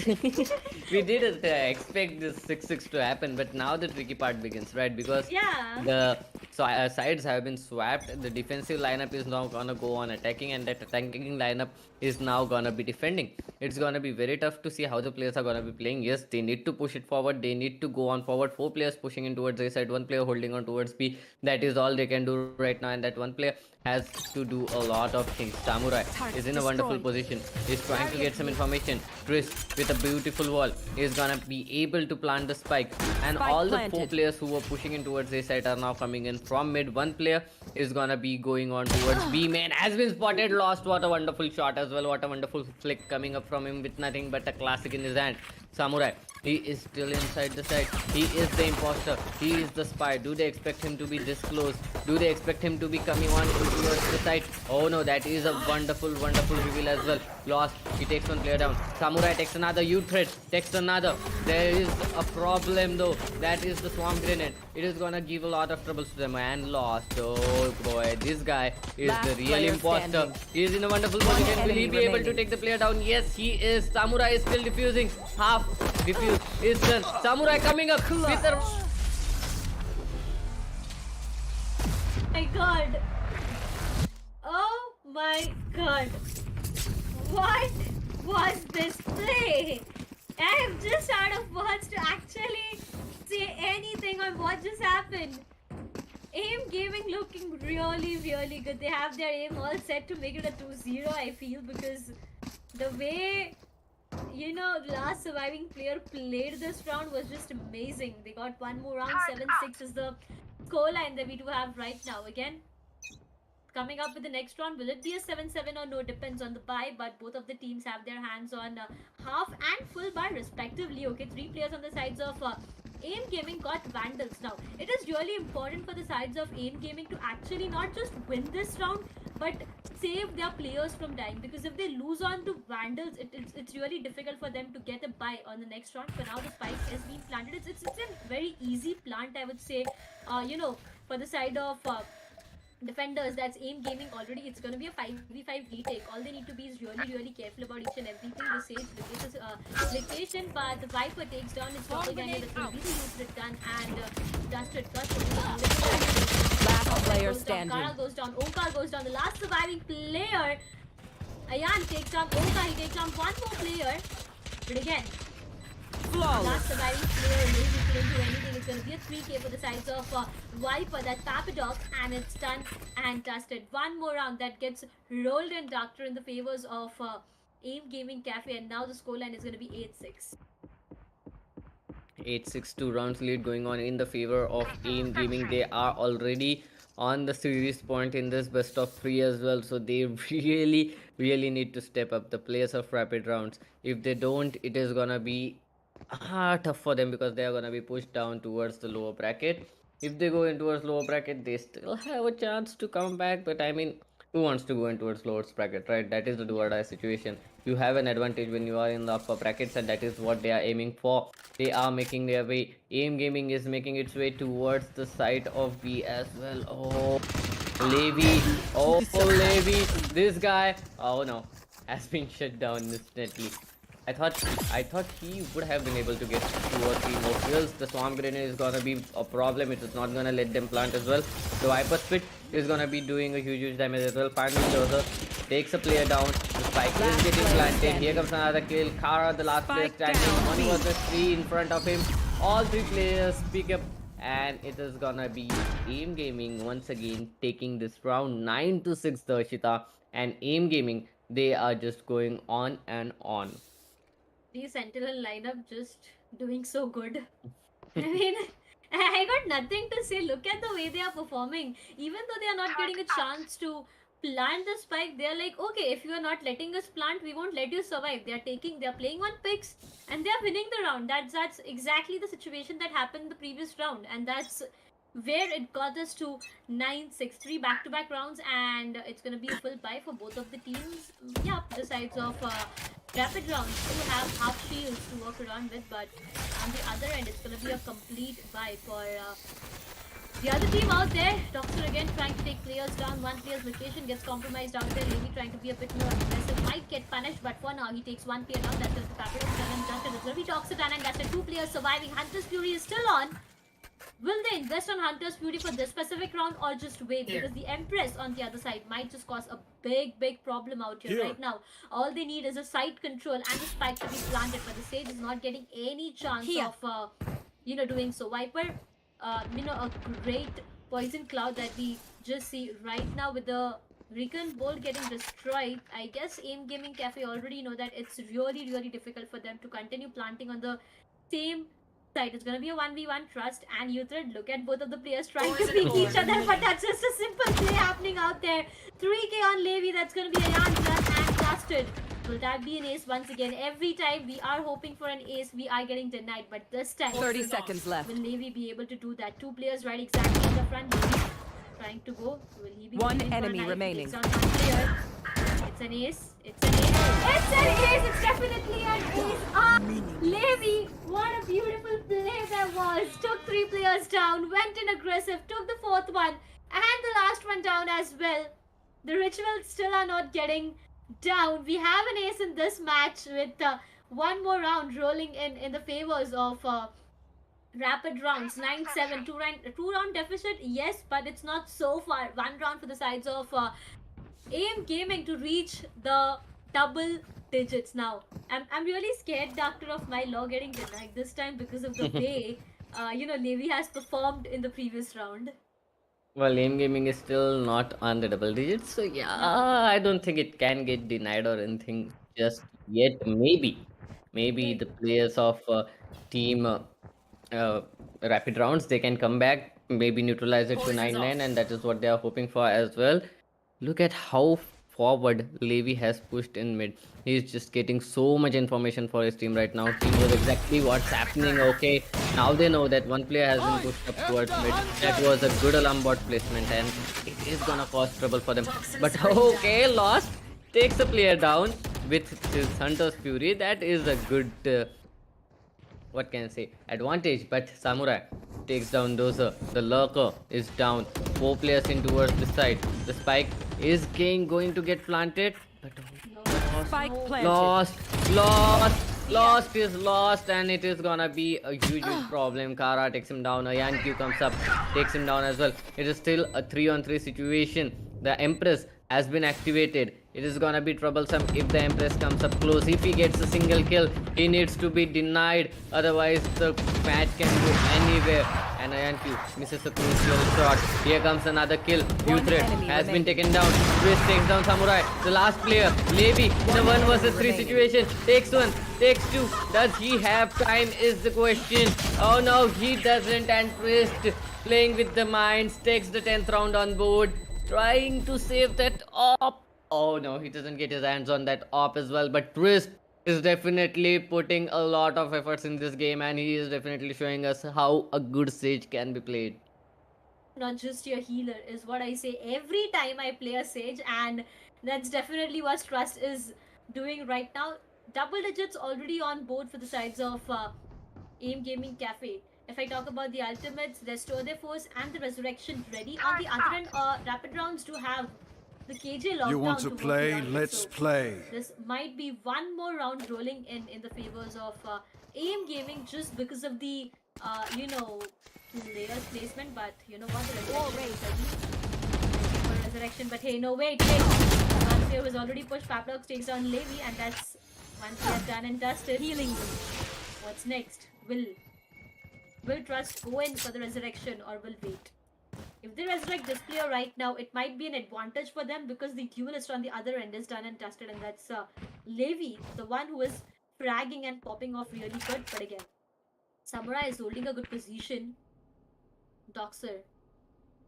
We did expect this 6-6 to happen, but now the tricky part begins, right? Because Yeah. the sides have been swapped. The defensive lineup is now gonna go on attacking, and that attacking lineup is now gonna be defending. It's gonna be very tough to see how the players are gonna be playing. Yes, they need to push it forward. They need to go on forward. 4 players pushing in towards A side, 1 player holding on towards B. That is all they can do right now, and that 1 player has to do a lot of things. Samurai is in a wonderful position. He's trying to get some information. Twist with a beautiful wall is gonna be able to plant the spike, and Spike all the 4 planted. players who were pushing in towards A side are now coming in from mid. 1 player is gonna be going on towards B main. Has been spotted, lost. What a wonderful shot as well. What a wonderful flick coming up from him with nothing but a classic in his hand. Samurai, he is still inside the site. He is the imposter. He is the spy. Do they expect him to be this close? Do they expect him to be coming on towards the site? Oh no, that is a wonderful reveal as well. Lost. He takes 1 player down. Samurai takes another. U-thread takes another. There is a problem though. That is the swamp grenade. It is gonna give a lot of troubles to them, and lost. Oh boy, this guy is Last the real player imposter. standing. He is in a wonderful position. Will he enemy be able to remaining. take the player down? Yes, he is. Samurai is still defusing. Half defuse is done. Samurai coming up with a... My god. Oh my god. What was this play? I am just out of words to actually say anything on what just happened. Aim Gaming looking really good. They have their aim all set to make it a 2-0, I feel, because the way, you know, the last surviving player played this round was just amazing. They got 1 more round. 7-6 is the scoreline that we do have right now. Again, coming up with the next round. Will it be a 7-7 or no? Depends on the buy, but both of the teams have their hands on half and full bar respectively. Okay, 3 players on the sides of AIM Gaming got Vandals. Now, it is really important for the sides of AIM Gaming to actually not just win this round, but save their players from dying, because if they lose on to Vandals, it's really difficult for them to get a buy on the next round. For now, the spike has been planted. It's a very easy plant, I would say. For the side of defenders, that's AIM Gaming already. It's going to be a 5v5 retake. All they need to be is really careful about each and everything. The Sage replaces location, but the Viper takes down his doppelganger. That's going to be the use gun, and Dusted Last player standing. Kara goes down, Omkar goes down, the last surviving player. Ayan takes down Omkar, he takes down one more player. But again, Flawless. last surviving player, maybe couldn't do anything. It's going to be a 3k for the sides of Viper, that Papadox, and it's done and dusted. One more round that gets rolled in Doctor in the favors of AIM Gaming Cafe, and now the scoreline is going to be 8-6. 8-6, 2 rounds lead going on in the favor of AIM Gaming. They are already on the series point in this best of 3 as well, so they really need to step up the players of rapid rounds. If they don't, it is gonna be tough for them, because they are gonna be pushed down towards the lower bracket. If they go in towards lower bracket, they still have a chance to come back, but I mean, who wants to go in towards lower bracket, right? That is the do or die situation. You have an advantage when you are in the upper brackets, and that is what they are aiming for. They are making their way. AIM Gaming is making its way towards the side of B as well. Oh, Levy. Oh, Levy. This guy, oh no, has been shut down instantly. I thought he would have been able to get 2 or 3 more kills. The swarm grenade is gonna be a problem. It is not gonna let them plant as well. The Viper Spit is gonna be doing a huge damage as well. Finally, Loser takes a player down. The spike is getting planted. Here comes another kill. Kara, the last player standing. 1 versus 3 in front of him. All 3 players pick up, and it is gonna be AIM Gaming once again taking this round 9-6, Darshita. And AIM Gaming, they are just going on and on. The Sentinel lineup just doing so good. I mean, I got nothing to say. Look at the way they are performing. Even though they are not getting a chance to plant the spike, they are like, okay, if you are not letting us plant, we won't let you survive. They are playing on picks, and they are winning the round. That's exactly the situation that happened in the previous round, and that's where it got us to 9-6, 3 back-to-back rounds, and it's gonna be a full buy for both of the teams. Yeah, the sides of rapid rounds do have half shields to work around with, but on the other end, it's gonna be a complete buy for the other team out there. Doctor again trying to take players down. One player's location gets compromised out there. Levy trying to be a bit more aggressive. Might get punished, but for now, he takes 1 player down. That's just the Papadox and Justin. It's gonna be Toxidon, and that's the 2 players surviving. Hunter's Fury is still on. Will they invest on Hunter's Fury for this specific round, or just wait? Because the Empress on the other side might just cause a big problem out here right now. All they need is a site control and the spike to be planted, but the Sage is not getting any chance of doing so. Viper, a great poison cloud that we just see right now with the Recon Bolt getting destroyed. I guess AIM Gaming Cafe already know that it's really difficult for them to continue planting on the same side. It's gonna be a 1v1 Trust and Uthred. Look at both of the players trying to beat each other, but that's just a simple play happening out there. 3k on Levy. That's gonna be a yarn done and Trusted. Will that be an ace once again? Every time we are hoping for an ace, we are getting denied, but this time 30 seconds left. will Levy be able to do that? 2 players right exactly in the front. Levy trying to go. Will he be 1 going for a enemy knife? He remaining. takes out one player. It's an ace. It's an ace. It's an ace. It's definitely an ace. Ah, Levy, what a beautiful play that was. Took 3 players down, went in aggressive, took the 4th one, and the last one down as well. The Rituals still are not getting down. We have an ace in this match with 1 more round rolling in the favors of rapid rounds. 9-7, 2-round deficit, yes, but it's not so far. 1 round for the sides of AIM Gaming to reach the double digits. Now I'm really scared, Doctor, of my law getting denied this time because of the way Levy has performed in the previous round. Well, AIM Gaming is still not on the double digits, so yeah, I don't think it can get denied or anything just yet. Maybe the players of team rapid rounds, they can come back, maybe neutralize it to 9-9, and that is what they are hoping for as well. Look at how forward Levy has pushed in mid. He's just getting so much information for his team right now. He knows exactly what's happening. Okay, now they know that one player has been pushed up towards mid. That was a good alarm bot placement, and it is gonna cause trouble for them. But okay, lost. Takes a player down with his Hunter's Fury. That is a good what can I say, advantage. But Samurai takes down Dozer. The lurker is down. 4 players in towards this side. The spike is going to get planted. But Spike planted. lost is lost, and it is gonna be a huge problem. Kara takes him down. Ayan Q comes up, takes him down as well. It is still a 3-on-3 situation. The Empress has been activated. It is gonna be troublesome if the Empress comes up close. If he gets a single kill, he needs to be denied. Otherwise, the match can go anywhere. And Ayanku misses a crucial shot. Here comes another kill. Threat has been taken down. Twist takes down Samurai. The last player, Levi, in a 1 versus 3 situation. Takes 1, takes 2. Does he have time is the question. Oh no, he doesn't. And Twist playing with the mines. Takes the 10th round on board. Trying to save that op. Oh no, he doesn't get his hands on that op as well. But Twist is definitely putting a lot of efforts in this game, and he is definitely showing us how a good Sage can be played. Not just your healer is what I say every time I play a Sage, and that's definitely what Trust is doing right now. Double digits already on board for the sides of AIM Gaming Cafe. If I talk about the ultimates, Restore Their Force and the Resurrection ready. On the other end, Rapid Rounds do have the KJ lockdown. You want to work play? around it, Let's so play. this might be one more round rolling in the favors of AIM Gaming, just because of the layers placement. But you know what, the resurrection. But hey, no, wait. Mansio has already pushed. Paplox takes down Levi, and that's once they have done and dusted. Healing. What's next? Will Trust go in for the resurrection, or will wait? If they resurrect this player right now, it might be an advantage for them, because the duelist on the other end is done and dusted, and that's Levi, the one who is fragging and popping off really good. But again, Samurai is holding a good position. Doxer.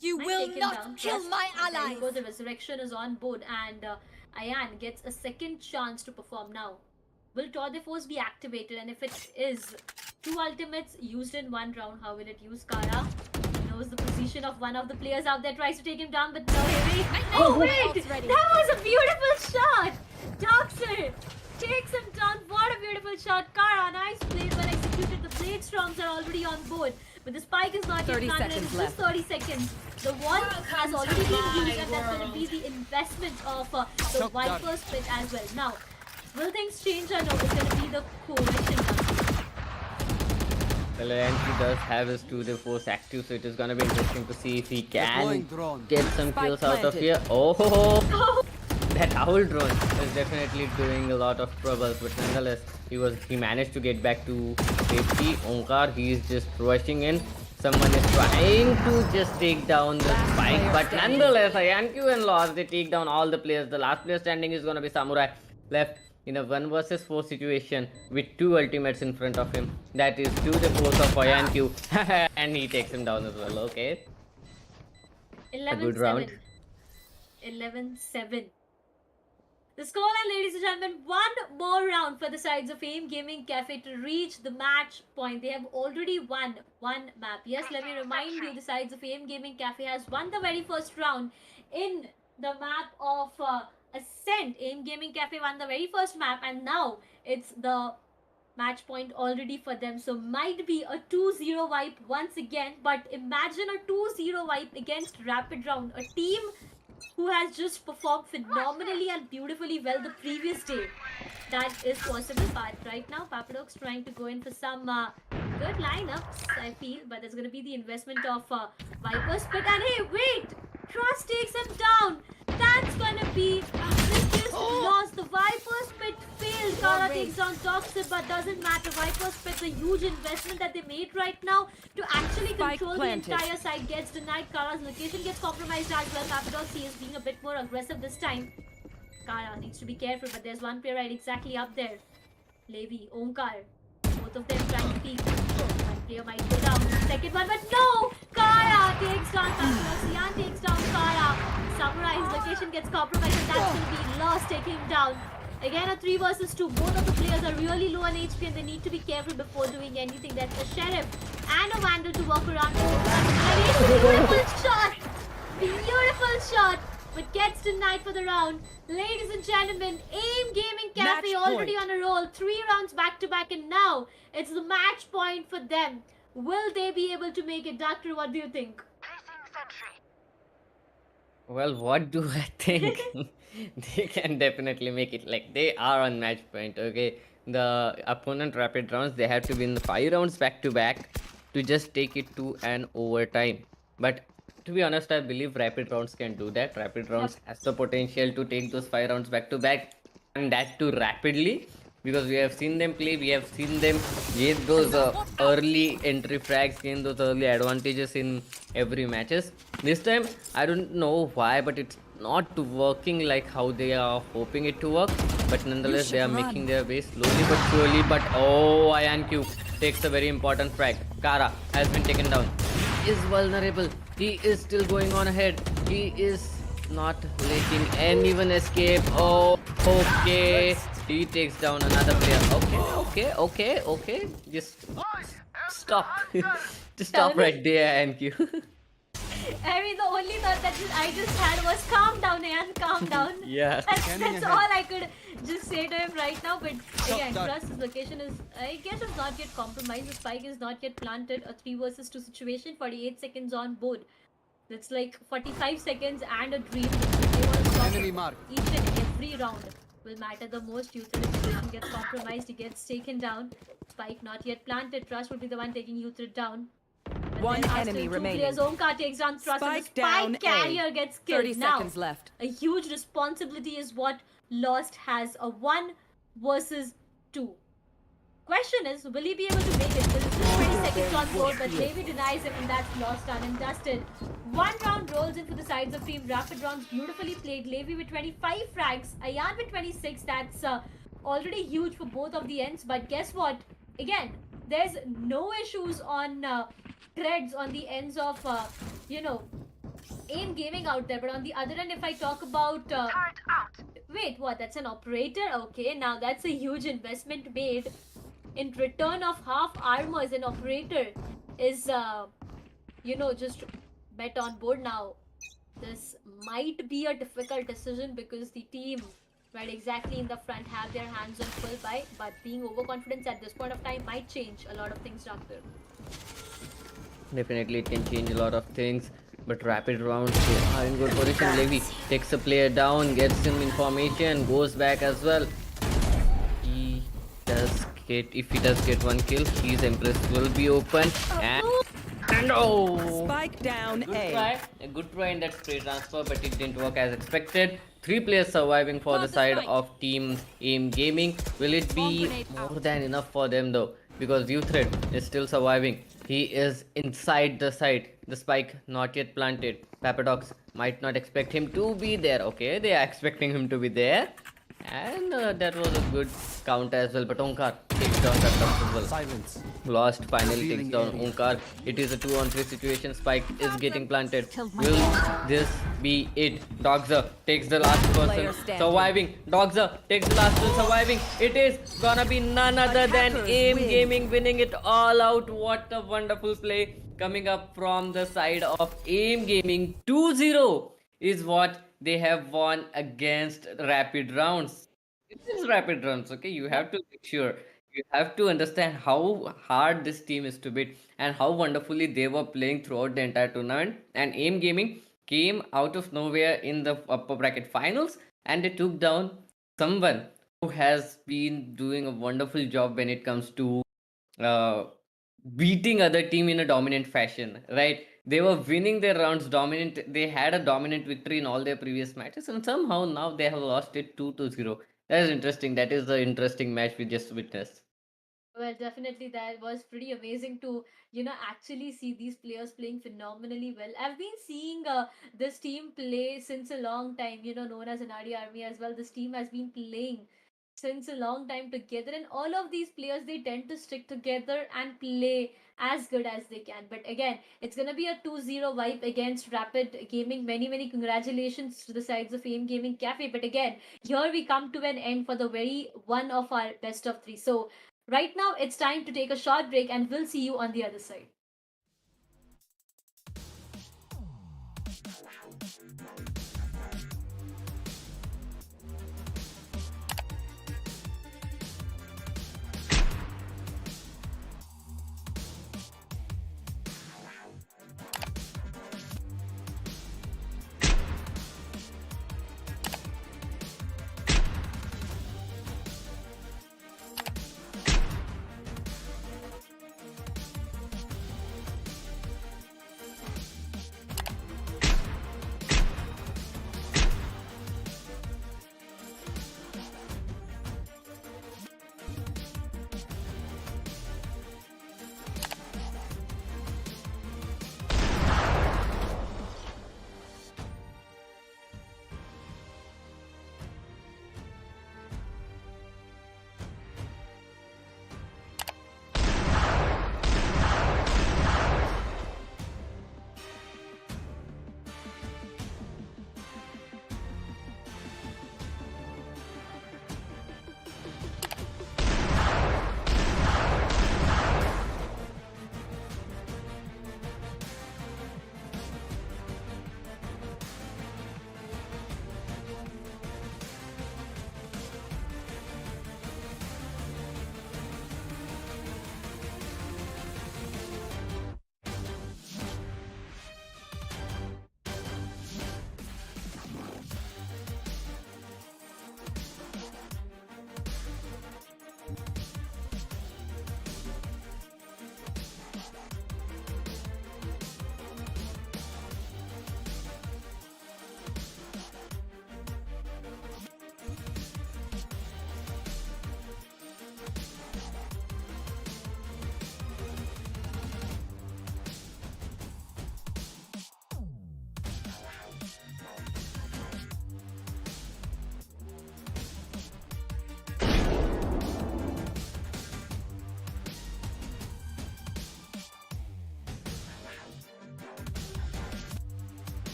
You might will take him not down kill first. my And there you allies. go, the resurrection is on board, and Ayan gets a second chance to perform now. Will Tour de Force be activated? And if it is 2 ultimates used in 1 round, how will it use Kara? He knows the position of one of the players out there, tries to take him down, but no, wait. Oh, wait! That was a beautiful shot! Doxer takes him down. What a beautiful shot. Kara, nice play, well executed. The Blade Storms are already on board, but the spike is not yet 30 planted. seconds It's just left. 30 seconds. The one has already been used, and that's going to be the investment of the Viper's Pit as well. Now, will things change or no? It's going to be the coalition now. Well, and he does have his 2-day force active, so it is gonna be interesting to see if he can get some Spike kills out of planted. here. Oh, that owl drone is definitely doing a lot of trouble, but nonetheless, he managed to get back to safety. Onkar, he is just rushing in. Someone is trying to just take down the spike, but nonetheless, Ayanku and Lost, they take down all the players. The last player standing is gonna be Samurai, left in a 1 versus 4 situation with 2 ultimates in front of him. That is to the force of Ayanku, and he takes him down as well. Okay, 11-7. good round. 11-7. The scoreline, ladies and gentlemen, one more round for the sides of AIM Gaming Cafe to reach the match point. They have already won 1 map. Yes, let me remind you, the sides of AIM Gaming Cafe has won the very first round in the map of Ascent. AIM Gaming Cafe won the very first map, and now it's the match point already for them. So might be a 2-0 wipe once again, but imagine a 2-0 wipe against Rapid Round, a team who has just performed phenomenally and beautifully well the previous day. That is possible, but right now Papadox trying to go in for some good lineups, I feel, but there's going to be the investment of Viper's Pit, and hey, wait! Trust takes him down! That's going to be the biggest loss. The Viper's Pit failed. Kara takes down Doxer, but doesn't matter. Viper's Pit's a huge investment that they made right now to actually Spike control planted. the entire side. Gets denied. Kara's location gets compromised as well. Papadox, he is being a bit more aggressive this time. Kara needs to be careful, but there's one player right exactly up there. Levi, Omkar, both of them trying to peek. But player might go down. Second one, but no! Kara takes down Patrick. Sian takes down Kara. Samurai's location gets compromised, and that's going to be lost, taking him down. Again, a 3 versus 2. Both of the players are really low on HP and they need to be careful before doing anything. That's a Sheriff and a Vandal to walk around. Beautiful shot! Beautiful shot! But gets denied for the round. Ladies and gentlemen, AIM Gaming Cafe Match already point. on a roll. 3 rounds back to back, and now it's the match point for them. Will they be able to make it? Doctor, what do you think? Well, what do I think? They can definitely make it. Like, they are on match point, okay? The opponent rapid rounds, they have to win the 5 rounds back to back to just take it to an overtime. But to be honest, I believe rapid rounds can do that. Rapid rounds has the potential to take those 5 rounds back to back, and that too rapidly, because we have seen them play, we have seen them get those early entry frags, gain those early advantages in every matches. This time, I don't know why, but it's not working like how they are hoping it to work. But nonetheless, they are making their way slowly but surely. But oh, IonQ takes a very important frag. Kara has been taken down. He is vulnerable. He is still going on ahead. He is not letting anyone escape. Oh, okay. He takes down another player. Okay. Just stop. Just stop right there, NQ. I mean, the only thought that I just had was calm down, Ayan, calm down. Yeah. That's all I could just say to him right now. But again, plus his location is, I guess, it's not yet compromised. The spike is not yet planted. A 3 versus 2 situation, 48 seconds on board. That's like 45 seconds and a dream. They want to stop Enemy mark. each and every round will matter the most. Youth situation gets compromised. He gets taken down. Spike not yet planted. Trust would be the one taking Youth down. But One then enemy two remaining. Players, Omkar takes down Thrust, and the Spike down spike carrier A. gets killed. 30 Now, seconds left. a huge responsibility is what Lost has. A 1 versus 2. Question is, will he be able to make it? There's just 20 seconds on board, but Levi denies him, and that's Lost done and dusted. 1 round rolls in for the sides of Team Rapid Rounds. Beautifully played. Levi with 25 frags. Ayan with 26. That's already huge for both of the ends. But guess what? Again, there's no issues on threads on the ends of, AIM Gaming out there. But on the other end, if I talk about... wait, what? That's an operator? Okay, now that's a huge investment made. In return of half armor as an operator is, just bet on board now. This might be a difficult decision because the team right exactly in the front have their hands on full buy, but being overconfident at this point of time might change a lot of things, Doctor. Definitely, it can change a lot of things. But rapid rounds, they are in good position. Levi takes a player down, gets some information, goes back as well. He does get, if he does get 1 kill, his Empress will be open. And oh! Spike down Good A. try. A good try in that spray transfer, but it didn't work as expected. 3 players surviving for the side of Team AIM Gaming. Will it be more than enough for them though? Because Uthred is still surviving. He is inside the site. The spike not yet planted. Papadox might not expect him to be there. Okay, they are expecting him to be there. And that was a good count as well. But Onkar takes down that as well. Silence. Lost finally takes Revealing down area. Onkar. It is a 2-on-3 situation. Spike is getting planted. Will this be it? Dogzer takes the last Player person standing. surviving. Dogzer takes the last one surviving. It is gonna be none other than Attackers AIM win. Gaming winning it all out. What a wonderful play coming up from the side of AIM Gaming. 2-0 is what they have won against Rapid Rounds. It is Rapid Rounds, okay? You have to make sure. You have to understand how hard this team is to beat and how wonderfully they were playing throughout the entire tournament. And AIM Gaming came out of nowhere in the upper bracket finals and they took down someone who has been doing a wonderful job when it comes to uh, beating other team in a dominant fashion, right? They were winning their rounds dominant. They had a dominant victory in all their previous matches, and somehow now they have lost it 2-0. That is interesting. That is the interesting match we just witnessed. Well, definitely that was pretty amazing to, actually see these players playing phenomenally well. I've been seeing this team play since a long time, known as an RD Army as well. This team has been playing since a long time together, and all of these players they tend to stick together and play as good as they can. But again, it's gonna be a 2-0 wipe against Rapid Gaming. Many congratulations to the sides of Aim Gaming Cafe. But again, here we come to an end for the very one of our best of three. So right now it's time to take a short break, and we'll see you on the other side.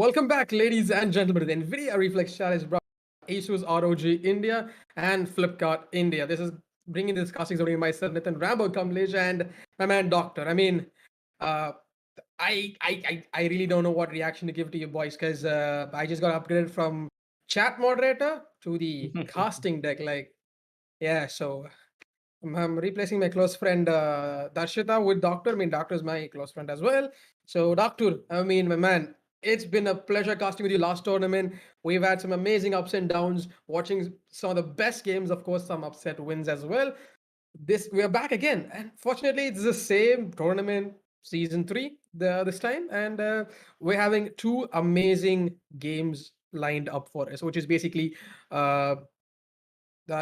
welcome back, ladies and gentlemen, to the NVIDIA Reflex Challenge brought by Asus ROG India and Flipkart India. This is bringing this casting only myself, Nathan Rambo Kamlesh, and my man Doctor. I mean, uh, I really don't know what reaction to give to you boys because I just got upgraded from chat moderator to the casting deck. Like, yeah, so I'm replacing my close friend Darshita with Doctor. I mean, Doctor is my close friend as well. So, Doctor, I mean, my man, it's been a pleasure casting with you last tournament. We've had some amazing ups and downs, watching some of the best games, of course, some upset wins as well. This we are back again, and fortunately, it's the same tournament, season three, this time, and we're having two amazing games lined up for us, which is basically uh,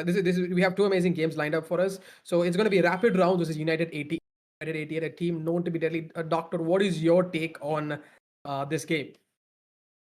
this is we have two amazing games lined up for us. So it's going to be rapid rounds. This is United 88, a team known to be deadly. Doctor, what is your take on this game?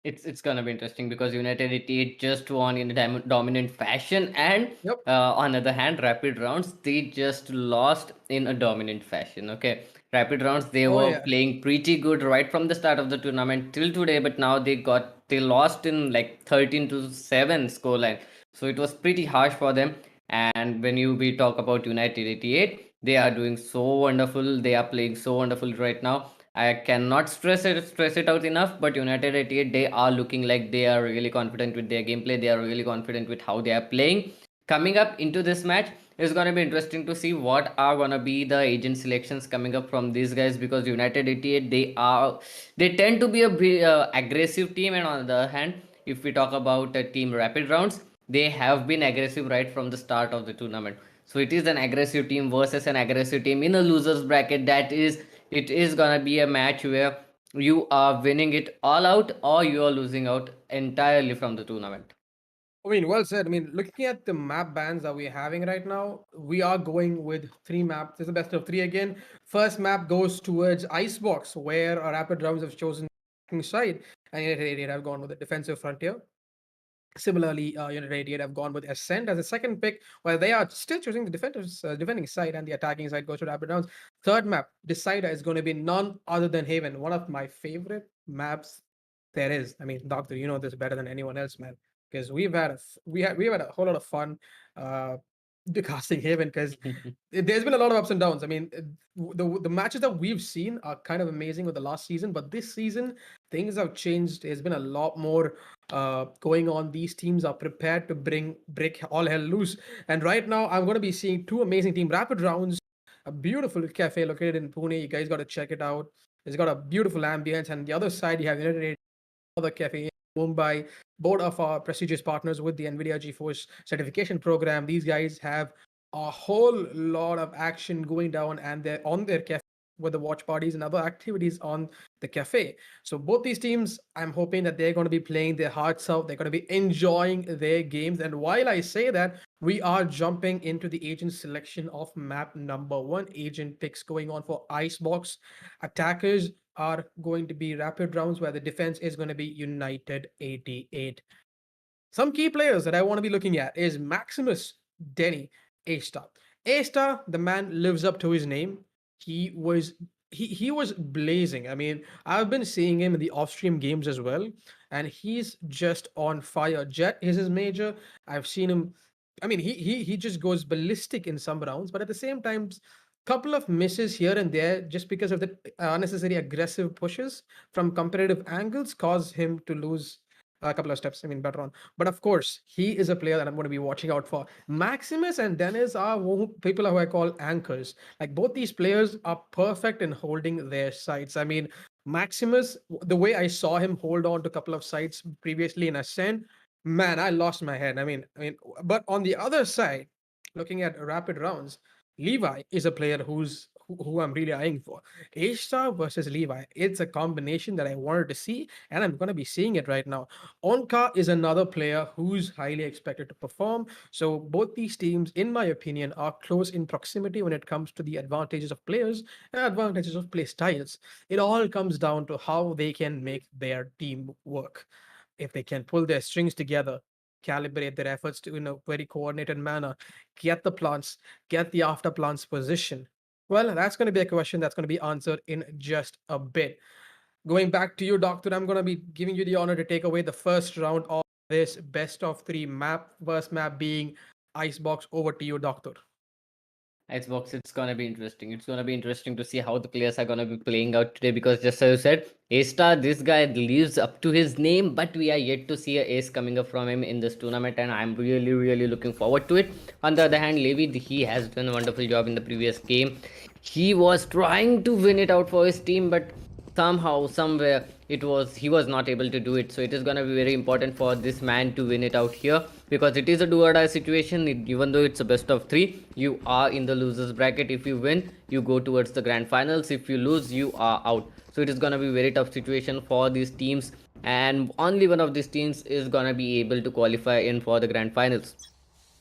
It's gonna be interesting because United 88 just won in a dominant fashion, and Yep. on the other hand, rapid rounds they just lost in a dominant fashion. Okay, rapid rounds they Oh were yeah. playing pretty good right from the start of the tournament till today, but now they lost in like 13-7 scoreline. So it was pretty harsh for them. And when we talk about United 88, they are doing so wonderful. They are playing so wonderful right now. I cannot stress it out enough. But United 88, they are looking like they are really confident with their gameplay. They are really confident with how they are playing. Coming up into this match, it's gonna be interesting to see what are gonna be the agent selections coming up from these guys, because United 88 they tend to be a aggressive team, and on the other hand, if we talk about team rapid rounds, they have been aggressive right from the start of the tournament. So it is an aggressive team versus an aggressive team in a losers bracket. It is gonna be a match where you are winning it all out or you are losing out entirely from the tournament. I mean, well said. I mean, looking at the map bans that we're having right now, we are going with three maps. This is the best of three again. First map goes towards Icebox, where our rapid rounds have chosen side, and United 88 have gone with the defensive frontier. Similarly, United 88 have gone with Ascent as a second pick, while they are still choosing the defending side, and the attacking side goes to rapid rounds. Third map, Decider, is going to be none other than Haven, one of my favorite maps there is. I mean, Doctor, you know this better than anyone else, man, because we've had a whole lot of fun casting Haven, because there's been a lot of ups and downs. I mean, the matches that we've seen are kind of amazing with the last season, but this season things have changed. There's been a lot more going on. These teams are prepared to break all hell loose. And right now, I'm going to be seeing two amazing team rapid rounds. A beautiful cafe located in Pune. You guys got to check it out. It's got a beautiful ambience, and the other side you have United other cafe in Mumbai. Both of our prestigious partners with the NVIDIA GeForce certification program. These guys have a whole lot of action going down, and they're on their cafe with the watch parties and other activities on the cafe. So both these teams, I'm hoping that they're going to be playing their hearts out. They're going to be enjoying their games. And while I say that, we are jumping into the agent selection of map number one. Agent picks going on for Icebox. Attackers are going to be rapid rounds, where the defense is going to be United 88. Some key players that I want to be looking at is Maximus Denny A-Star. A-Star, the man lives up to his name. He was blazing. I mean, I've been seeing him in the off-stream games as well, and he's just on fire. Jet is his major. I've seen him. I mean, he just goes ballistic in some rounds, but at the same time, couple of misses here and there just because of the unnecessary aggressive pushes from competitive angles cause him to lose a couple of steps. I mean, better on. But of course, he is a player that I'm going to be watching out for. Maximus and Dennis are people who I call anchors. Like, both these players are perfect in holding their sides. I mean, Maximus, the way I saw him hold on to a couple of sides previously in Ascent, man, I lost my head. But on the other side, looking at rapid rounds, Levi is a player who I'm really eyeing for. A-Star versus Levi. It's a combination that I wanted to see, and I'm going to be seeing it right now. Onka is another player who's highly expected to perform. So both these teams, in my opinion, are close in proximity when it comes to the advantages of players and advantages of play styles. It all comes down to how they can make their team work. If they can pull their strings together, calibrate their efforts to in a very coordinated manner, get the plants, get the after plants position. Well, that's going to be a question that's going to be answered in just a bit. Going back to you, Doctor, I'm going to be giving you the honor to take away the first round of this best of three map. First map being Icebox. Over to you, Doctor. Xbox, it's gonna be interesting. It's gonna be interesting to see how the players are gonna be playing out today because just as you said, A-Star, this guy lives up to his name, but we are yet to see a ace coming up from him in this tournament, and I'm really, really looking forward to it. On the other hand, Levi, he has done a wonderful job in the previous game. He was trying to win it out for his team, but somehow, somewhere, he was not able to do it. So it is gonna be very important for this man to win it out here because it is a do or die situation. Even though it's a best of three, you are in the losers bracket. If you win, you go towards the grand finals. If you lose, you are out. So it is gonna be very tough situation for these teams, and only one of these teams is gonna be able to qualify in for the grand finals.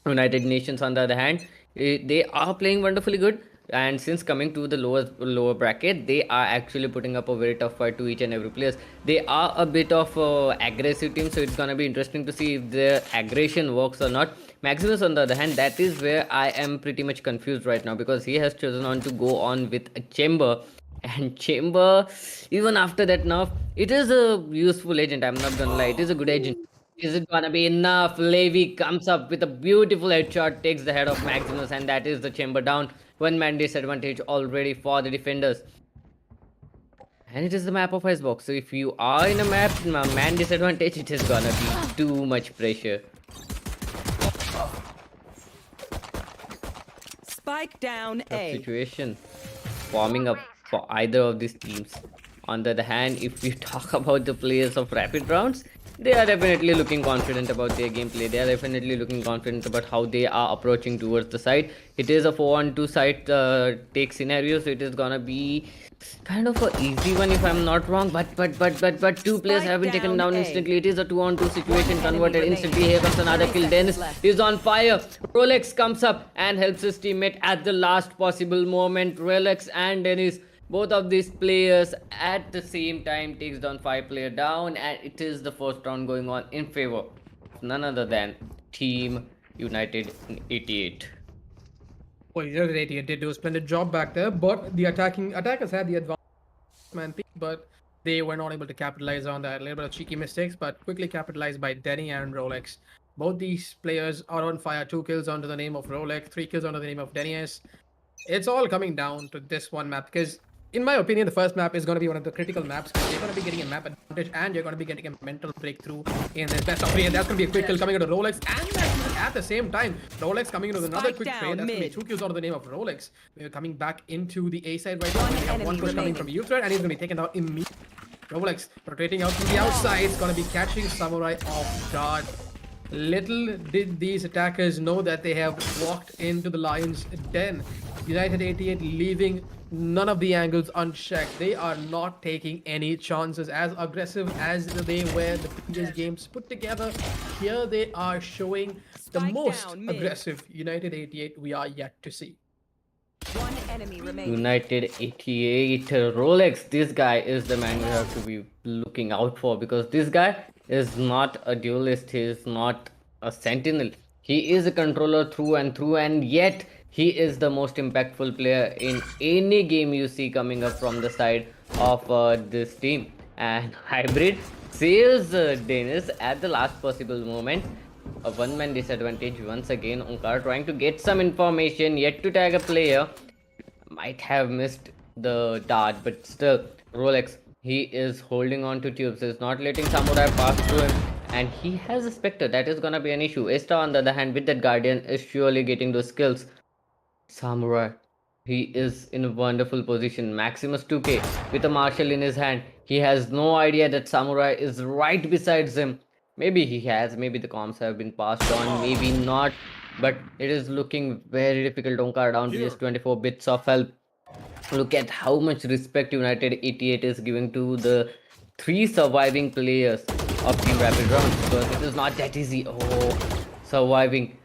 United Nations, on the other hand, they are playing wonderfully good. And since coming to the lower bracket, they are actually putting up a very tough fight to each and every players. They are a bit of aggressive team, so it's gonna be interesting to see if their aggression works or not. Maximus, on the other hand, that is where I am pretty much confused right now because he has chosen on to go on with a chamber. And chamber, even after that nerf, it is a useful agent. I'm not gonna lie, it is a good agent. Is it gonna be enough? Levi comes up with a beautiful headshot, takes the head of Maximus, and that is the chamber down. One man disadvantage already for the defenders. And it is the map of Icebox. So if you are in a man disadvantage, it is gonna be too much pressure. Spike down Tough A. situation forming up for either of these teams. On the other hand, if we talk about the players of rapid rounds, they are definitely looking confident about their gameplay. They are definitely looking confident about how they are approaching towards the side. It is a 4-on-2 side take scenario, so it is gonna be kind of a easy one if I'm not wrong. But two players have been taken down instantly. It is a 2-on-2 situation converted instantly. Here comes another kill. Dennis is on fire. Rolex comes up and helps his teammate at the last possible moment. Rolex and Dennis, both of these players at the same time takes down 5-player down, and it is the first round going on in favor of none other than Team United 88. Well, United 88 did do a splendid job back there, but the attackers had the advantage, man, but they were not able to capitalize on that. A little bit of cheeky mistakes, but quickly capitalized by Denny and Rolex. Both these players are on fire. 2 kills under the name of Rolex, 3 kills under the name of Dennis. It's all coming down to this one map because, in my opinion, the first map is going to be one of the critical maps because you're going to be getting a map advantage and you're going to be getting a mental breakthrough in this best of 3, and that's going to be a quick kill coming into Rolex and Maximus at the same time. Rolex coming in with another quick trade. That's going to be 2 kills out of the name of Rolex. We're coming back into the A side right now. We have one push coming from Uthred, and he's going to be taken out immediately. Rolex rotating out from the outside. It's going to be catching Samurai off guard. Little did these attackers know that they have walked into the Lions' den. United 88 leaving none of the angles unchecked. They are not taking any chances. As aggressive as they were the previous games put together, here they are showing the most aggressive United 88 we are yet to see. One enemy remaining. United 88 Rolex, this guy is the man we have to be looking out for because this guy is not a duelist, he is not a sentinel, he is a controller through and through, and yet he is the most impactful player in any game you see coming up from the side of this team. And Hybrid saves Dennis at the last possible moment. A one-man disadvantage once again. Onkar trying to get some information, yet to tag a player. Might have missed the dart, but still, Rolex, he is holding on to tubes. He's not letting Samurai pass through him. And he has a Spectre. That is gonna be an issue. Esta, on the other hand, with that Guardian, is surely getting those skills. Samurai, he is in a wonderful position. Maximus 2K with a Marshall in his hand. He has no idea that Samurai is right besides him. Maybe he has, maybe the comms have been passed on, maybe not. But it is looking very difficult. Onkar down to just 24 bits of health. Look at how much respect United 88 is giving to the 3 surviving players of Team Rapid Rounds because it is not that easy. Oh, surviving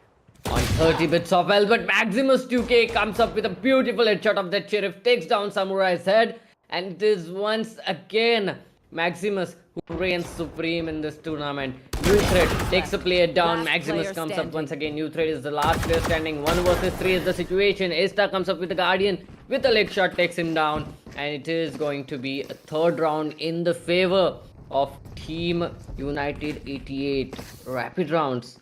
on 30 bits of health, but Maximus 2K comes up with a beautiful headshot of that Sheriff, takes down Samurai's head, and it is once again Maximus who reigns supreme in this tournament. Uthred takes a player down. Maximus comes up once again. Uthred is the last player standing. 1 versus 3 is the situation. Asta comes up with the Guardian. with a leg shot takes him down, and it is going to be a third round in the favor of Team United 88. Rapid rounds.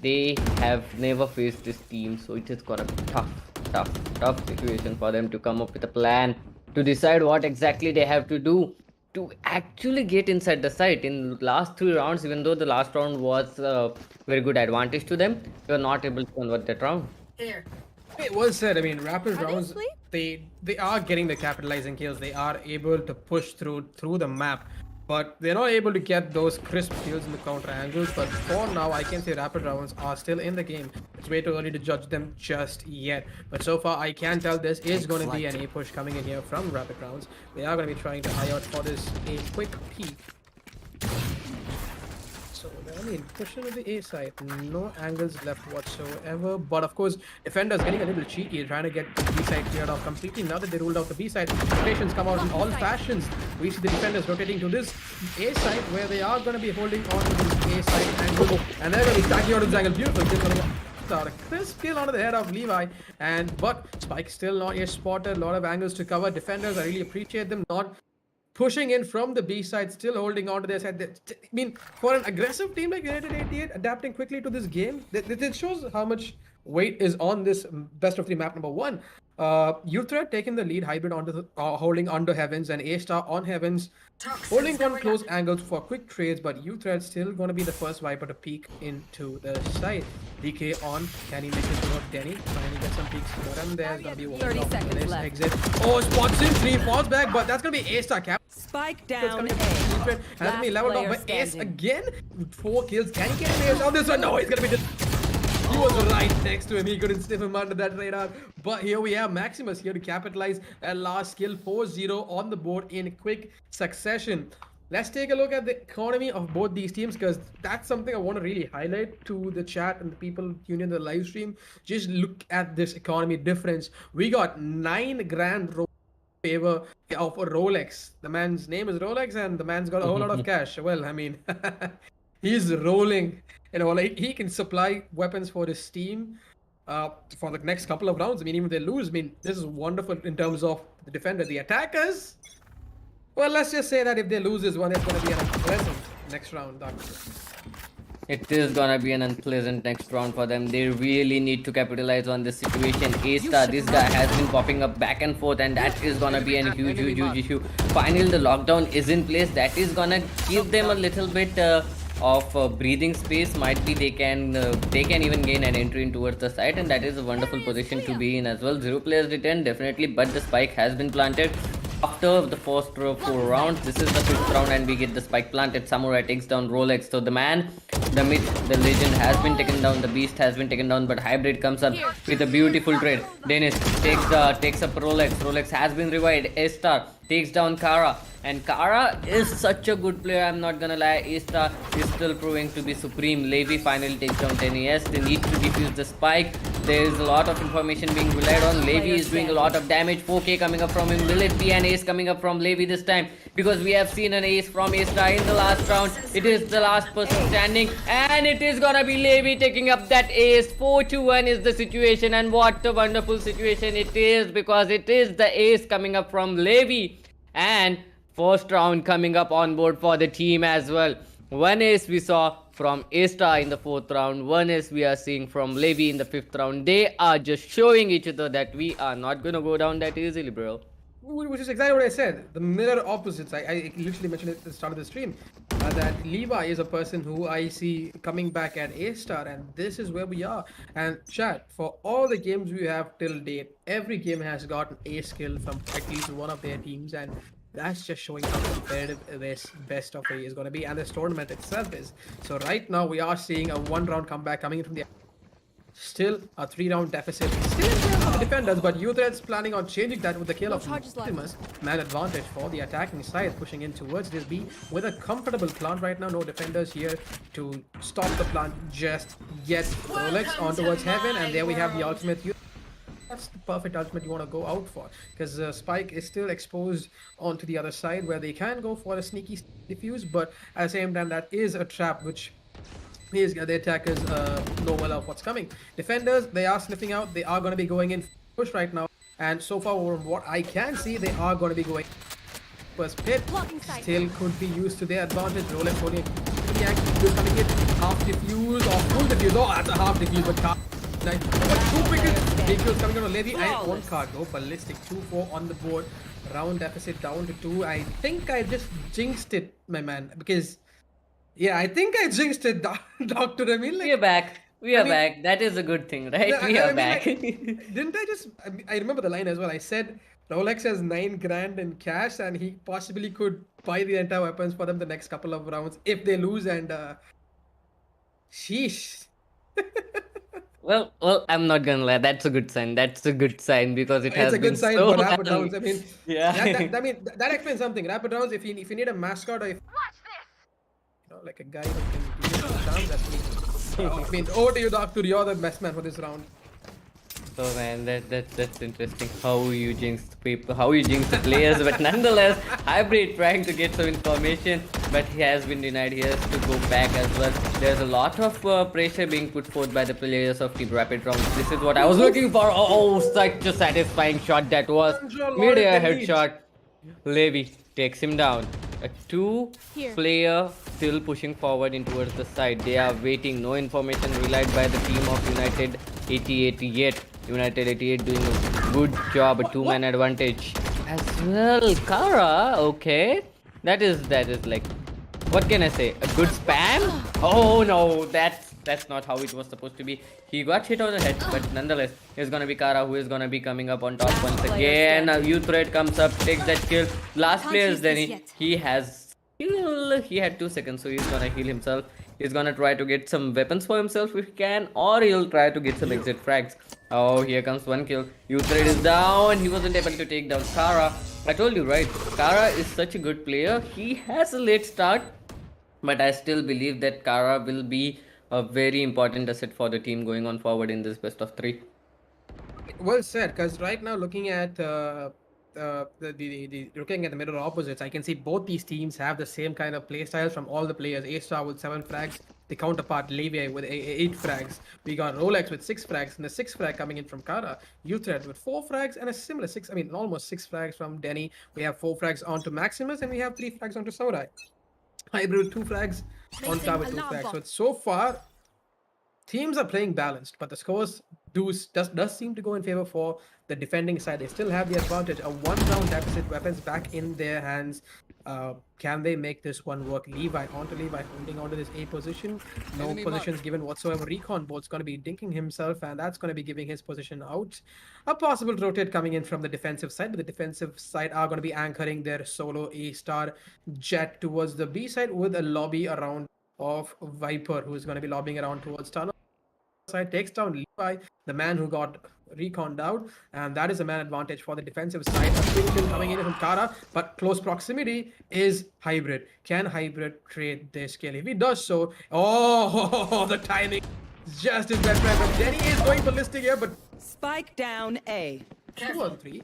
They have never faced this team, so it is gonna be tough situation for them to come up with a plan to decide what exactly they have to do to actually get inside the site. In last 3 rounds, even though the last round was very good advantage to them, they were not able to convert that round. Here. It was said. I mean, rapid Are they rounds. asleep? They are getting the capitalizing kills. They are able to push through the map, but they're not able to get those crisp kills in the counter angles. But for now, I can say rapid rounds are still in the game. It's way too early to judge them just yet. But so far, I can tell this is going to be an A push coming in here from rapid rounds. They are going to be trying to eye out for this a quick peek. So, I mean, pushing to the A side, no angles left whatsoever. But of course, defenders getting a little cheeky, trying to get the B side cleared off completely. Now that they ruled out the B side, rotations come out in all fashions. We see the defenders rotating to this A side, where they are going to be holding on to this A side angle, and they're going to be stacking out this angle. Beautiful kill coming out. A crisp kill onto the head of Levi, but Spike still not yet spotted. A lot of angles to cover. Defenders, I really appreciate them not pushing in from the B side, still holding on to their side. I mean, for an aggressive team like United 88, adapting quickly to this game, it shows how much weight is on this best of 3 map number 1. Uthred taking the lead, hybrid onto the, holding onto Heavens, and A-Star on Heavens, holding on close angles for quick trades, but Uthred still going to be the first Viper to peek into the site. DK on, can he make it toward Denny? Trying to get some peeks for him. There's going to be 30 seconds left. exit. Oh, spots in 3, falls back, but that's going to be A-Star cap. Spike It's down coming A. from Uthred, and that's going to be leveled off by Ace again. 4 kills. Can he get him on this one? No, he's going to be he was right next to him. He couldn't sniff him under that radar. But here we have Maximus here to capitalize that last kill. 4-0 on the board in quick succession. Let's take a look at the economy of both these teams, because that's something I want to really highlight to the chat and the people tuning in the live stream. Just look at this economy difference. We got 9 grand favor of a Rolex. The man's name is Rolex, and the man's got a whole lot of cash. Well, I mean, he's rolling. You know, like he can supply weapons for his team for the next couple of rounds. I mean, even if they lose, I mean, this is wonderful in terms of the defender. The attackers, well, let's just say that if they lose this one, it's going to be an unpleasant next round. It is gonna be an unpleasant next round for them. They really need to capitalize on this situation. A-Star, this guy has been popping up back and forth, and that is gonna be a huge issue. Finally, the lockdown is in place. That is gonna give them a little bit of breathing space. Might be they can even gain an entry in towards the site, and that is a wonderful position to be in as well. 0 players retained, definitely, but the spike has been planted. After the first 4 rounds, this is the 5th round, and we get the spike planted. Samurai takes down Rolex. So the man, the myth, the legend has been taken down. The beast has been taken down, but Hybrid comes up with a beautiful trade. Dennis takes up Rolex. Rolex has been revived. A-Star takes down Kara, and Kara is such a good player, I'm not gonna lie. A-Star is still proving to be supreme. Levi finally takes down 10 They need to defuse the spike. There is a lot of information being relied on. Levi is doing a lot of damage. 4K coming up from him. Will it be an ace coming up from Levi this time? Because we have seen an ace from A-Star in the last round. It is the last person standing, and it is gonna be Levi taking up that ace. 4-1 is the situation, and what a wonderful situation it is, because it is the ace coming up from Levi. And first round coming up on board for the team as well. 1 ace we saw from A-Star in the 4th round. 1 ace we are seeing from Levi in the 5th round. They are just showing each other that we are not gonna go down that easily, bro. Which is exactly what I said. The mirror opposites. I literally mentioned it at the start of the stream. That Levi is a person who I see coming back at A-Star, and this is where we are. And chat, for all the games we have till date, every game has got an A skill from at least one of their teams, and that's just showing how competitive this best of 3 is going to be, and this tournament itself is. So right now we are seeing a 1-round comeback coming in from the still a 3-round deficit. Still in terms of the defenders, but Uthred's planning on changing that with the kill of Optimus. Man advantage for the attacking side, pushing in towards this B with a comfortable plant right now. No defenders here to stop the plant just yet. Rolex on towards Heaven, and there we have the ultimate. That's the perfect ultimate you want to go out for, because Spike is still exposed onto the other side where they can go for a sneaky defuse, but at the same time that is a trap which is the attackers know well of what's coming. Defenders, they are sniffing out. They are going to be going in push right now. And so far, from what I can see, they are going to be going first pit. Still could be used to their advantage. Rolex holding a coming in half defuse or full defuse. Oh, that's a half defuse, but card. Nice. But 2 pickets. Big kills coming on a Levy and 1 card. Go ballistic. 2-4 on the board. Round deficit down to 2. I think I just jinxed it, my man, because yeah, I think I jinxed it, Doctor. I mean, We are like, back. We are I mean, back. That is a good thing, right? yeah, We I are mean, back. like, didn't I just? I remember the line as well. I said Rolex has 9 grand in cash, and he possibly could buy the entire weapons for them the next couple of rounds if they lose. And sheesh. Well, I'm not gonna lie. That's a good sign. That's a good sign because it It's has a been good sign so for rapid long. rounds. I mean, Yeah. I mean, that explains something. Rapid rounds. If you need a mascot or if like a guy who can give you some chance, that's me. I mean, over to you, Doctor. You're the best man for this round. So man, that's interesting. How you jinx people, how you jinx the players, but nonetheless, Hybrid trying to get some information, but he has been denied. He has to go back as well. There's a lot of pressure being put forth by the players of Team Rapid Rounds. This is what I was looking for. Oh, such a satisfying shot that was. Mid-air headshot. Levy takes him down. A 2-player still pushing forward in towards the side. They are waiting. No information relied by the team of United 88 yet. United 88 doing a good job. A 2-man advantage as well. Kara, okay. That is like, what can I say? A good spam? Oh no, that's not how it was supposed to be. He got hit on the head, but nonetheless, it's gonna be Kara who is gonna be coming up on top once again. A U-thread comes up, takes that kill. Last player is Denny. He has heal. He had 2 seconds, so he's gonna heal himself. He's gonna try to get some weapons for himself if he can, or he'll try to get some exit frags. Oh, here comes 1 kill. U-thread is down. He wasn't able to take down Kara. I told you, right? Kara is such a good player. He has a late start, but I still believe that Kara will be a very important asset for the team going on forward in this best of 3. Well said, because right now looking at looking at the mirror opposites, I can see both these teams have the same kind of play styles from all the players. A-Star with 7 frags, the counterpart Levi with 8 frags. We got Rolex with 6 frags, and the 6th frag coming in from Kara. U-Thread with 4 frags and a similar 6, I mean almost 6 frags from Denny. We have 4 frags onto Maximus, and we have 3 frags onto Samurai. Hybrid with 2 frags on top with 2 frags. So far, teams are playing balanced, but the scores does seem to go in favor for the defending side. They still have the advantage. A 1-round deficit, weapons back in their hands. Can they make this one work? Levi holding onto this A position. No positions given whatsoever. Recon Bolt's going to be dinking himself, and that's going to be giving his position out. A possible rotate coming in from the defensive side, but the defensive side are going to be anchoring their solo A-Star jet towards the B side with a lobby around of Viper, who is going to be lobbying around towards tunnel. Side takes down Levi, the man who got reconned out, and that is a man advantage for the defensive side. A quick kill coming in from Kara, but close proximity is Hybrid. Can Hybrid trade this kill? If he does so, oh, the timing is just his best friend. But Denny is going ballistic here, but Spike down A. 2 on 3.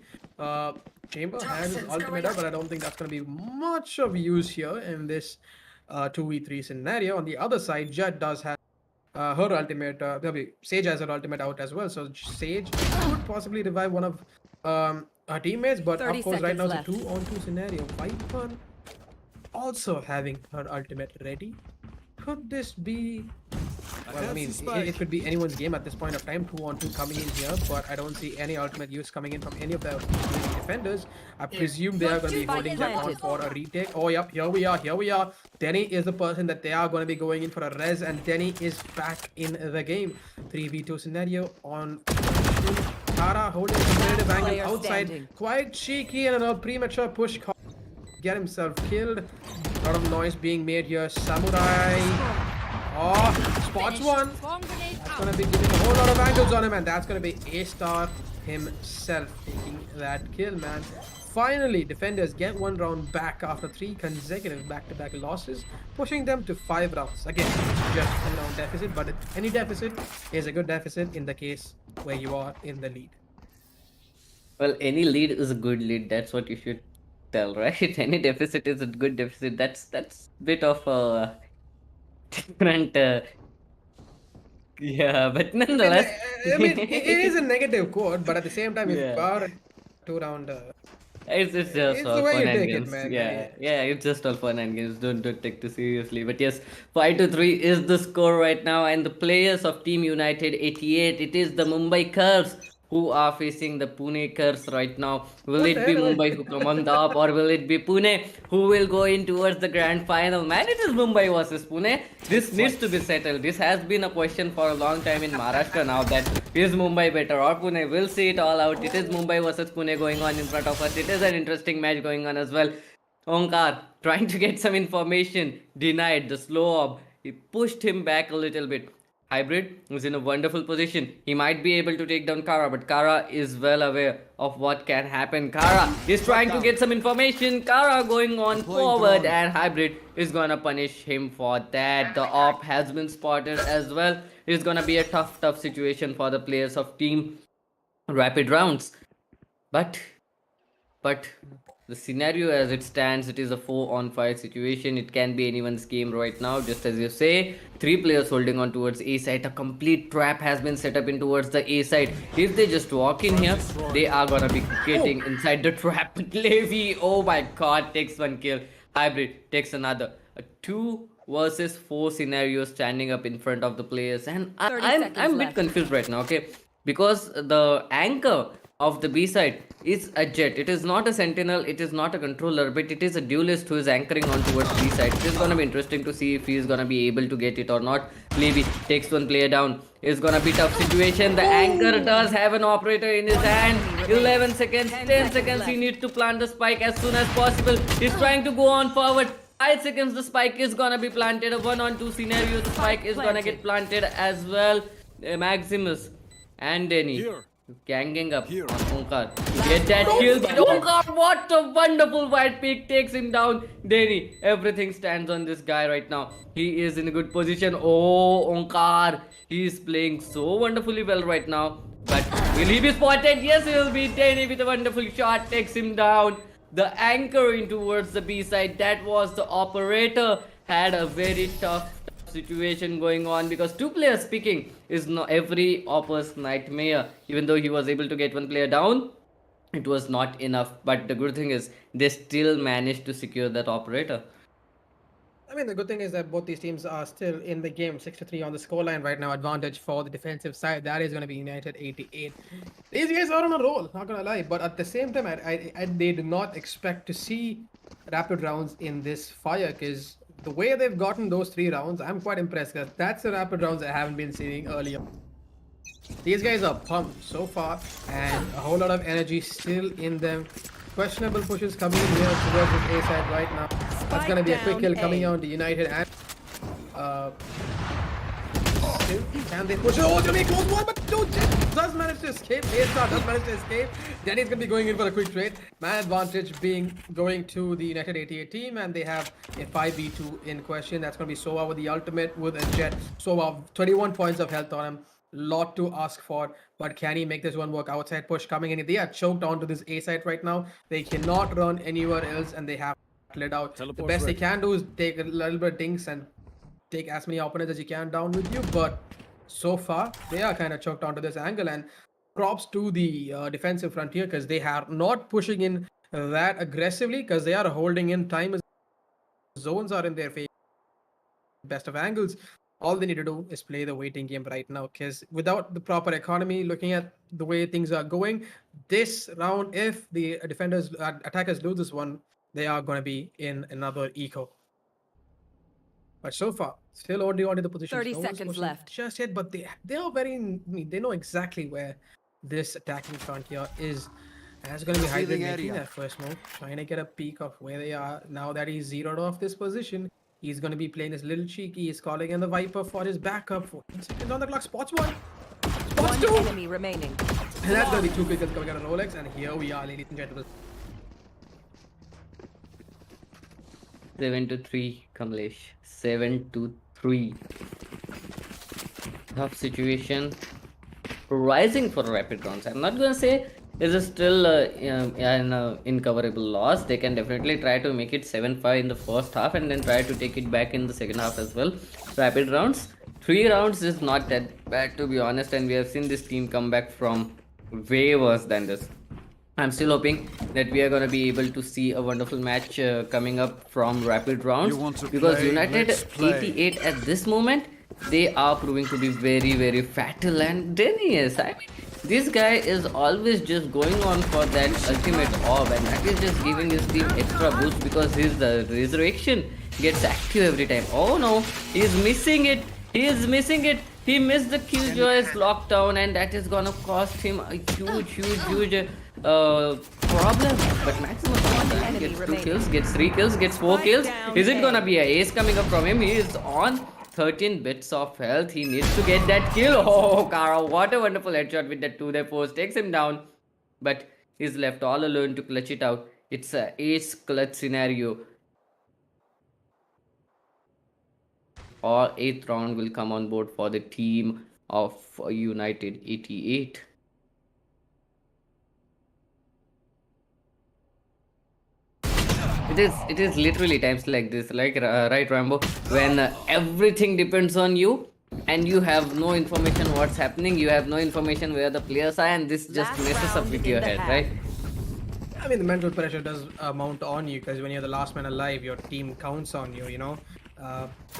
Chamber has his ultimate up, but I don't think that's going to be much of use here in this 2v3 scenario. On the other side, Judd does have her ultimate, Sage has her ultimate out as well, so Sage could possibly revive one of her teammates, but of course right now it's a 2-on-2 scenario. Viper also having her ultimate ready. Could this be... Well, I mean, it could be anyone's game at this point of time. 2-on-2 coming in here, but I don't see any ultimate use coming in from any of the defenders. I presume they are going to be holding that on for a retake. Oh, yep, here we are. Denny is the person that they are going to be going in for a res, and Denny is back in the game. 3v2 scenario on Kara holding a competitive angle outside. Quite cheeky and a premature push. Get himself killed. A lot of noise being made here. Samurai. Oh, spots one. That's going to be giving a whole lot of angles on him, and that's going to be A-Star himself taking that kill, man. Finally, defenders get 1 round back after 3 consecutive back-to-back losses, pushing them to 5 rounds. Again, just a round deficit, but any deficit is a good deficit in the case where you are in the lead. Well, any lead is a good lead. That's what you should tell, right? Any deficit is a good deficit. That's bit of a different. Yeah, but nonetheless. I mean, it is a negative quote, but at the same time, if you are 2 round. It's just It's all the way fun you and take it, games. man. Yeah, it's just all fun and games. Don't take too seriously. But yes, 5-3 is the score right now, and the players of Team United 88. It is the Mumbai Curves who are facing the Pune Curves right now. Will What the it be hell? Mumbai who come on top, or will it be Pune who will go in towards the grand final? Man, it is Mumbai versus Pune. This needs to be settled. This has been a question for a long time in Maharashtra now, that is Mumbai better or Pune? We'll see it all out. It is Mumbai versus Pune going on in front of us. It is an interesting match going on as well. Onkar trying to get some information, denied the slow ob. He pushed him back a little bit. Hybrid is in a wonderful position. He might be able to take down Kara, but Kara is well aware of what can happen. Kara is trying to get some information. Kara going on forward, and Hybrid is gonna punish him for that. The op has been spotted as well. It's gonna be a tough situation for the players of Team Rapid Rounds. But the scenario as it stands, it is a 4-on-5 situation. It can be anyone's game right now, just as you say. 3 players holding on towards A side. A complete trap has been set up in towards the A side. If they just walk in here, they are gonna be getting inside the trap. Levy, oh my god, takes 1 kill. Hybrid takes another. A 2 versus 4 scenario standing up in front of the players, and 30 I'm seconds a bit left. confused right now, okay? Because the anchor of the B side is a jet. It is not a sentinel, it is not a controller, but it is a duelist who is anchoring on towards B side. It is gonna be interesting to see if he is gonna be able to get it or not. Levy takes 1 player down. It's gonna be tough situation. The anchor does have an operator in his hand. 11 seconds, 10 seconds. He needs to plant the spike as soon as possible. He's trying to go on forward. 5 seconds, the spike is gonna be planted. A 1-on-2 scenario, the spike is gonna get planted as well. Maximus and Denny Here. ganging up Here. on Onkar to get that kill. But Onkar, what a wonderful white peak, takes him down. Denny, everything stands on this guy right now. He is in a good position. Oh, Onkar, he is playing so wonderfully well right now. But will he be spotted? Yes, he will be. Denny with a wonderful shot takes him down. The anchor in towards the B side, that was the operator, had a very tough situation going on, because 2 players picking is not every opper's nightmare. Even though he was able to get 1 player down, it was not enough. But the good thing is they still managed to secure that operator. I mean, the good thing is that both these teams are still in the game, 6-3 on the scoreline right now. Advantage for the defensive side. That is going to be United 88. These guys are on a roll, not gonna lie. But at the same time, I did not expect to see rapid rounds in this fire, because the way they've gotten those 3 rounds, I'm quite impressed. Because that's the rapid rounds I haven't been seeing earlier. These guys are pumped so far, and a whole lot of energy still in them. Questionable pushes coming in here towards this A side right now. That's gonna be a quick down kill coming A. out to United, and still, can they push it? Oh, it's gonna be a close one, but no, Jet does manage to escape. A-Star does manage to escape. Danny's gonna be going in for a quick trade. Man advantage being going to the United 88 team, and they have a 5v2 in question. That's gonna be Sova with the ultimate with a Jet. Sova, 21 points of health on him. Lot to ask for, but can he make this one work? Outside push coming in. They are choked onto this A site right now. They cannot run anywhere else, and they have let out. The Teleport's best they ready. can do is take a little bit of dinks and take as many opponents as you can down with you. But so far, they are kind of choked onto this angle. And props to the defensive frontier, because they are not pushing in that aggressively, because they are holding in time as zones are in their favor. Best of angles. All they need to do is play the waiting game right now, because without the proper economy, looking at the way things are going, this round, if the defenders, attackers lose this one, they are going to be in another eco. But so far, still only onto the position. 30 seconds left. Just yet, but they are very, I mean, they know exactly where this attacking frontier is. And that's going to be Hybrid making that first move, trying to get a peek of where they are. Now that he's zeroed off this position, he's going to be playing this little cheeky. He's calling in the Viper for his backup. 14 seconds on the clock. Spots 1. Spots 2. 1 enemy remaining. And that's going to be 2 kills coming out of Rolex. And here we are, ladies and gentlemen. 7-3, Kamlesh. 7-3. Tough situation. Rising for rapid rounds. I'm not gonna say it's still an incoverable loss. They can definitely try to make it 7-5 in the first half, and then try to take it back in the second half as well. Rapid rounds. 3 rounds is not that bad, to be honest, and we have seen this team come back from way worse than this. I'm still hoping that we are going to be able to see a wonderful match coming up from rapid rounds, You want to because play? United Let's play. 88 at this moment, they are proving to be very, very fatal and genius. I mean, this guy is always just going on for that ultimate orb, and that is just giving his team extra boost because his resurrection gets active every time. Oh no, he's missing it. He is missing it. He missed the Killjoy's lockdown, and that is gonna cost him a huge problem. But maximum enemy gets 2 remaining. kills, gets 3 kills, gets 4 Spike kills. down Is it A. gonna be a ace coming up from him? He is on 13 bits of health. He needs to get that kill. Oh, Kara, what a wonderful headshot with that 2 force. Takes him down. But he's left all alone to clutch it out. It's a ace clutch scenario. Or 8th round will come on board for the team of United 88. It is literally times like this, like right, Rambo, when everything depends on you and you have no information what's happening, you have no information where the players are, and this just Last messes up round with in your the head, half. right? I mean, the mental pressure does mount on you because when you're the last man alive, your team counts on you. You know,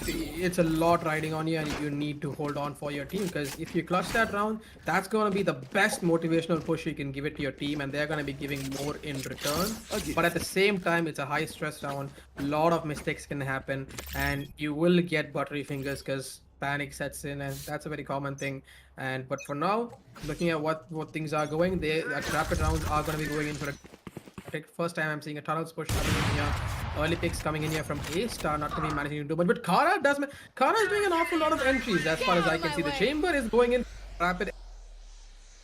it's a lot riding on you, and you need to hold on for your team because if you clutch that round, that's gonna be the best motivational push you can give it to your team, and they're gonna be giving more in return. But at the same time, it's a high stress round. A lot of mistakes can happen, and you will get buttery fingers because panic sets in, and that's a very common thing. And but for now, looking at what things are going, they at rapid rounds are gonna be going in for a first time I'm seeing a tunnels push coming in here. Early picks coming in here from A-Star, not going to be managing to do much. But Kara does. Kara is doing an awful lot of entries as far as I can see. The chamber is going in rapid.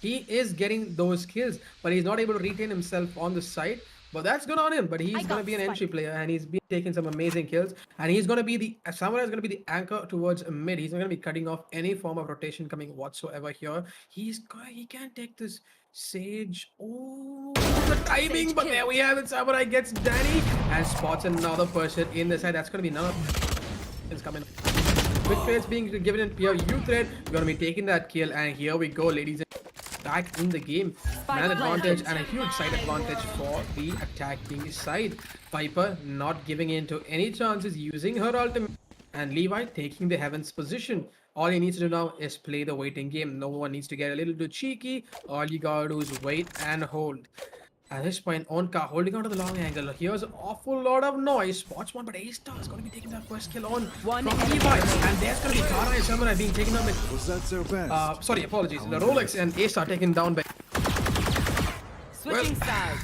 He is getting those kills, but he's not able to retain himself on the side. But that's good on him. But he's going to be an entry player, and he's been taking some amazing kills. And he's going to be the Samurai is going to be the anchor towards mid. He's not going to be cutting off any form of rotation coming whatsoever here. He can take this Sage. Oh, the timing! But there we have it. Samurai gets Danny and spots another person in the side. That's going to be none of it's coming. Quick trades being given in here. You thread. We're going to be taking that kill, and here we go, ladies and back in the game. Man advantage and a huge side advantage for the attacking side. Viper not giving in to any chances, using her ultimate, and Levi taking the heavens position. All he needs to do now is play the waiting game. No one needs to get a little too cheeky. All you gotta do is wait and hold. At this point, Onka holding on to the long angle. Here's an awful lot of noise. Spots one, but A-Star is going to be taking that first kill on One from enemy Levi. And there's going to be Kara and Samurai being taken down by... Was that their best? sorry, apologies. The Rolex and A-Star taken down by... Switching sides.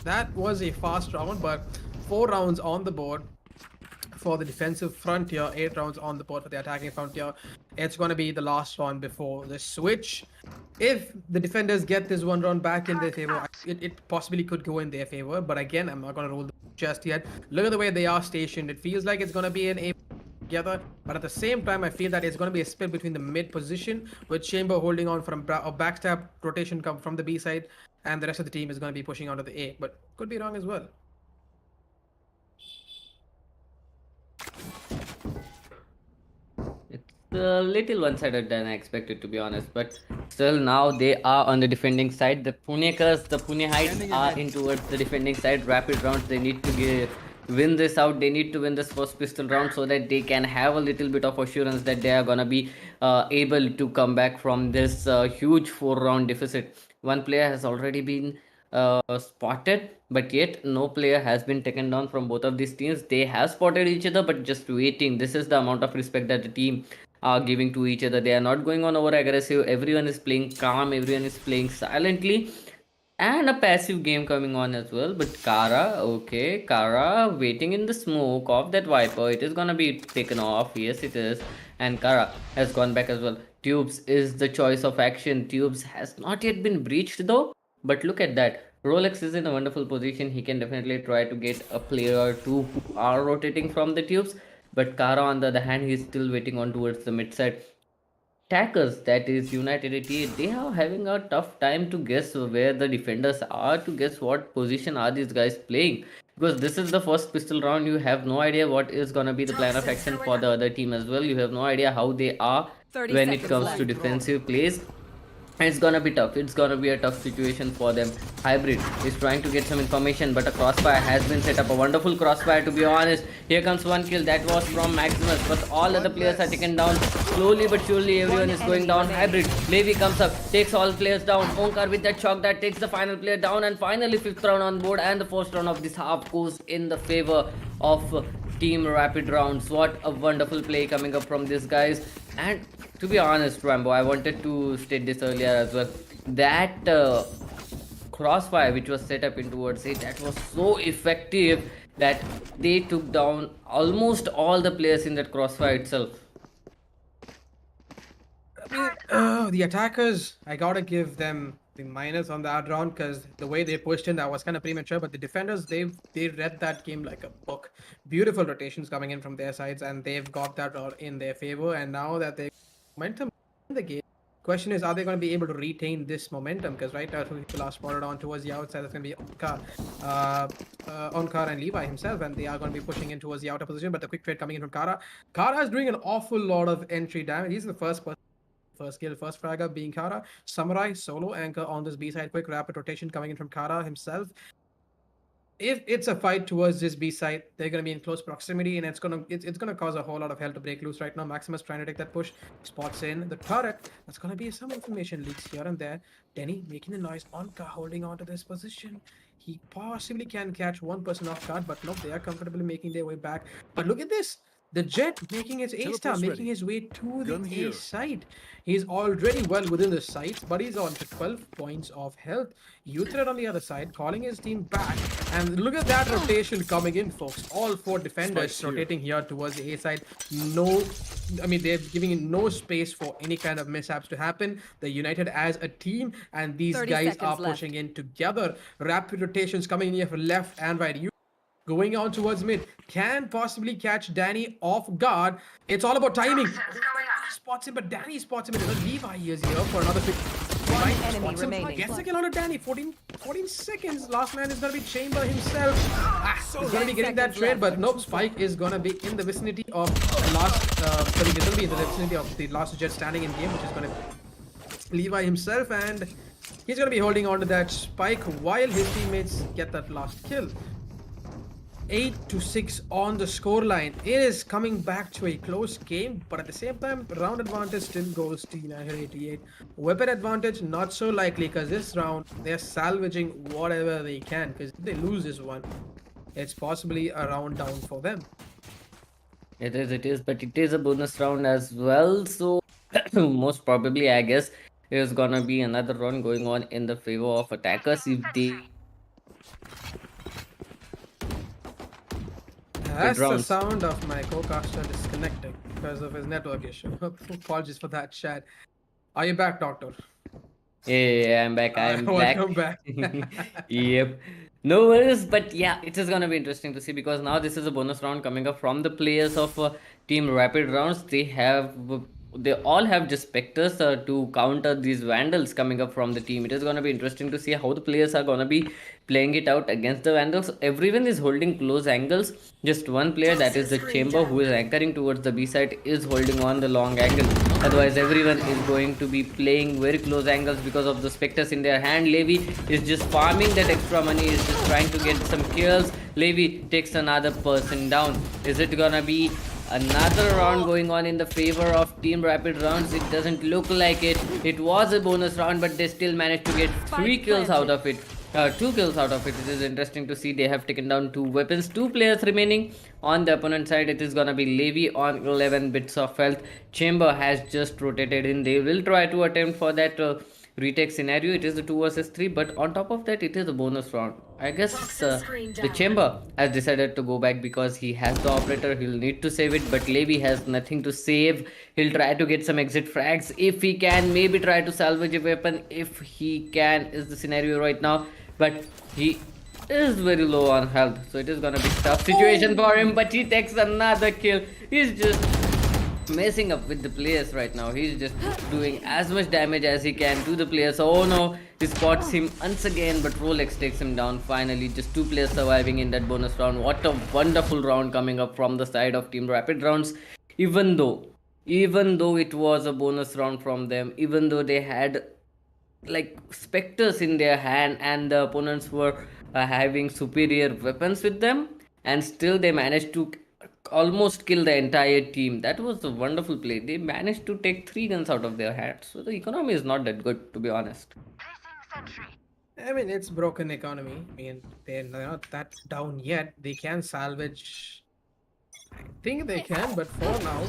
That was a fast round, but 4 rounds on the board for the defensive frontier, 8 rounds on the board for the attacking frontier. It's going to be the last round before the switch. If the defenders get this one round back in their favor, it possibly could go in their favor. But again, I'm not going to rule just yet. Look at the way they are stationed. It feels like it's going to be an A together, but at the same time, I feel that it's going to be a split between the mid position with Chamber holding on from a backstab rotation come from the B side, and the rest of the team is going to be pushing onto the A. But could be wrong as well. It's a little one-sided than I expected, to be honest, but still now they are on the defending side. The Punekars, the Pune Heights are in towards the defending side. Rapid rounds, they need to win this out. They need to win this first pistol round so that they can have a little bit of assurance that they are gonna be able to come back from this huge 4-round deficit. One player has already been spotted, but yet no player has been taken down from both of these teams. They have spotted each other, but just waiting. This is the amount of respect that the team are giving to each other. They are not going on over aggressive. Everyone is playing calm. Everyone is playing silently. And a passive game coming on as well. But Kara waiting in the smoke of that Viper. It is gonna be taken off. Yes, it is. And Kara has gone back as well. Tubes is the choice of action. Tubes has not yet been breached though. But look at that. Rolex is in a wonderful position. He can definitely try to get a player or two who are rotating from the tubes. But Kara, on the other hand, he's still waiting on towards the mid side. Attackers, that is United 88, they are having a tough time to guess where the defenders are, to guess what position are these guys playing, because this is the first pistol round. You have no idea what is gonna be the plan of action for the other team as well. You have no idea how they are 30 when it seconds comes left. to defensive plays. It's gonna be tough. It's gonna be a tough situation for them. Hybrid is trying to get some information, but a crossfire has been set up. A wonderful crossfire, to be honest. Here comes one kill. That was from Maximus, but all other players are taken down. Slowly but surely, everyone is going down. Hybrid. Levi comes up, takes all players down. Onkar with that shock that takes the final player down, and finally fifth round on board, and the first round of this half goes in the favor of Team Rapid Rounds. What a wonderful play coming up from these guys. And to be honest, Rambo, I wanted to state this earlier as well. That crossfire which was set up in towards it, that was so effective that they took down almost all the players in that crossfire itself. The attackers, I gotta give them the minus on that round because the way they pushed in, that was kind of premature. But the defenders, they read that game like a book. Beautiful rotations coming in from their sides, and they've got that round in their favor. And now that they momentum in the game, question is, are they going to be able to retain this momentum? Because right now, two people are spotted on towards the outside. That's going to be Onkar and Levi himself, and they are going to be pushing in towards the outer position. But the quick trade coming in from Kara. Kara is doing an awful lot of entry damage. He's the first person. First kill, first fragger being Kara. Samurai, solo anchor on this B side. Quick rapid rotation coming in from Kara himself. If it's a fight towards this B side, they're gonna be in close proximity, and it's gonna cause a whole lot of hell to break loose right now. Maximus trying to take that push, spots in the turret. That's gonna be some information leaks here and there. Denny making a noise. Onka holding on to this position. He possibly can catch one person off guard, but nope, they are comfortably making their way back. But look at this. The Jet making his A-star, making his way to the A site. He's already well within the sights, but he's on to 12 points of health. Uthred on the other side, calling his team back. And look at that rotation coming in, folks. All four defenders rotating here towards the A side. They're giving it no space for any kind of mishaps to happen. They're united as a team, and these 30 guys seconds are left. pushing in together. Rapid rotations coming in here from left and right. Going on towards mid, can possibly catch Danny off guard. It's all about timing. Spots him, but Danny spots him. Levi is here for another pick. One enemy remaining. Gets a kill on Danny. 14 seconds. Last man is gonna be Chamber himself. He's gonna be getting that trade, but nope. Spike is gonna be in the vicinity of the last. He's gonna be in the vicinity of the last Jet standing in game, which is gonna be Levi himself, and he's gonna be holding on to that Spike while his teammates get that last kill. 8-6 on the scoreline. It is coming back to a close game, but at the same time, round advantage still goes to United 88. Weapon advantage not so likely, because this round they're salvaging whatever they can, because if they lose this one, it's possibly a round down for them. It is, but it is a bonus round as well. So most probably, I guess, there's gonna be another round going on in the favor of attackers if they. That's the rounds. sound of my co-caster disconnecting because of his network issue. Apologies for that, chat. Are you back, Doctor? Yeah, I'm back. I'm back. Welcome back. Yep. No worries, but yeah, it is gonna be interesting to see because now this is a bonus round coming up from the players of Team Rapid Rounds. They all have just specters to counter these vandals coming up from the team. It is gonna be interesting to see how the players are gonna be playing it out against the vandals. Everyone is holding close angles. Just one player, that is the Chamber, who is anchoring towards the B side, is holding on the long angle. Otherwise, everyone is going to be playing very close angles because of the specters in their hand. Levi is just farming that extra money, is just trying to get some kills. Levi takes another person down. Is it gonna be another round going on in the favor of Team Rapid Rounds? It doesn't look like it. It was a bonus round, but they still managed to get 3 kills out of it. 2 kills out of it. It is interesting to see they have taken down 2 weapons. 2 players remaining on the opponent side. It is gonna be Levi on 11 bits of health. Chamber has just rotated in. They will try to attempt for that retake scenario. It is the 2 versus 3, but on top of that, it is a bonus round. I guess the Chamber has decided to go back because he has the operator. He'll need to save it, but Levi has nothing to save. He'll try to get some exit frags if he can. Maybe try to salvage a weapon if he can, is the scenario right now. But he is very low on health, so it is gonna be a tough situation for him. But he takes another kill. He's just messing up with the players right now. He's just doing as much damage as he can to the players. Oh no, he spots him once again, but Rolex takes him down. Finally, just 2 players surviving in that bonus round. What a wonderful round coming up from the side of Team Rapid Rounds. Even though it was a bonus round from them, even though they had like specters in their hand, and the opponents were having superior weapons with them, and still they managed to almost kill the entire team. That was a wonderful play. They managed to take 3 guns out of their hands. So the economy is not that good, to be honest. I mean, it's broken economy. I mean, they're not that down yet. They can salvage. I think they can, but for now,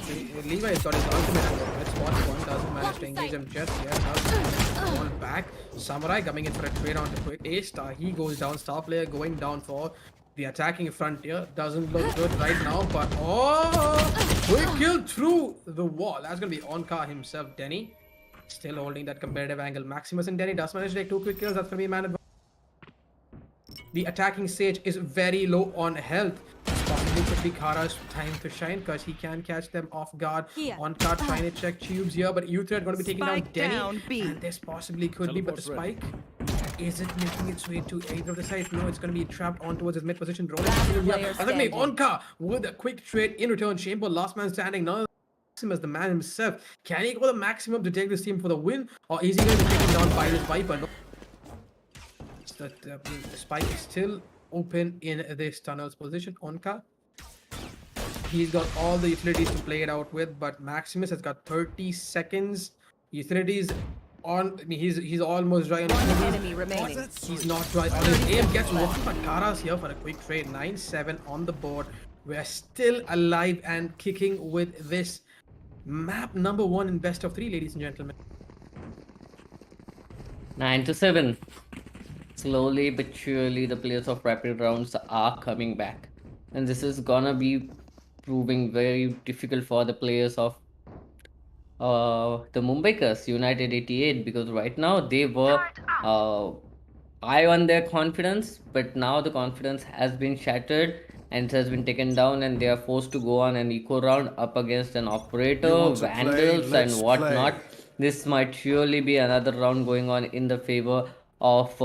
Levi's got his ultimate angle. It's 1-1, doesn't manage to engage him just yet. Does one back. Samurai coming in for a trade on to quick. A-Star, he goes down. Star player going down for the attacking frontier. Doesn't look good right now, but quick kill through the wall. That's going to be Onka himself, Denny. Still holding that competitive angle. Maximus and Denny does manage to take 2 quick kills. That's going to be a man advantage. The attacking Sage is very low on health. Possibly could be Kara's time to shine because he can catch them off guard. On card trying to check tubes here, but U-Thread going to be taking down Spike Denny. down, B. And this possibly could be, but the Teleport's spike, is it making its way to either of the sides? No, it's going to be trapped on towards his mid position. Rolling player Suddenly, standing. Onka with a quick trade in return. Chamber, last man standing. Now Maximus, the man himself. Can he go the maximum to take this team for the win? Or is he going to be taken down by this Viper? No. The spike is still open in this tunnel's position. Onka. He's got all the utilities to play it out with, but Maximus has got 30 seconds. Utilities on. I mean, he's almost dry on One utilities. enemy remaining. He's not dry on his aim. Gets locked, but Kara's here for a quick trade. 9-7 on the board. We're still alive and kicking with this map number 1 in best of 3, ladies and gentlemen. 9-7. Slowly but surely, the players of Rapid Rounds are coming back, and this is gonna be proving very difficult for the players of the Mumbaikars, United 88, because right now they were high on their confidence, but now the confidence has been shattered and it has been taken down, and they are forced to go on an eco round up against an operator, want to play? vandals, Let's and whatnot. play. This might surely be another round going on in the favor of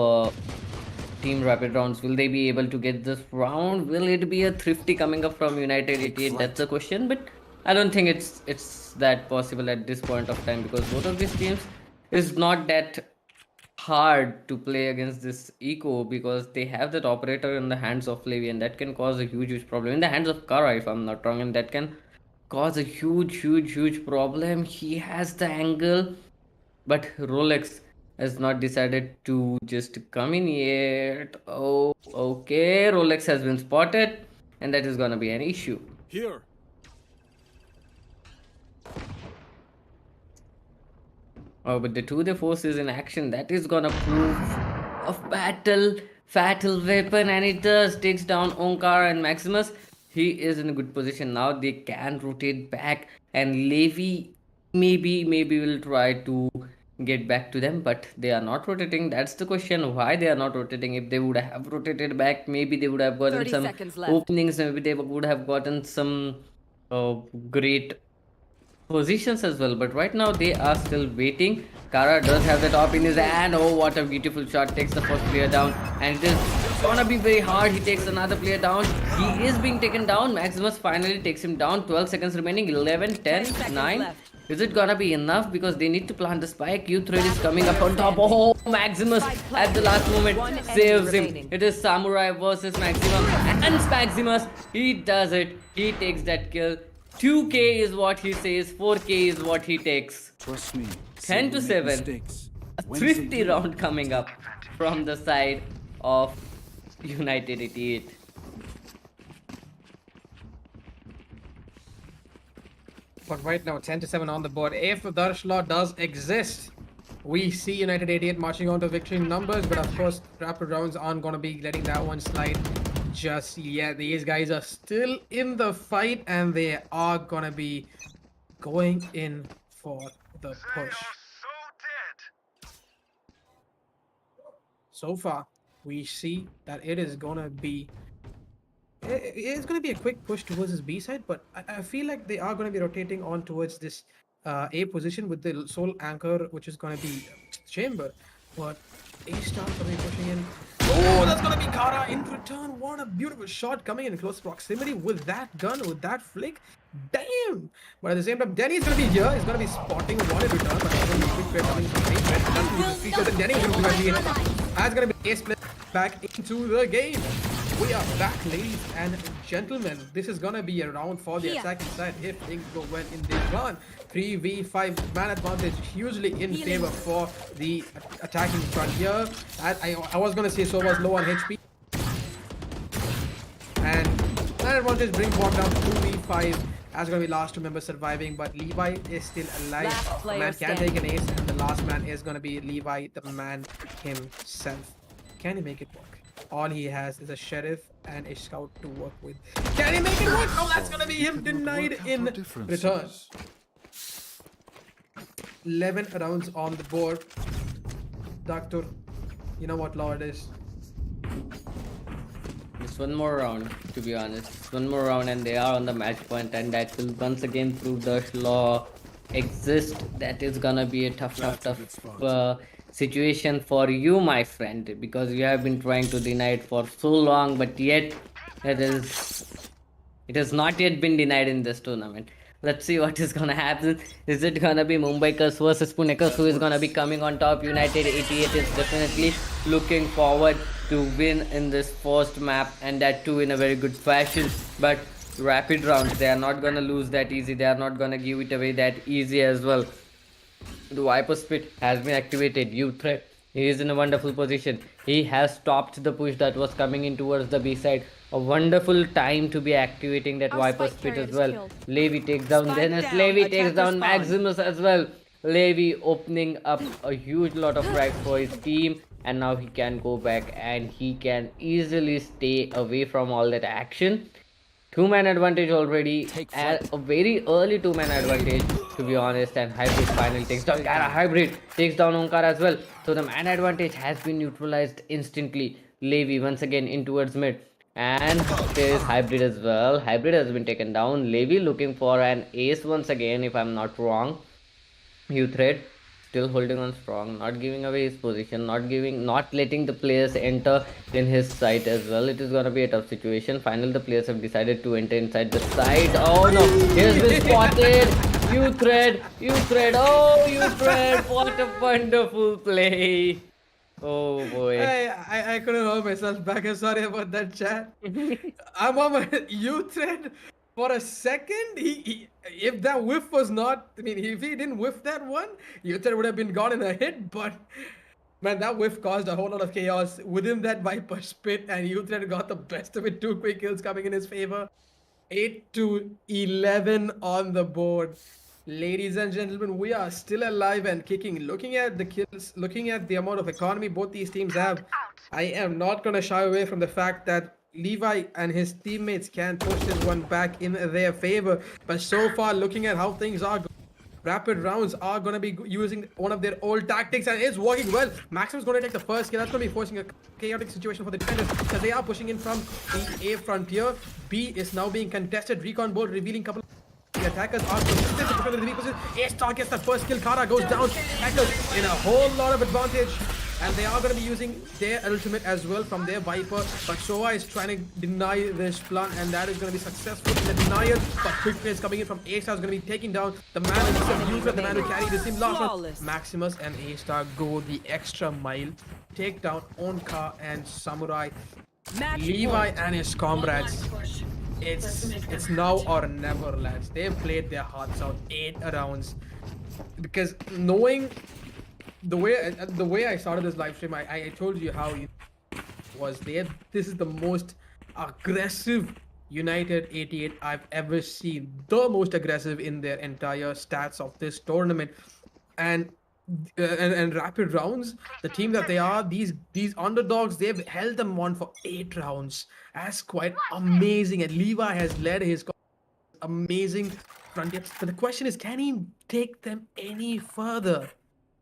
Team Rapid Rounds. Will they be able to get this round? Will it be a thrifty coming up from United 88? That's the question, but I don't think it's that possible at this point of time, because both of these teams is not that hard to play against this eco, because they have that operator in the hands of Levi, and that can cause a huge problem in the hands of Kara, if I'm not wrong, and that can cause a huge problem. He has the angle, but Rolex has not decided to just come in yet. Oh, okay. Rolex has been spotted, and that is gonna be an issue. Here. Oh, but the 2-day force is in action. That is gonna prove a fatal weapon, and it does. Takes down Onkar and Maximus. He is in a good position now. They can rotate back, and Levi maybe will try to get back to them, but they are not rotating. That's the question, why they are not rotating. If they would have rotated back, maybe they would have gotten 30 some seconds left. openings, maybe they would have gotten some great positions as well, but right now they are still waiting. Kara does have the top in his hand. Oh, what a beautiful shot. Takes the first player down, and it is gonna be very hard. He takes another player down. He is being taken down. Maximus finally takes him down. 12 seconds remaining. 11, 10, 9. left. Is it gonna be enough? Because they need to plant the spike. U-Thread is coming up on top. Oh, Maximus at the last moment One enemy saves him. remaining. It is Samurai versus Maximum, and Maximus, he does it. He takes that kill. 2K is what he says. 4K is what he takes. Trust me. 10 to 7. A thrifty round coming up from the side of United 88. But right now, 10-7 on the board. If Darshla does exist, we see United 88 marching on to victory in numbers, but of course, rapid rounds aren't going to be letting that one slide just yet. These guys are still in the fight, and they are going to be going in for the push. So far, we see that it is going to be it's going to be a quick push towards this B side, but I feel like they are going to be rotating on towards this A position with the sole anchor, which is going to be Chamber. But A-Star going to be pushing in. Oh, that's going to be Kara in return. What a beautiful shot coming in close proximity with that gun, with that flick. Damn! But at the same time, Denny is going to be here. He's going to be spotting one in return, but he's going to be quick coming from A. features and getting into that's gonna be ace play back into the game. We are back, ladies and gentlemen. This is gonna be a round for the attacking side if things go well in this run. 3v5 man advantage hugely in favor for the attacking front here. I was gonna say Sova's low on HP. And man advantage brings bot down to 2v5. That's gonna be last two members surviving, but Levi is still alive. Last player Man can standing. take an ace, and the last man is gonna be Levi, the man himself. Can he make it work? All he has is a sheriff and a scout to work with. Can he make it work? Oh, that's gonna be him denied in return. 11 rounds on the board. Doctor, you know what law it is. Just one more round, to be honest. Just one more round and they are on the match point, and that will once again prove the law exists. That is gonna be a tough situation for you, my friend, because you have been trying to deny it for so long, but yet it has not yet been denied in this tournament. Let's see what is gonna happen. Is it gonna be Mumbaikers versus Punekers who is gonna be coming on top? United 88 is definitely looking forward to win in this first map, and that too in a very good fashion. But rapid rounds, they are not gonna lose that easy. They are not gonna give it away that easy as well. The Viper Spit has been activated. You threat. He is in a wonderful position. He has stopped the push that was coming in towards the B side. A wonderful time to be activating that Viper Spit as well. Levi takes down Dennis. Levi takes down Maximus as well. Levi opening up a huge lot of frags for his team, and now he can go back and he can easily stay away from all that action. Two-man advantage already, and a very early two-man advantage, to be honest, and Hybrid finally takes down Gara. Hybrid takes down Onkar as well. So the man advantage has been neutralized instantly. Levi once again in towards mid. And there is Hybrid as well. Hybrid has been taken down. Levi looking for an ace once again, if I'm not wrong. Thread still holding on strong, not giving away his position, not letting the players enter in his site as well. It is gonna be a tough situation. Finally, the players have decided to enter inside the site. Oh no, he has been spotted. Thread, oh Thread, what a wonderful play. Oh boy. I couldn't hold myself back. I'm sorry about that, chat. I'm on my Thread for a second. If that whiff was not, I mean, if he didn't whiff that one, Thread would have been gone in a hit. But man, that whiff caused a whole lot of chaos within that Viper Spit, and Thread got the best of it. 2 quick kills coming in his favor. 8-11 on the board. Ladies and gentlemen, we are still alive and kicking. Looking at the kills, looking at the amount of economy both these teams have, I am not going to shy away from the fact that Levi and his teammates can push this one back in their favor. But so far, looking at how things are, rapid rounds are going to be using one of their old tactics, and it's working well. Maxim's going to take the first kill. That's going to be forcing a chaotic situation for the defenders, because they are pushing in from the A frontier. B is now being contested. Recon board revealing couple. The attackers are consistent to defend the B position. A-Star gets the first kill. Kara goes down. Attackers in a whole lot of advantage. And they are going to be using their ultimate as well from their Viper. But Sova is trying to deny this plan, and that is going to be successful in the denial. But quick plays coming in from A-Star is going to be taking down the man himself. User, the man who carried this team last one. Maximus and A-Star go the extra mile. Take down Onka and Samurai. Levi and his comrades. It's now or never, lads. They've played their hearts out 8 rounds, because knowing the way I started this live stream, I told you how it was there. This is the most aggressive United 88 I've ever seen, the most aggressive in their entire stats of this tournament. And rapid rounds, the team that they are, these underdogs, they've held them on for 8 rounds. That's quite amazing, and Levi has led his amazing frontier. But the question is, can he take them any further?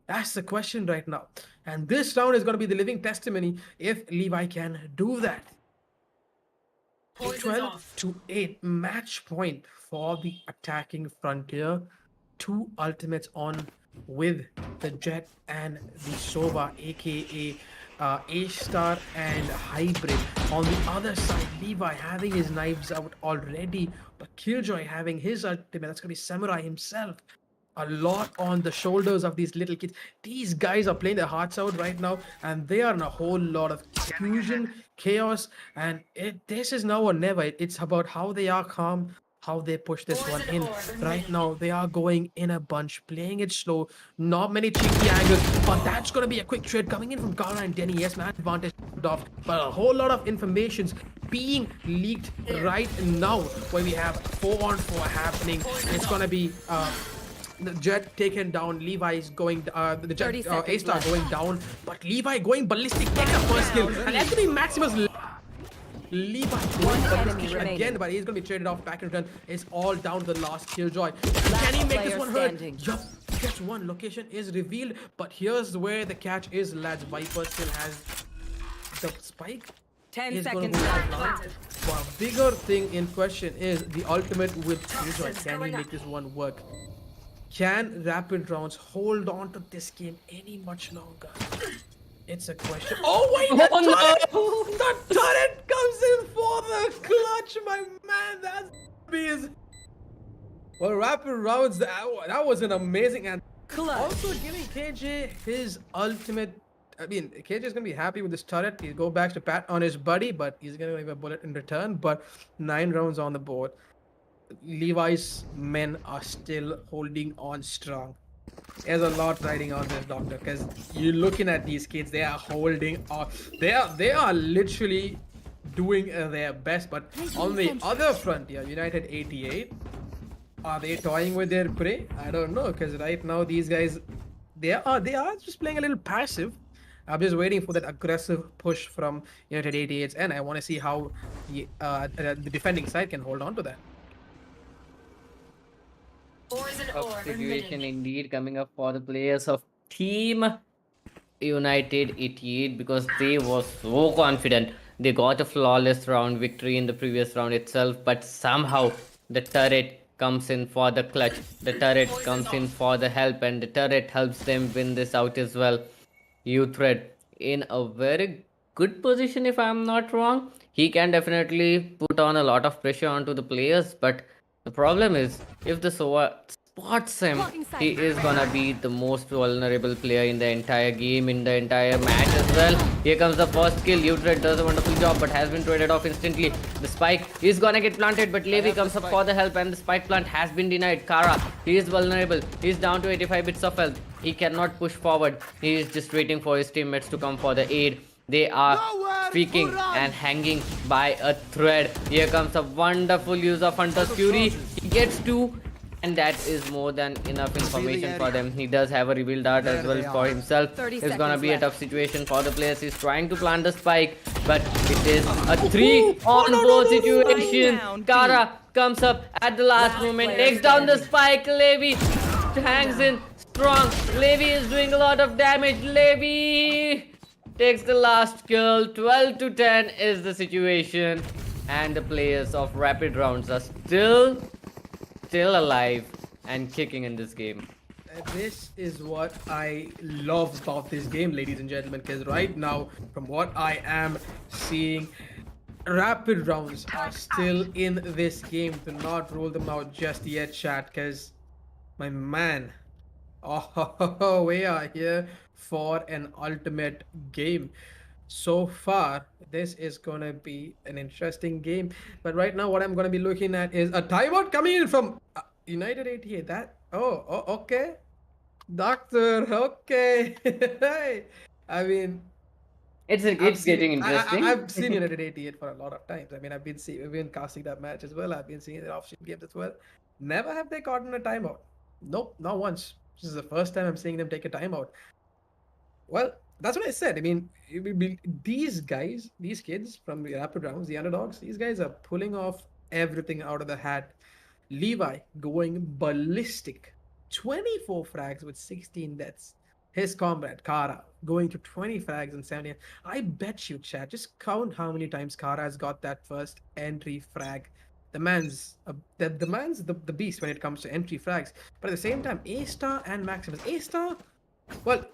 That's the question right now, and this round is going to be the living testimony if Levi can do that. 12-8 match point for the attacking frontier. 2 ultimates on with the Jet and the Sova, aka A-Star and Hybrid. On the other side, Levi having his knives out already, but Killjoy having his ultimate. That's gonna be Samurai himself. a lot on the shoulders of these little kids. These guys are playing their hearts out right now, and they are in a whole lot of confusion, chaos, and this is now or never. It's about how they are calm, how they push this one in. Right now, they are going in a bunch, playing it slow, not many cheeky angles, but that's gonna be a quick trade coming in from Kara and Denny. Yes, man, advantage off, but a whole lot of information's being leaked right now, where we have 4-on-4 happening. It's gonna be the Jet taken down, Levi's going, the Jet, 30 seconds A-Star left. going down, but Levi going ballistic, takes the first kill, and that's gonna be Maximus. Levi going enemy ballistic again, remaining. but he's gonna be traded off back in return. It's all down to the last Killjoy. Can he make this player one hurt? standing. Yup, just one location is revealed, but here's where the catch is, lads. Viper still has the spike. 10 Is gonna seconds go left. down. But a bigger thing in question is the ultimate with Killjoy. Can he make this one work? Can Rapid Rounds hold on to this game any much longer? It's a question. Oh wait, the turret comes in for the clutch, my man. That's amazing. Well, Rapid Rounds, that was an amazing, and also giving KJ his ultimate. I mean, KJ is gonna be happy with this turret. He'll go back to pat on his buddy, but he's gonna leave a bullet in return. But 9 rounds on the board. Levi's men are still holding on strong. There's a lot riding on this, doctor, because you're looking at these kids. They are holding on. They are literally doing their best. But on the other front here, United 88, are they toying with their prey? I don't know, because right now these guys, they are just playing a little passive. I'm just waiting for that aggressive push from United 88's, and I want to see how the defending side can hold on to that. Tough situation indeed coming up for the players of Team United 88, because they were so confident. They got a flawless round victory in the previous round itself, but somehow the turret comes in for the clutch. The turret comes in for the help, and the turret helps them win this out as well. Uthred in a very good position, if I'm not wrong. He can definitely put on a lot of pressure onto the players, but the problem is, if the Sova spots him, he is gonna be the most vulnerable player in the entire game, in the entire match as well. Here comes the first kill. Uthred does a wonderful job, but has been traded off instantly. The spike is gonna get planted, but Levi comes up for the help, and the spike plant has been denied. Kara, he is vulnerable. He's down to 85 bits of health. He cannot push forward. He is just waiting for his teammates to come for the aid. They are streaking and hanging by a thread. Here comes a wonderful use of Hunter's Fury. He gets 2, and that is more than enough information for them. He does have a reveal dart as well for himself. 30 It's gonna seconds be a left. tough situation for the players. He's trying to plant the spike, but it is a 3-on-4 situation. down, Kara comes up at the last moment, takes down the spike. Levi hangs in strong. Levi is doing a lot of damage. Levi takes the last kill. 12-10 is the situation, and the players of Rapid Rounds are still alive and kicking in this game. This is what I love about this game, ladies and gentlemen, because right now, from what I am seeing, Rapid Rounds are still in this game. Do not rule them out just yet, chat, because my man, oh, we are here for an ultimate game. So far, this is gonna be an interesting game. But right now, what I'm gonna be looking at is a timeout coming in from United 88. Okay, Doctor. Okay, I mean, It's getting interesting. I've seen United 88 for a lot of times. I mean, I've been casting that match as well. I've been seeing it offshoot games as well. Never have they gotten a timeout. Nope, not once. This is the first time I'm seeing them take a timeout. Well, that's what I said. I mean, these guys, these kids from the Rapid Rounds, the underdogs, these guys are pulling off everything out of the hat. Levi going ballistic. 24 frags with 16 deaths. His comrade, Kara, going to 20 frags and 70. I bet you, chat, just count how many times Kara has got that first entry frag. The man's the beast when it comes to entry frags. But at the same time, A-Star and Maximus. A-Star Well,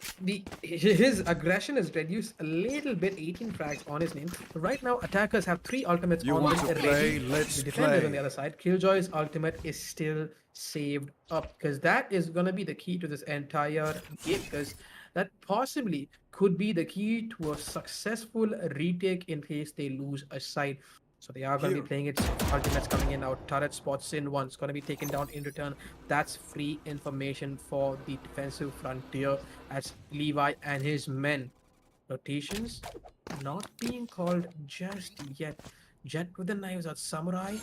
his aggression is reduced a little bit, 18 frags on his name. Right now, attackers have 3 ultimates You on want them to play? ready. Let's The defenders on the play. other side, Killjoy's ultimate is still saved up because that is going to be the key to this entire game, because that possibly could be the key to a successful retake in case they lose a side. So they are going to be playing its ultimates coming in now. Turret spots in one. It's going to be taken down in return. That's free information for the defensive frontier as Levi and his men. Rotations not being called just yet. Jet with the knives at Samurai.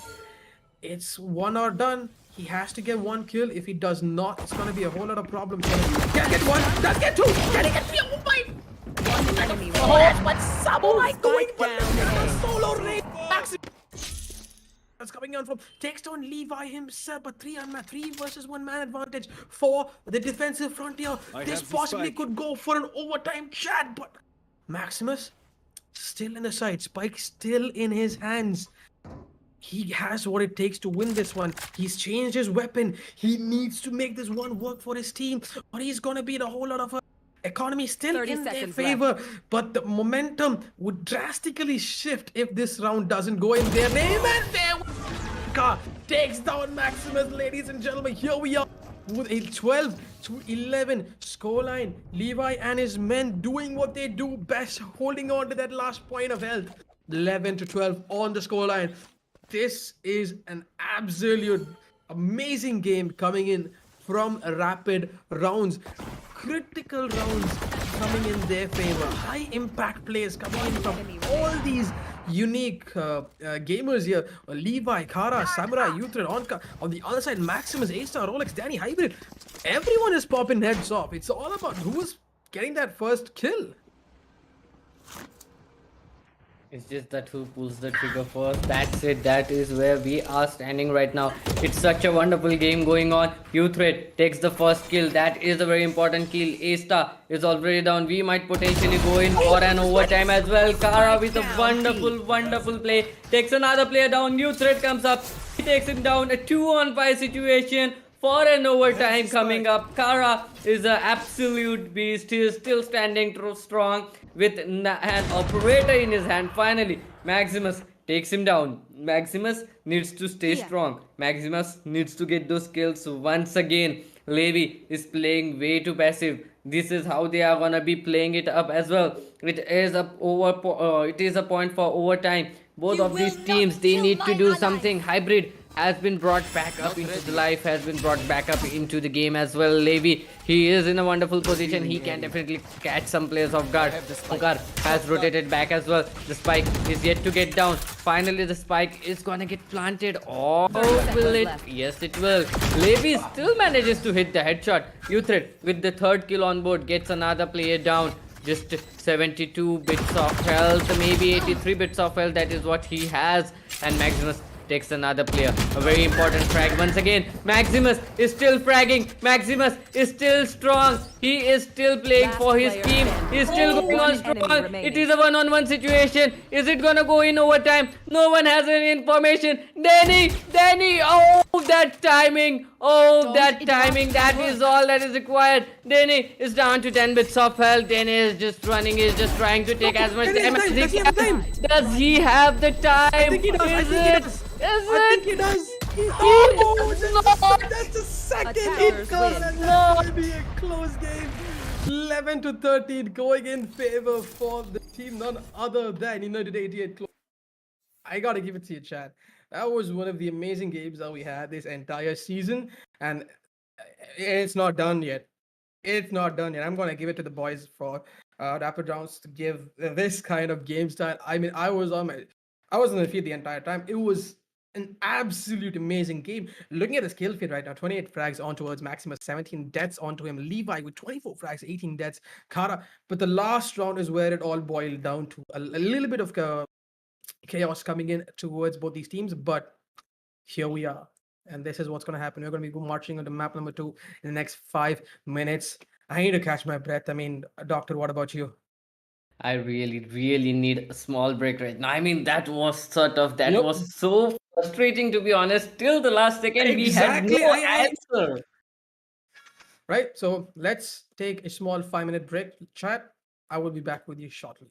It's one or done. He has to get 1 kill. If he does not, it's going to be a whole lot of problems. Can get 1, does get 2. Can he get 3? Oh my! One enemy remaining. Oh, what Samurai doing? Spike What down the A. solo raid? That's coming on from takes down Levi himself, but 3 versus 1 man advantage for the defensive frontier. I This have the possibly spike. could go for an overtime chat, but Maximus still in the side, Spike still in his hands. He has what it takes to win this one. He's changed his weapon. He needs to make this one work for his team, or he's gonna be in a whole lot of economy still 30 in their seconds favor. But the momentum would drastically shift if this round doesn't go in their name. And there, Car takes down Maximus, ladies and gentlemen. Here we are with a 12-11 scoreline. Levi and his men doing what they do best, holding on to that last point of health. 11-12 on the scoreline. This is an absolute amazing game coming in from rapid rounds. Critical rounds coming in their favor. High impact plays coming in from all these unique gamers here. Levi, Kara, Samurai, Uthred, Onka. On the other side, Maximus, A-Star, Rolex, Danny, Hybrid. Everyone is popping heads off. It's all about who's getting that first kill. It's just that who pulls the trigger first. That's it. That is where we are standing right now. It's such a wonderful game going on. Uthred takes the first kill. That is a very important kill. A-Star is already down. We might potentially go in for an overtime as well. Kara with a wonderful play. Takes another player down. Uthred comes up. He takes him down. A 2-on-5 situation for an overtime coming up. Kara is an absolute beast. He is still standing strong with an operator in his hand. Finally, Maximus takes him down. Maximus needs to stay strong. Maximus needs to get those kills once again. Levi is playing way too passive. This is how they are gonna be playing it up as well. It is a point for overtime. Both of these teams, they need to do something. Hybrid has been brought back up into the life, has been brought back up into the game as well. Levi, he is in a wonderful position. He can definitely catch some players off guard. Okar has rotated back as well. The spike is yet to get down. Finally, the spike is gonna get planted. Oh, will it? Yes, it will. Levi still manages to hit the headshot. Uthred with the 3rd kill on board gets another player down. Just 72 bits of health, maybe 83 bits of health. That is what he has. And Maximus takes another player. A very important frag once again. Maximus is still fragging. Maximus is still strong. He is still playing for his team. He is still going on strong. It is a one-on-one situation. Is it gonna go in overtime? No one has any information. Danny, oh, that timing. Oh, that timing. That is all that is required. Danny is down to 10 bits of health. Danny is just running. He is just trying to take as much damage as he can. Does he have the time? I think he does. I think he does. I think he does. Oh, that's the second hit Attackers call. win. And that's going to be a close game. 11-13 going in favor for the team, none other than United 88. I gotta give it to you, Chad. That was one of the amazing games that we had this entire season, and it's not done yet. It's not done yet. I'm gonna give it to the boys for rapid rounds to give this kind of game style. I mean, I was on the field the entire time. It was an absolute amazing game. Looking at the skill feed right now, 28 frags on towards Maximus, 17 deaths onto him. Levi with 24 frags, 18 deaths. Kara, but the last round is where it all boiled down to a little bit of chaos coming in towards both these teams. But here we are, and this is what's going to happen. We're going to be marching on to map number 2 in the next 5 minutes. I need to catch my breath. I mean, Doctor, what about you? I really need a small break right now. I mean, that was Yep. was so frustrating, to be honest. Till the last second, we had Exactly. no answer. right? So let's take a small 5-minute break. Chat. I will be back with you shortly.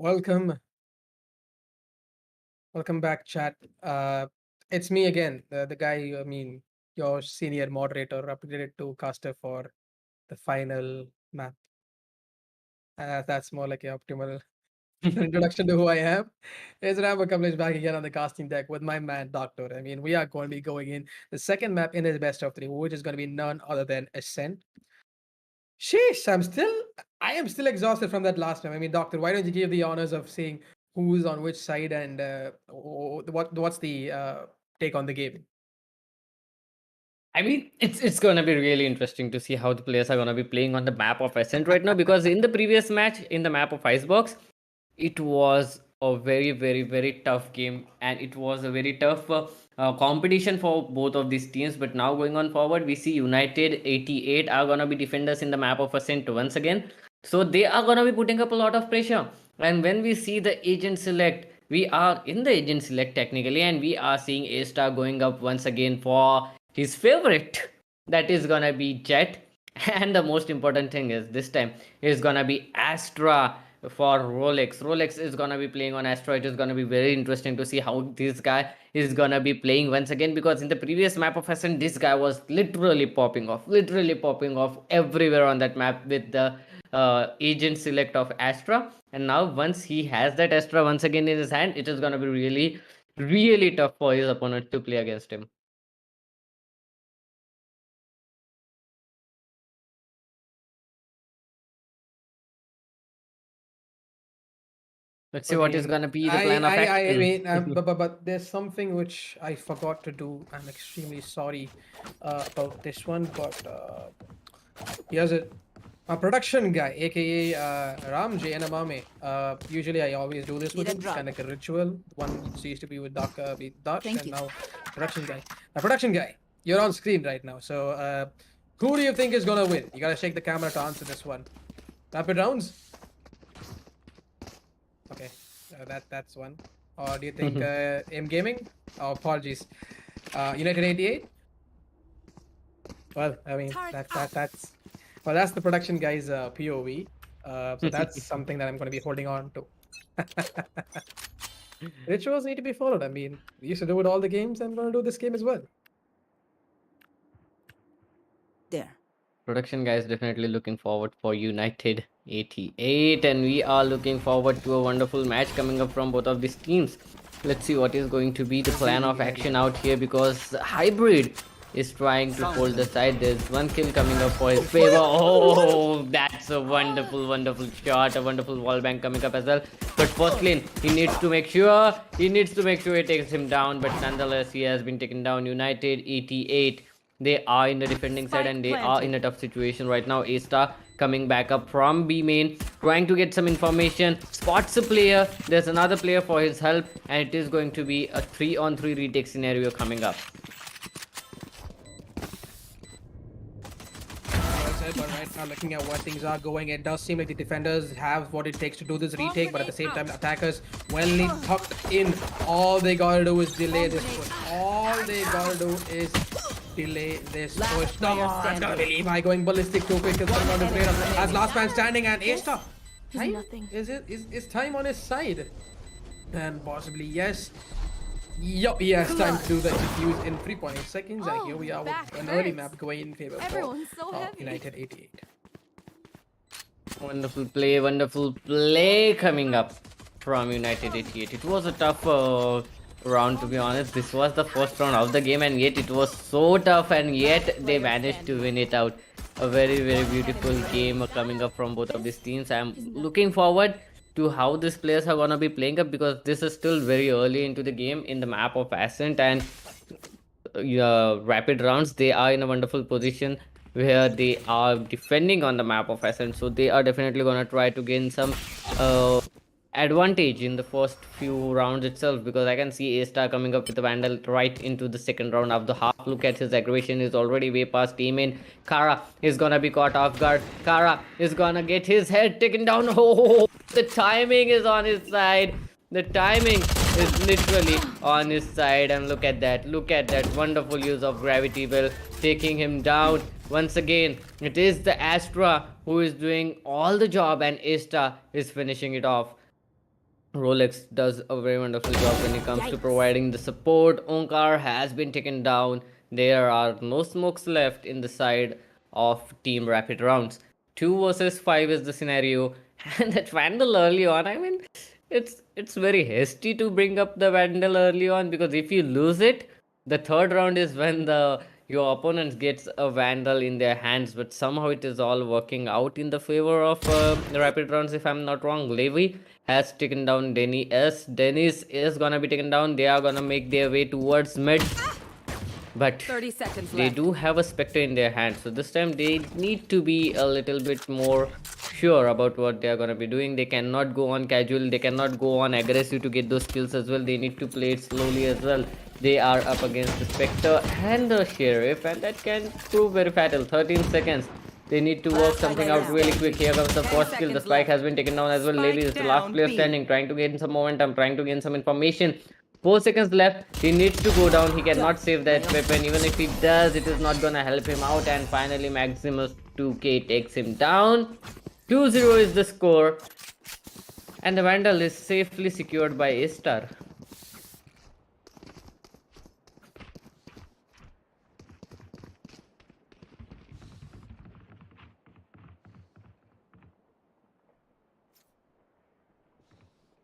Welcome. Welcome back, chat. It's me again, the guy, your senior moderator, upgraded to caster for the final map. That's more like an optimal introduction to who I am. It's Ram Kamlesh back again on the casting deck with my man, Doctor. We are going to be going in the second map in the best of three, which is going to be none other than Ascent. Sheesh, I am still exhausted from that last time. Doctor, why don't you give the honors of seeing who's on which side and what's the take on the game? I mean, it's gonna be really interesting to see how the players are gonna be playing on the map of Ascent right now, because in the previous match in the map of Icebox, it was a very, very, very tough game, and it was a very tough competition for both of these teams. But now going on forward, we see United 88 are gonna be defenders in the map of Ascent once again, so they are gonna be putting up a lot of pressure. And when we see the agent select, we are in the agent select technically, and we are seeing A star going up once again for his favorite, that is gonna be Jet. And the most important thing is this time is gonna be Astra for Rolex is gonna be playing on Astra. It is gonna be very interesting to see how this guy is gonna be playing once again, because in the previous map of Ascent, this guy was literally popping off everywhere on that map with the agent select of Astra. And now once he has that Astra once again in his hand, it is gonna be really, really tough for his opponent to play against him. Let's see what is gonna be the plan of action. But there's something which I forgot to do. I'm extremely sorry about this one, but here's it. A production guy, aka Ram J Anamame. Usually I always do this with him. It's kind of like a ritual. One used to be with Doc, and now production guy. Production guy, you're on screen right now. So who do you think is gonna win? You gotta shake the camera to answer this one. Rapid rounds. Okay, that's one. Or do you think M Gaming? Oh, apologies. United 88. Well, that's the production guy's POV. So that's something that I'm going to be holding on to. Rituals need to be followed. We used to do it all the games. I'm going to do this game as well. There. Production guys definitely looking forward for United 88, and we are looking forward to a wonderful match coming up from both of these teams. Let's see what is going to be the plan of action out here, because Hybrid is trying to hold the side. There's one kill coming up for his favor. Oh, that's a wonderful shot, a wonderful wall bang coming up as well. But first lane, he needs to make sure he takes him down, but nonetheless he has been taken down. United 88, they are in the defending side, and they are in a tough situation right now. A star coming back up from B main, trying to get some information, spots a player. There's another player for his help, and it is going to be a 3-on-3 retake scenario coming up. But right now, looking at where things are going, it does seem like the defenders have what it takes to do this retake, but at the same time, attackers, when tucked in, all they gotta do is delay this push. All they gotta do is delay this push. No, that's gonna be Levi going ballistic too quick. It's on his radar as last man standing, and A-Star. Is time on his side? And possibly yes. Yup, he has time to do the execute in 3.8 seconds, and here we are with an early map going in favor for United 88. Wonderful play coming up from United 88. It was a tough round, to be honest. This was the first round of the game, and yet it was so tough, and yet they managed to win it out. A very, very beautiful game coming up from both of these teams. I'm looking forward to how these players are gonna be playing up, because this is still very early into the game in the map of Ascent, and rapid rounds, they are in a wonderful position where they are defending on the map of Ascent, so they are definitely gonna try to gain some advantage in the first few rounds itself, because I can see A-Star coming up with a Vandal right into the second round of the half. Look at his aggression, is already way past team in. Kara is gonna be caught off guard. Kara is gonna get his head taken down. Oh, the timing is on his side. The timing is literally on his side, and look at that wonderful use of gravity well, taking him down. Once again, it is the Astra who is doing all the job, and A-Star is finishing it off. Rolex does a very wonderful job when it comes to providing the support. Onkar has been taken down. There are no smokes left in the side of Team Rapid Rounds. 2 versus 5 is the scenario. And that Vandal early on, I mean, it's very hasty to bring up the Vandal early on, because if you lose it, the third round is when the your opponent gets a Vandal in their hands. But somehow it is all working out in the favor of the Rapid Rounds, if I'm not wrong. Levi has taken down Denny S. Dennis is gonna be taken down. They are gonna make their way towards mid, but 30 seconds they left. do have a Spectre in their hand, so this time they need to be a little bit more sure about what they are going to be doing. They cannot go on casual, they cannot go on aggressive to get those kills as well. They need to play it slowly as well. They are up against the Spectre and the Sheriff, and that can prove very fatal. 13 seconds. They need to work something out really quick. Here comes the first kill. The spike has been taken down as well. Levi is the last player standing, trying to gain some momentum, trying to gain some information. 4 seconds left. He needs to go down. He cannot save that weapon. Even if he does, it is not gonna help him out. And finally, Maximus 2K takes him down. 2-0 is the score. And the Vandal is safely secured by A-Star.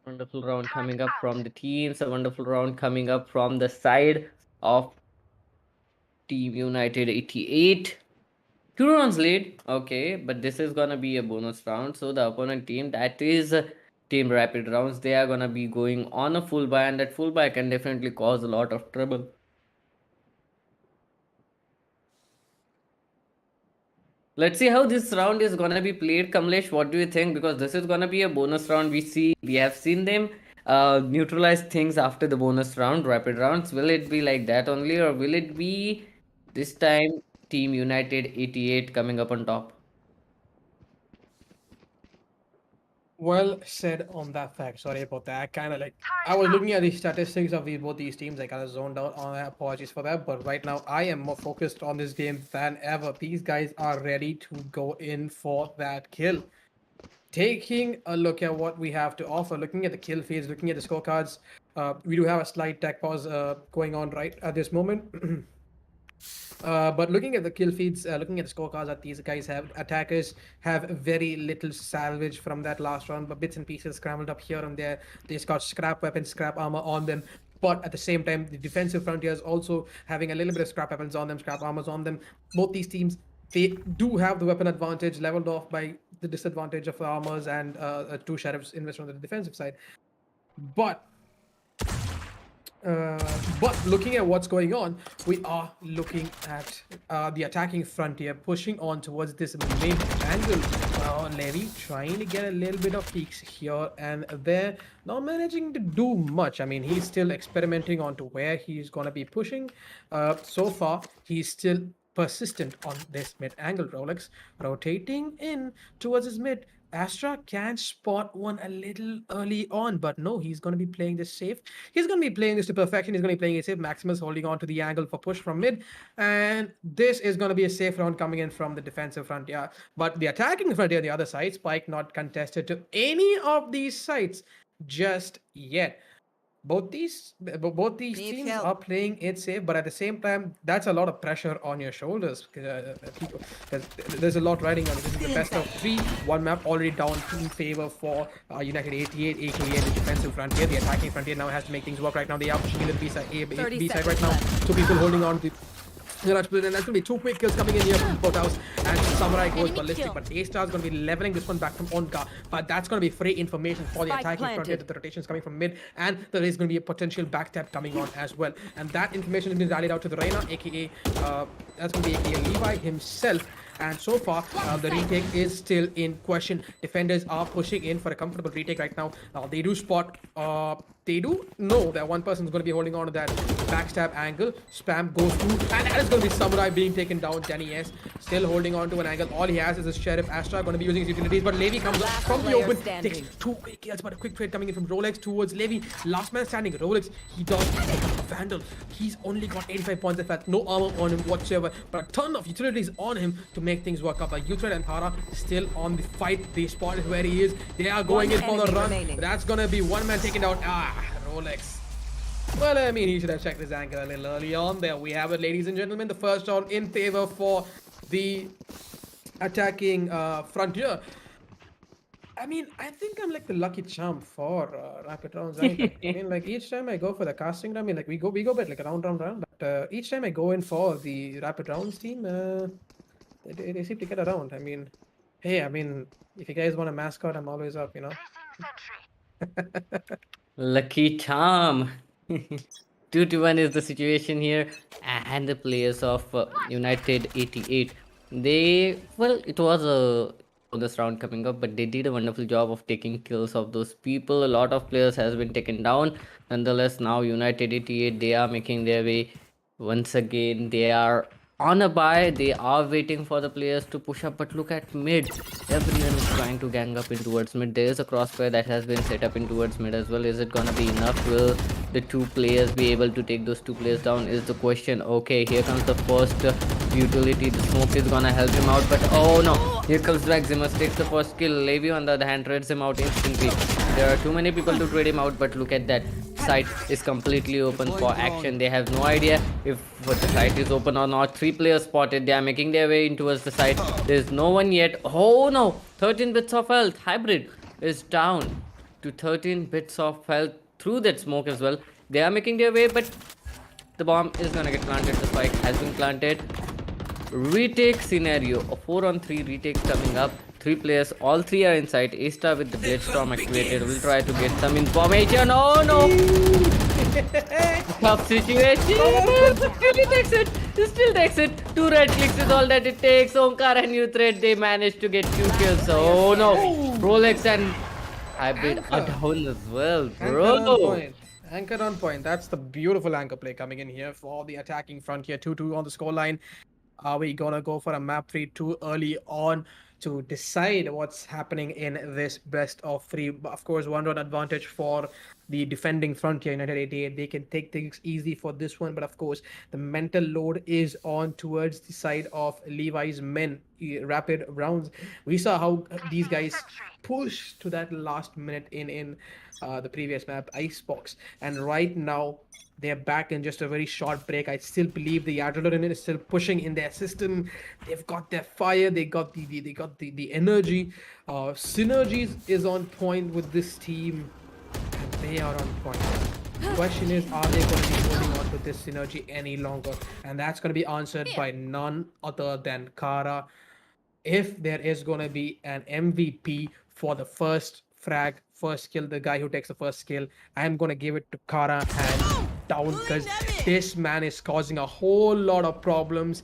Wonderful round coming up from the teams. A wonderful round coming up from the side of Team United 88. 2 rounds lead. Okay, but this is gonna be a bonus round. So the opponent team, that is Team Rapid Rounds, they are gonna be going on a full buy, and that full buy can definitely cause a lot of trouble. Let's see how this round is gonna be played. Kamlesh, what do you think? Because this is gonna be a bonus round. We have seen them neutralize things after the bonus round, rapid rounds. Will it be like that only, or will it be this time Team United 88 coming up on top? Well said on that fact. Sorry about that. I was looking at the statistics of both these teams. I kind of zoned out on that. Apologies for that. But right now, I am more focused on this game than ever. These guys are ready to go in for that kill. Taking a look at what we have to offer, looking at the kill feeds, looking at the scorecards, we do have a slight tech pause going on right at this moment. But looking at the kill feeds, looking at the scorecards that these guys have, attackers have very little salvage from that last round, but bits and pieces scrambled up here and there. They just got scrap weapons, scrap armor on them. But at the same time, the defensive frontiers also having a little bit of scrap weapons on them, scrap armors on them. Both these teams, they do have the weapon advantage leveled off by the disadvantage of the armors and 2 sheriffs invested on the defensive side. But looking at what's going on, we are looking at the attacking frontier pushing on towards this mid angle. Levi trying to get a little bit of peaks here and there, not managing to do much. I mean, he's still experimenting on to where he's going to be pushing. So far, he's still persistent on this mid angle. Rolex rotating in towards his mid. Astra can spot one a little early on, but no, he's going to be playing this safe. He's going to be playing this to perfection. He's going to be playing it safe. Maximus holding on to the angle for push from mid, and this is going to be a safe round coming in from the defensive front. Yeah, but the attacking front on the other side, Spike not contested to any of these sites just yet. Both these teams are playing it safe, but at the same time, that's a lot of pressure on your shoulders because there's a lot riding on it. This is the best of 3. One map already down in favor for United 88, aka the defensive frontier. The attacking frontier now has to make things work right now. They are pushing in the B side right now. 2 people holding on to and that's going to be 2 quick kills coming in here from both house, and Samurai goes ballistic, but A-Star is going to be leveling this one back from Onka, but that's going to be free information for the attacking front here that the rotation is coming from mid, and there is going to be a potential backstab coming on as well, and that information has been rallied out to the Reina, aka that's going to be aka Levi himself. And so far, the retake is still in question. Defenders are pushing in for a comfortable retake right now. They do spot, they do know that one person is going to be holding on to that backstab angle. Spam goes through, and that is going to be Samurai being taken down. Danny S still holding on to an angle. All he has is a Sheriff. Astra going to be using his utilities, but Levi comes from the open, takes 2 quick kills, but a quick trade coming in from Rolex towards Levi. Last man standing. Rolex, he does Vandal. He's only got 85 points. In fact, no armor on him whatsoever, but a ton of utilities on him to make things work out. But Utrecht and Thara still on the fight. They spotted where he is. They are going in for the enemy run. remaining. That's gonna be one man taken out. Rolex. Well, I mean, he should have checked his angle a little early on. There we have it, ladies and gentlemen. The first round in favor for the attacking Frontier. I mean, I think I'm like the lucky charm for rapid rounds. I mean, like each time I go for the casting round, I mean, like we go bit like a round. But each time I go in for the rapid rounds team, they seem to get around. I mean, hey, I mean, if you guys want a mascot, I'm always up, you know. Lucky charm. 2-1 is the situation here, and the players of United 88. It was a bonus round coming up, but they did a wonderful job of taking kills of those people. A lot of players has been taken down. Nonetheless, now United 88, they are making their way once again. They are on a buy. They are waiting for the players to push up, but look at mid. Everyone is trying to gang up in towards mid. There is a crossfire that has been set up in towards mid as well. Is it gonna be enough? Will the two players be able to take those two players down is the question. Okay, here comes the first utility. The smoke is gonna help him out, but oh no, here comes Maximus, takes the first kill. Levi on the other hand trades him out instantly. There are too many people to trade him out, but look at that. Site is completely open for action. They have no idea if the site is open or not. 3 players spotted. They are making their way in towards the site. There's no one yet. Oh no, 13 bits of health. Hybrid is down to 13 bits of health through that smoke as well. They are making their way, but the bomb is gonna get planted. The spike has been planted. Retake scenario. A 4-on-3 retake coming up. 3 players, all 3 are inside. A-Star with the Blade activated. We'll try to get some information. Oh no! Tough situation. Still takes it. 2 red clicks is all that it takes. Omkar and Utrecht, they managed to get 2 kills. Oh no! Rolex and Hybrid are down as well, bro. Anchor on point. That's the beautiful anchor play coming in here for the attacking Frontier. 2-2 on the scoreline. Are we gonna go for a map 3 too early on to decide what's happening in this best of 3? Of course, 1 round advantage for the defending Frontier United 88. They can take things easy for this one, but of course, the mental load is on towards the side of Levi's men. Rapid rounds. We saw how these guys pushed to that last minute in the previous map, Icebox, and right now they're back in just a very short break. I still believe the adrenaline is still pushing in their system. They've got their fire. They got the energy. Synergies is on point with this team, and they are on point. The question is, are they going to be holding on to this synergy any longer? And that's going to be answered by none other than Kara. If there is going to be an MVP for the first frag, first kill, the guy who takes the first kill, I'm going to give it to Kara hands down, because this man is causing a whole lot of problems.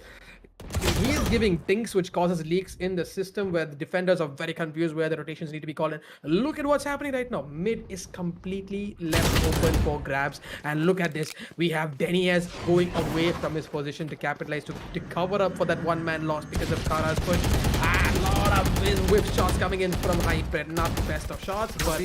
He is giving things which causes leaks in the system where the defenders are very confused where the rotations need to be called in. Look at what's happening right now. Mid is completely left open for grabs, and look at this. We have Deniez going away from his position to capitalize, to cover up for that one-man loss because of Kara's push. A lot of whip shots coming in from Hybrid. Not the best of shots, but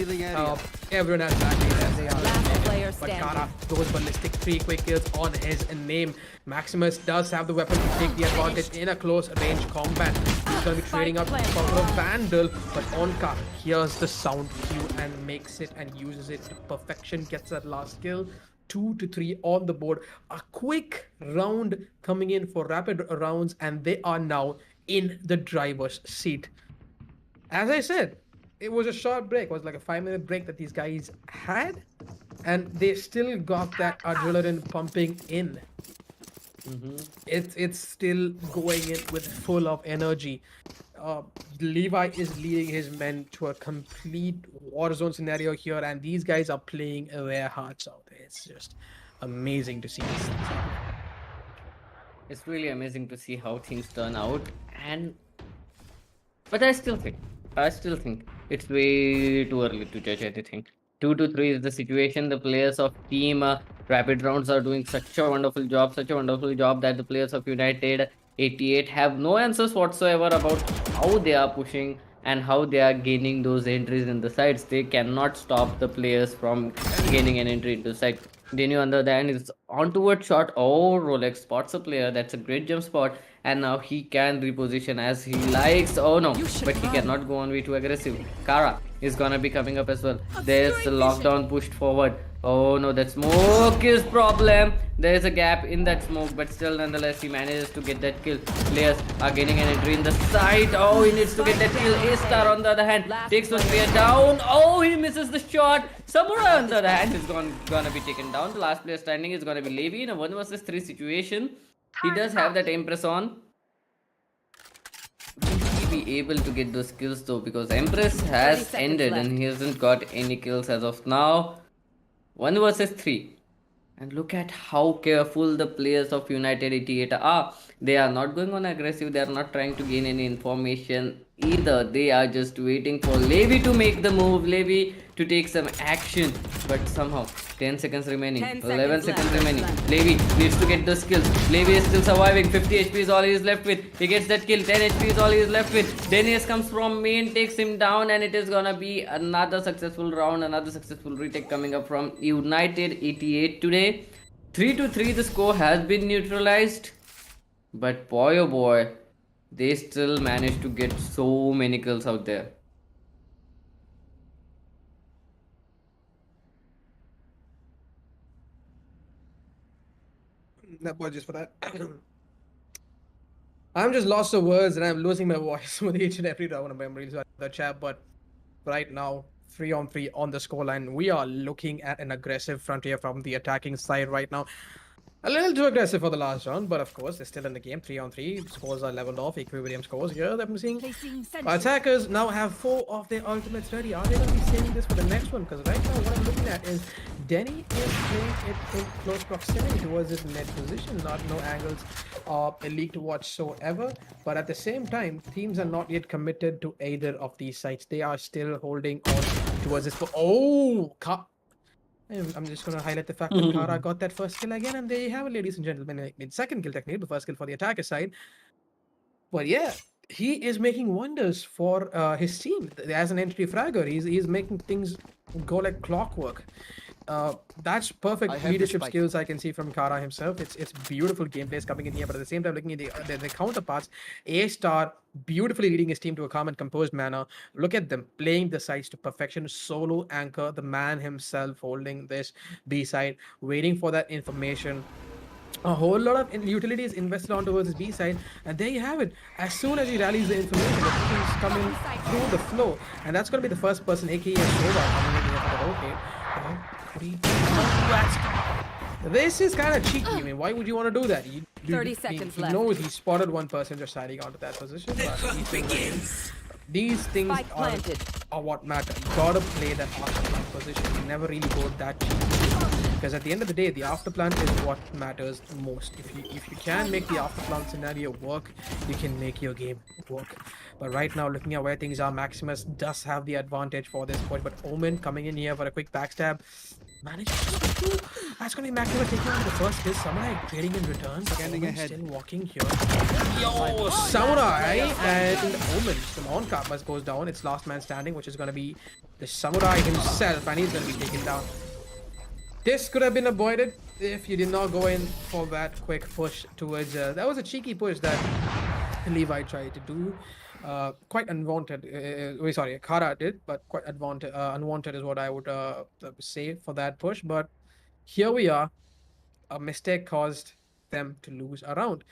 everyone has back as they Last player are. But standing. Kara goes ballistic. 3 quick kills on his name. Maximus does have the weapon to take the advantage in a close range combat. He's going to be trading up for a Vandal, but Onka hears the sound cue and makes it and uses it to perfection. Gets that last kill. 2-3 on the board. A quick round coming in for rapid rounds, and they are now in the driver's seat. As I said, it was a short break. It was like a 5-minute break that these guys had, and they still got that adrenaline pumping in. It's still going in with full of energy. Levi is leading his men to a complete war zone scenario here, and these guys are playing their hearts out. It's just amazing to see this. It's really amazing to see how things turn out, but I still think it's way too early to judge anything. 2-3 is the situation. The players of Team Rapid Rounds are doing such a wonderful job that the players of United 88 have no answers whatsoever about how they are pushing and how they are gaining those entries in the sites. They cannot stop the players from gaining an entry into the site. Denu on the other hand is on towards shot. Oh, Rolex spots a player. That's a great jump spot. and now he can reposition as he likes. Oh no, You should but he run. cannot go on way too aggressive. Kara is gonna be coming up as well. There's a Obscuring lockdown pushed forward. Oh no, that smoke is problem. There's a gap in that smoke, but still nonetheless he manages to get that kill. Players are getting an entry in the side. Oh, he needs to get that kill. A-Star on the other hand takes one player down. Oh, he misses the shot. Samurai on the other hand is gonna be taken down. The last player standing is gonna be Levi in a 1 versus 3 situation. He does have that Empress on. Will he be able to get those kills though? Because Empress 30 has seconds ended left. and he hasn't got any kills as of now. 1 versus 3. And look at how careful the players of United 88 are. They are not going on aggressive. They are not trying to gain any information either. They are just waiting for Levi to make the move. Levi to take some action. But somehow 10 seconds remaining. 10 11 seconds seconds left. remaining. Levi needs to get the skills. Levi is still surviving. 50 HP is all he is left with. He gets that kill. 10 HP is all he is left with. Denius comes from main, takes him down, and it is gonna be another successful round, another successful retake coming up from United 88 today. 3-3 the score has been neutralized. But boy oh boy, they still managed to get so many kills out there. Apologies for that. I'm just lost of words and I'm losing my voice with each and every round. I'm really sorry for the chat, but right now, 3-on-3 on the scoreline. We are looking at an aggressive frontier from the attacking side right now. A little too aggressive for the last round, but of course, they're still in the game. 3-on-3 scores are leveled off, equilibrium scores here that I'm seeing. Placing sentry. Attackers now have 4 of their ultimates ready. Are they going to be saving this for the next one? Because right now, what I'm looking at is Denny is playing it in close proximity towards his mid position. Not no angles of elite whatsoever. But at the same time, teams are not yet committed to either of these sites. They are still holding on towards this. Oh, I'm just going to highlight the fact that Kara got that first kill again, and there you have it, ladies and gentlemen. I mean, second kill technically, the first kill for the attacker side. But yeah, he is making wonders for his team as an entry fragger. He's making things go like clockwork. That's perfect leadership skills I can see from Kara himself. It's beautiful gameplays coming in here, but at the same time, looking at the counterparts, A-Star beautifully leading his team to a calm and composed manner. Look at them playing the sides to perfection. Solo anchor, the man himself holding this B side, waiting for that information. A whole lot of utilities invested on towards his B side, and there you have it. As soon as he rallies the information, the things coming through the flow, and that's going to be the first person, aka Shova, coming in here for the rotate. This is kind of cheeky. I mean, why would you want to do that? 30 seconds he left. knows he spotted one person just sliding onto that position. These things Spike planted. are what matter. You gotta play that after plant position. You never really go that cheeky. Because at the end of the day, the after plant is what matters most. If you can make the after plant scenario work, you can make your game work. But right now, looking at where things are, Maximus does have the advantage for this point. But Omen coming in here for a quick backstab. Manages to. That's going to be Maximus taking on the first kill. Samurai trading in return. Scanning ahead. Still walking here. Yo, Samurai and Omen. Simon Karmas goes down. It's last man standing, which is going to be the Samurai himself. And he's going to be taken down. This could have been avoided if you did not go in for that quick push towards. That was a cheeky push that Levi tried to do. Quite unwanted. Sorry, Kara did, but quite unwanted is what I would say for that push. But here we are. A mistake caused them to lose a round.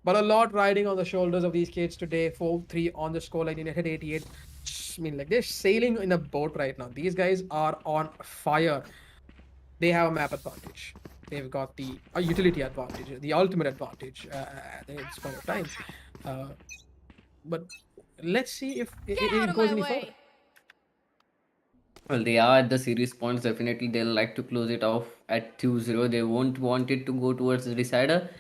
But a lot riding on the shoulders of these kids today. 4-3 on the scoreline. United 88. I mean, like they're sailing in a boat right now. These guys are on fire. They have a map advantage. They've got the utility advantage, the ultimate advantage at this point of time. But let's see if it goes any further. Well, they are at the series points. Definitely, they'll like to close it off at 2-0. They won't want it to go towards the decider.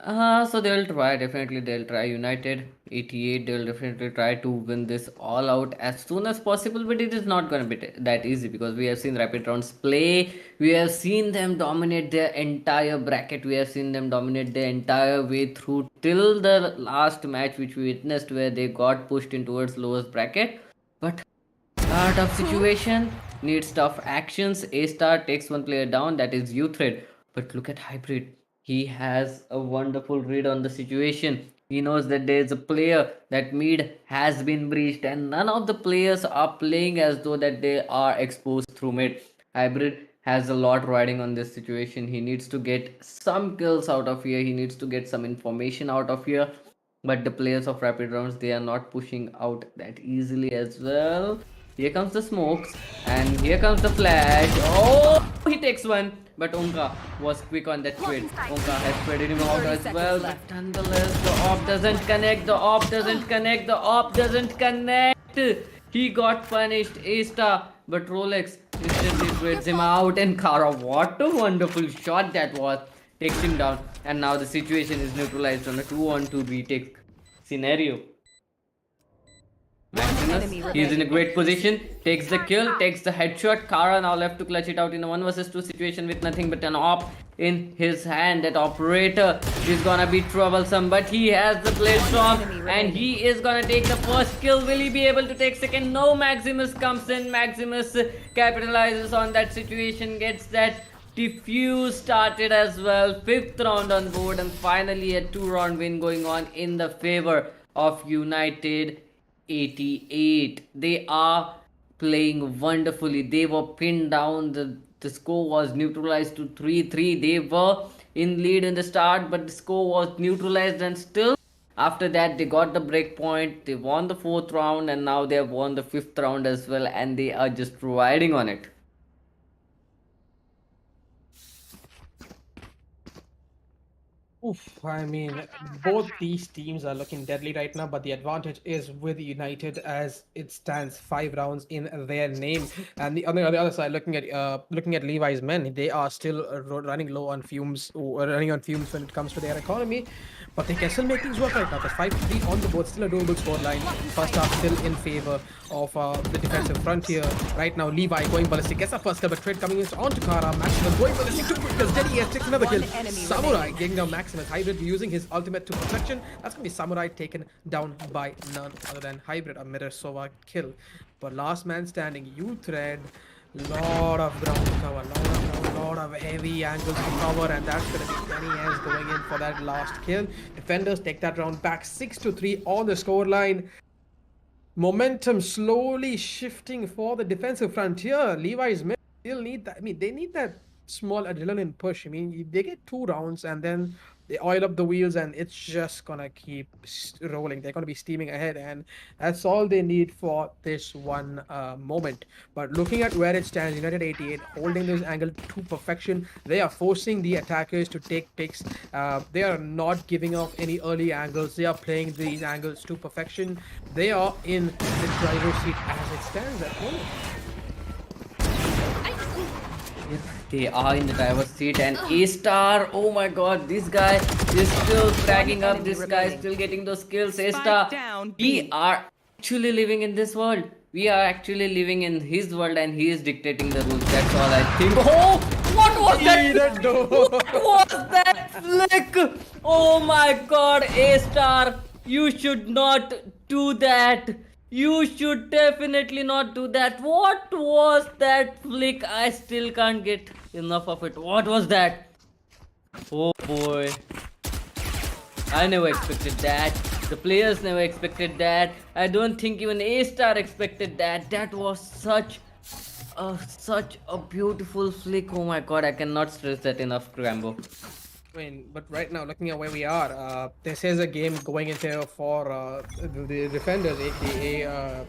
So they'll try. Definitely, they'll try. United 88. They'll definitely try to win this all out as soon as possible. But it is not going to be that easy because we have seen Rapid Rounds play. We have seen them dominate their entire bracket. We have seen them dominate their entire way through till the last match, which we witnessed, where they got pushed in towards lowest bracket. But tough situation, needs tough actions. A-Star takes one player down, that is Uthred. But look at Hybrid. He has a wonderful read on the situation. He knows that there is a player, that mid has been breached, and none of the players are playing as though that they are exposed through mid. Hybrid has a lot riding on this situation. He needs to get some kills out of here. He needs to get some information out of here. But the players of rapid rounds, they are not pushing out that easily as well. Here comes the smokes, and here comes the flash. Oh, he takes one, but Onka was quick on that trade. Onka has traded him out 30 as seconds well, left. but nonetheless, the op doesn't connect. The op doesn't connect. The op doesn't connect. He got punished, A-star, but Rolex instantly trades him out. And Kara, what a wonderful shot that was! Takes him down, and now the situation is neutralized on a 2-on-2 retake scenario. Maximus, he's in a great position, takes the kill, takes the headshot. Kara now left to clutch it out in a 1 versus 2 situation with nothing but an op in his hand. That operator is gonna be troublesome, but he has the blade storm and he is gonna take the first kill. Will he be able to take second? No, Maximus comes in. Maximus capitalizes on that situation, gets that defuse started as well. 5th round on board, and finally a 2-round win going on in the favor of United 88. They are playing wonderfully. They were pinned down. The score was neutralized to 3-3. They were in lead in the start, but the score was neutralized, and still after that they got the break point. They won the 4th round, and now they have won the 5th round as well, and they are just riding on it. Oof, I mean, both these teams are looking deadly right now, but the advantage is with United as it stands 5 rounds in their name. And on the other side, looking at Levi's men, they are still running low on fumes, running on fumes when it comes to their economy. But they can still make things work right now. There's 5-3 on the board, still a doable scoreline. First half still in favor of the defensive frontier. Right now, Levi going ballistic, gets a first kill, but trade coming in onto Kara. Maximus going ballistic too quick because Denny has taken another kill. One enemy Samurai getting down Maximus. Hybrid using his ultimate to protection. That's gonna be Samurai taken down by none other than Hybrid, a Mirror Sova kill. But last man standing, you thread. Lot of ground to cover, lot of heavy angles to cover, and that's gonna be Danny S going in for that last kill. Defenders take that round back 6-3 on the scoreline. Momentum slowly shifting for the defensive frontier. Levi's men still need that. I mean, they need that small adrenaline push. I mean, they get 2 rounds and then they oil up the wheels and it's just gonna keep rolling. They're gonna be steaming ahead, and that's all they need for this one moment. But looking at where it stands, United 88 holding this angle to perfection. They are forcing the attackers to take picks. They are not giving up any early angles. They are playing these angles to perfection. They are in the driver's seat as it stands at the moment. They are in the driver's seat, and A-star, oh my god, this guy is still fragging up. This guy is still getting those kills. A-star, down, we B. are actually living in this world. We are actually living in his world, and he is dictating the rules. That's all I think. Oh, what was that? What was that flick? Oh my god, A-star, you should not do that. You should definitely not do that. What was that flick? I still can't get enough of it. What was that? Oh boy. I never expected that. The players never expected that. I don't think even A-star expected that. That was such a beautiful flick. Oh my god, I cannot stress that enough, Rambo. I mean, but right now, looking at where we are, this is a game going into for the defenders, aka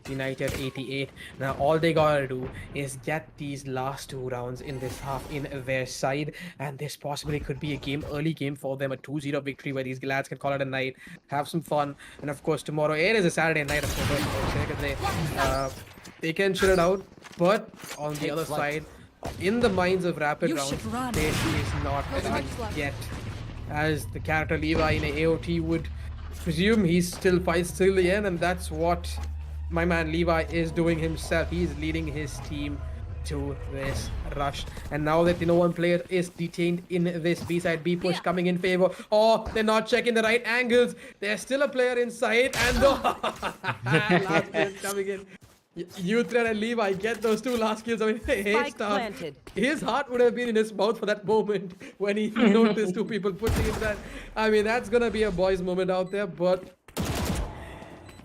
United 88. Now, all they gotta do is get these last 2 rounds in this half in their side, and this possibly could be a early game for them, a 2-0 victory where these lads can call it a night, have some fun, and of course, tomorrow it is a Saturday night, of course, they can chill it out, but on the other side, in the minds of rapid You rounds, should run. this is not done yet. As the character Levi in a AOT would presume, he still fights till the end, and that's what my man Levi is doing himself. He's leading his team to this rush. And now that one player is detained in this B-side, B push coming in favor. Oh, they're not checking the right angles. There's still a player inside, and the last player coming in. You thread and leave. I get those two last kills. I mean, hey, Spike Star, planted. his heart would have been in his mouth for that moment when he noticed two people pushing in that. I mean, that's gonna be a boys' moment out there. But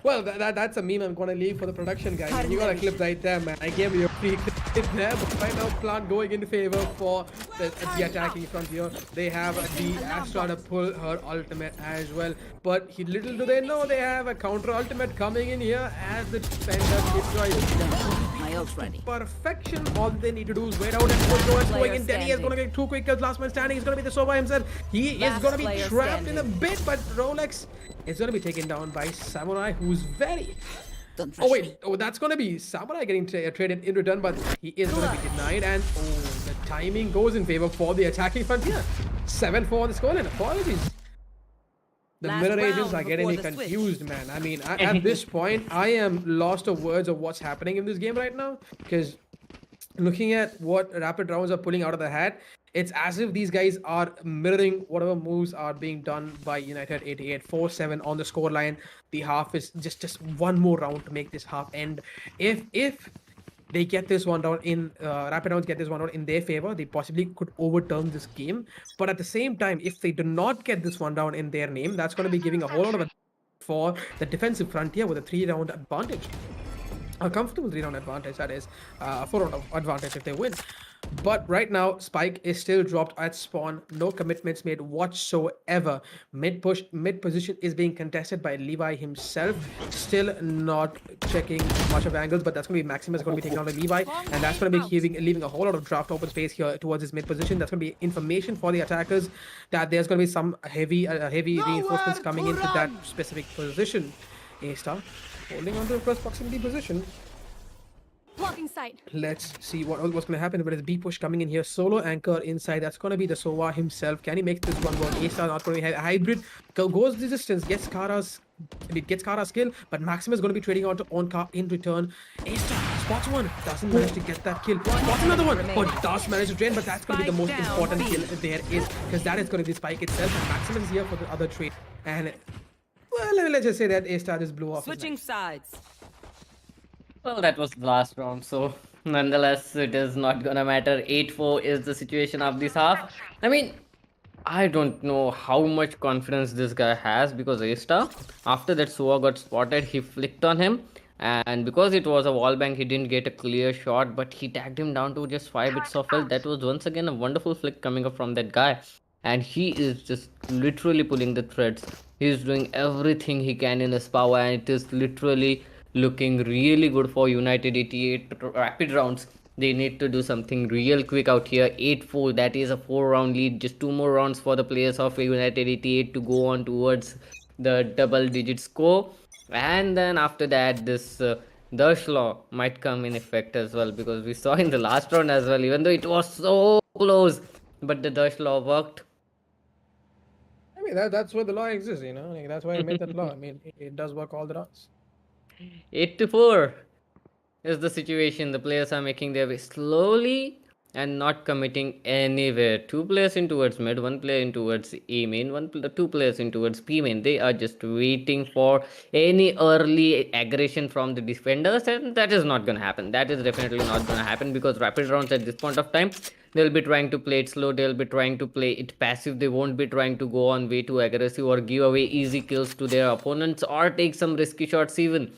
well, that's a meme I'm gonna leave for the production guy. You got a clip right there, man. I gave you a free clip there, but right now Plant going in favor for the attacking front here. They have the Astra to pull her ultimate as well, but little do they know they have a counter ultimate coming in here as the defender destroys. My ult's ready. Perfection. All they need to do is wait out and push going Player in. Denny is standing. gonna get 2 quick kills. Last man standing is gonna be the Sova himself. He is Last gonna be player trapped in a standing. bit, but Rolex is gonna be taken down by Samurai, who's very. Don't Oh rush me. wait, oh that's gonna be Samurai getting traded in return, but he is gonna be denied, and oh, the timing goes in favor for the attacking front here. 7-4 on the scoreline. Apologies. The Last mirror agents round are getting me before the switch. confused, man. I mean, at this point, I am lost of words of what's happening in this game right now. Because looking at what Rapid Rounds are pulling out of the hat, it's as if these guys are mirroring whatever moves are being done by United 88. 4-7 on the scoreline. The half is just one more round to make this half end. If they get this one down in Rapid Rounds get this one out in their favor, they possibly could overturn this game. But at the same time, if they do not get this one down in their name, that's going to be giving a whole lot of for the defensive frontier with a 3-round advantage. A comfortable 3-round advantage, that is. 4-round advantage if they win. But right now, Spike is still dropped at spawn. No commitments made whatsoever. Mid position is being contested by Levi himself. Still not checking much of angles, but that's going to be Maximus going to be taking out by Levi, and that's going to be leaving a whole lot of draft open space here towards his mid position. That's going to be information for the attackers that there's going to be some heavy reinforcements coming into that specific position. A-Star holding on to the first proximity position. Blocking sight. Let's see what's going to happen. But it's B push coming in here. Solo anchor inside. That's going to be the Sova himself. Can he make this one work? A-Star not going to have a hybrid. Goes the distance. Gets Kara's kill. But Maxim is going to be trading out on car in return. A-Star spots one. Doesn't manage to get that kill. Spots another one. But does manage to drain. But that's going to be the most Spike down, important B. kill there is. Because that is going to be Spike itself. And Maxim is here for the other trade. And well, let's just say that A-Star just blew off. his Switching knife. sides. Well, that was the last round, so nonetheless, it is not gonna matter. 8-4 is the situation of this half. I mean, I don't know how much confidence this guy has, because A-Star, after that Sova got spotted, he flicked on him, and because it was a wall bang, he didn't get a clear shot, but he tagged him down to just 5 bits of health. That was once again a wonderful flick coming up from that guy, and he is just literally pulling the threads. He's doing everything he can in his power, and it is literally looking really good for United 88 Rapid Rounds. They need to do something real quick out here. 8-4, that is a 4-round lead. Just 2 more rounds for the players of United 88 to go on towards the double-digit score. And then after that, this Dash Law might come in effect as well, because we saw in the last round as well, even though it was so close, but the Dash Law worked. I mean, that's where the law exists, you know. Like, that's why I made that law. I mean, it does work all the rounds. 8-4 is the situation. The players are making their way slowly and not committing anywhere. 2 players in towards mid, 1 player in towards A main, 2 players in towards B main. They are just waiting for any early aggression from the defenders, and that is not gonna happen. That is definitely not gonna happen, because Rapid Rounds at this point of time, they'll be trying to play it slow, they'll be trying to play it passive, they won't be trying to go on way too aggressive or give away easy kills to their opponents or take some risky shots even.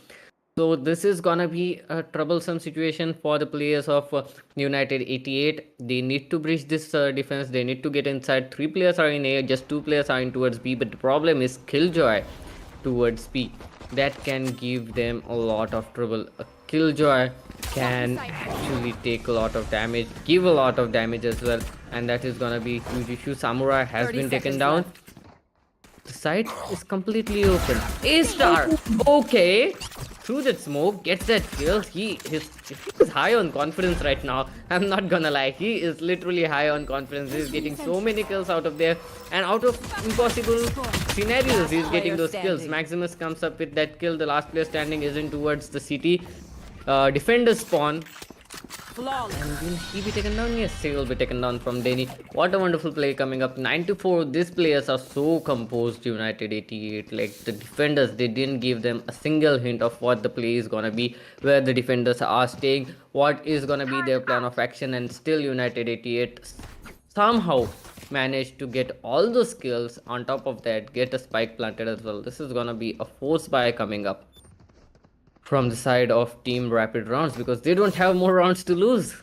So this is gonna be a troublesome situation for the players of United 88. They need to bridge this defense. They need to get inside. 3 players are in A, just 2 players are in towards B. But the problem is Killjoy towards B. That can give them a lot of trouble. A Killjoy can actually take a lot of damage, give a lot of damage as well. And that is gonna be a huge issue. Samurai has 30 been taken seconds down. left. The site is completely open. A-Star, okay, through that smoke, gets that kill. He is high on confidence right now. I'm not gonna lie, he is literally high on confidence. He's getting so many kills out of there, and out of impossible scenarios, he's getting those kills. Maximus comes up with that kill. The last player standing is in towards the city. Defender spawn. Flawless. And will he be taken down? Yes, he will be taken down from Denny. What a wonderful play coming up. 9-4. These players are so composed, United 88. Like the defenders, they didn't give them a single hint of what the play is gonna be, where the defenders are staying, what is gonna be their plan of action, and still United 88 somehow managed to get all those skills. On top of that, get a spike planted as well. This is gonna be a force buy coming up from the side of Team Rapid Rounds because they don't have more rounds to lose.